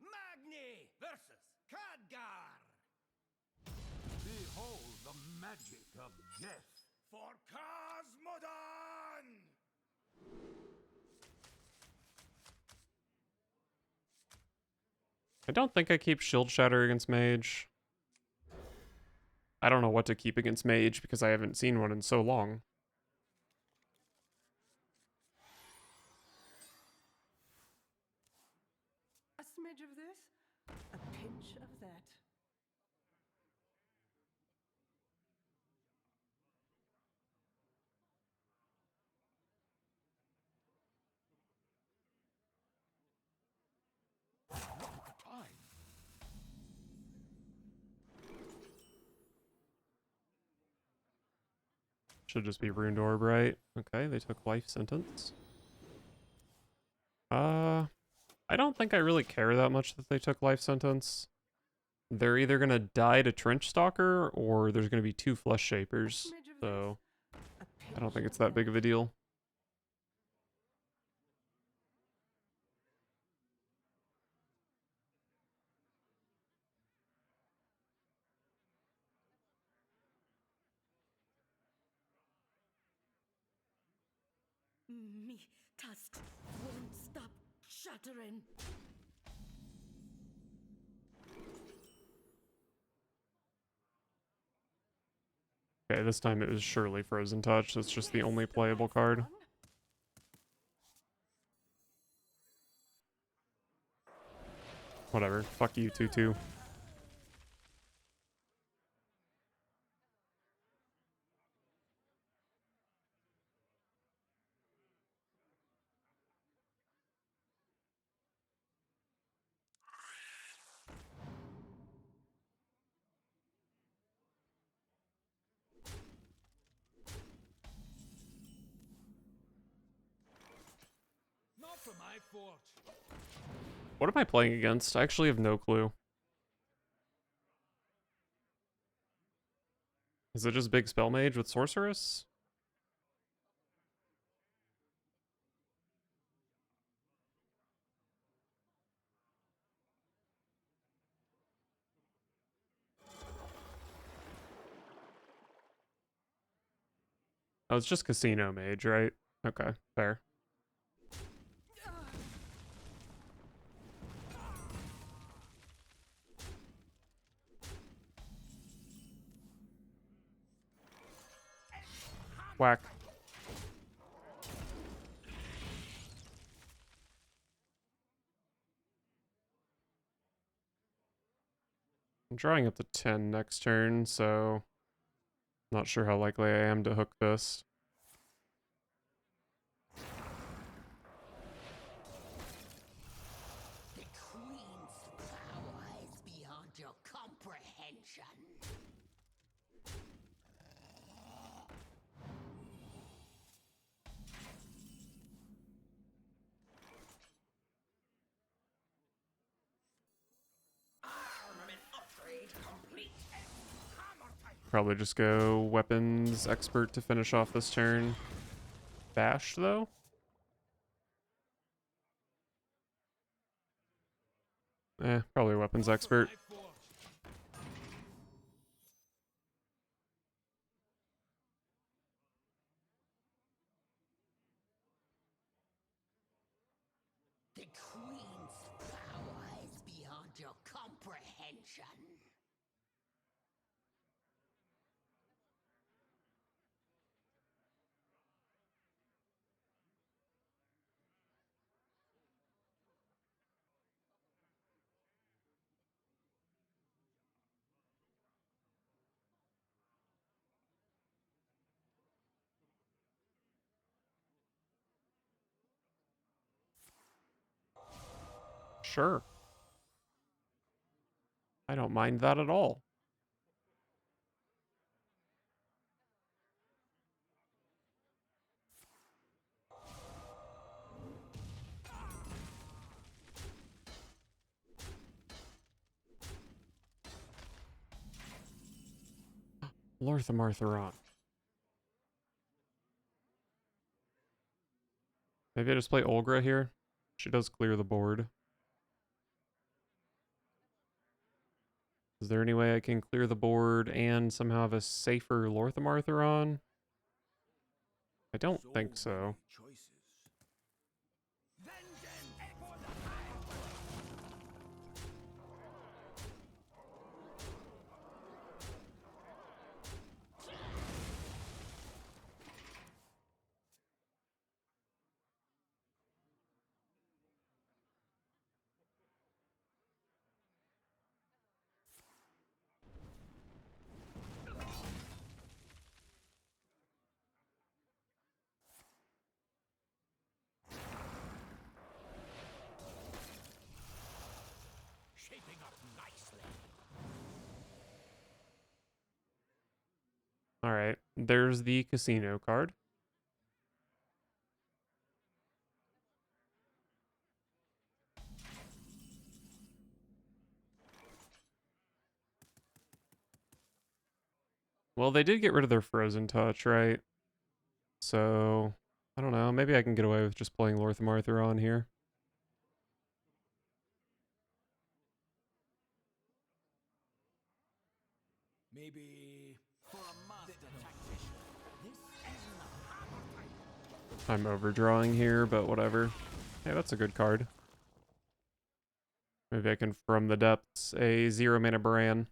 Magni versus Khadgar. Behold the magic of death. For Cosmodon! I don't think I keep Shield Shatter against Mage. I don't know what to keep against Mage because I haven't seen one in so long. A smidge of this, a pinch of that. Time. Should just be Runed Orb, right? Okay, they took life sentence. I don't think I really care that much that they took life sentence. They're either gonna die to Trench Stalker, or there's gonna be 2 Fleshshapers, Smidge of so A I don't pinch think it's of that big of a deal. Me tusks won't stop shattering. Okay, this time it was surely Frozen Touch. That's just the only playable card. Whatever. Fuck you, 2/2. forge. What am I playing against? I actually have no clue. Is it just big spell mage with sorceress? Oh, it's just casino mage, right? Okay, fair. Whack. I'm drawing up to 10 next turn, so not sure how likely I am to hook this. The Queen's power is beyond your comprehension. Armament upgrade complete. Hammer time. Probably just go weapons expert to finish off this turn. Bash, though? Probably weapons expert. I forge. The Queen's power is beyond your comprehension. Sure. I don't mind that at all. Lor'themar. Maybe I just play Olgra here. She does clear the board. Is there any way I can clear the board and somehow have a safer Lor'themar? I don't think so. Many choices. Vengeance for the Shaping up nicely. Alright, there's the casino card. Well, they did get rid of their frozen touch, right? So, I don't know, maybe I can get away with just playing Lor'themar here. maybe for a master tactician. This is not I'm overdrawing here, but whatever. Hey, that's a good card. Maybe I can From the Depths a 0-mana Baran.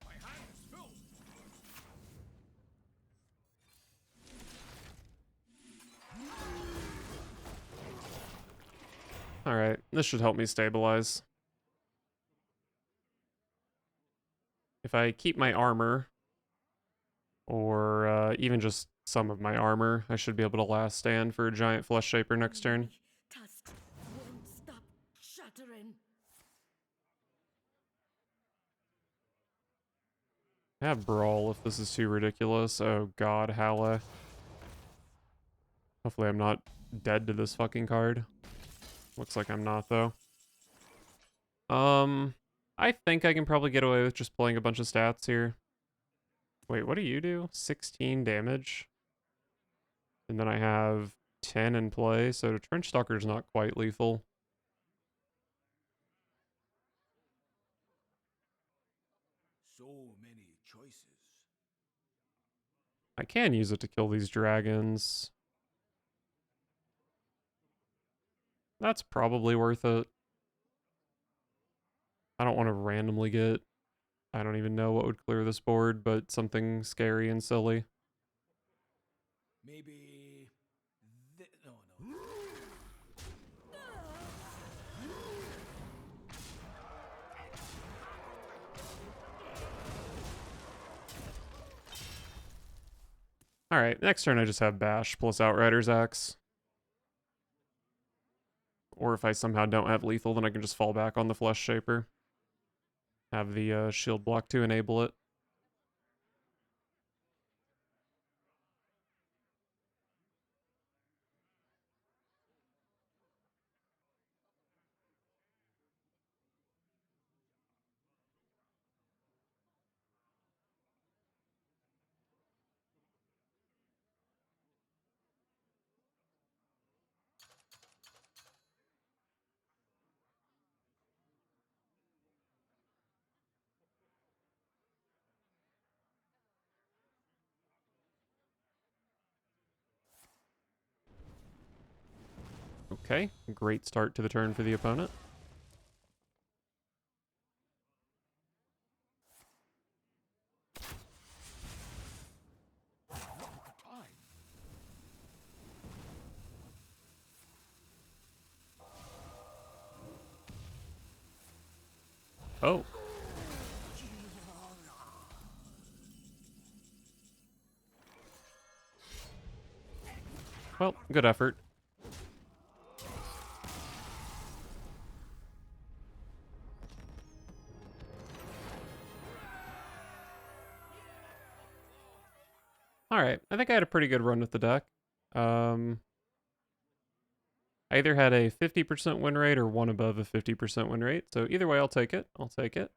my hands full. Alright, This should help me stabilize. if I keep my armor, or even just some of my armor, I should be able to last stand for a giant Fleshshaper next turn. Tusks won't stop shattering. Have Brawl if this is too ridiculous. Oh god, Halle. Hopefully I'm not dead to this fucking card. Looks like I'm not, though. I think I can probably get away with just playing a bunch of stats here. Wait, what do you do? 16 damage? And then I have 10 in play, so Trench Stalker's not quite lethal. So many choices. I can use it to kill these dragons. That's probably worth it. I don't want to randomly get... I don't even know what would clear this board, but something scary and silly. Maybe. No, no. Alright, next turn I just have Bash plus Outrider's Axe. Or if I somehow don't have lethal, then I can just fall back on the Fleshshaper. Have the shield block to enable it. Okay, great start to the turn for the opponent. Oh. Well, good effort. Alright, I think I had a pretty good run with the deck. I either had a 50% win rate or one above a 50% win rate, so either way I'll take it. I'll take it.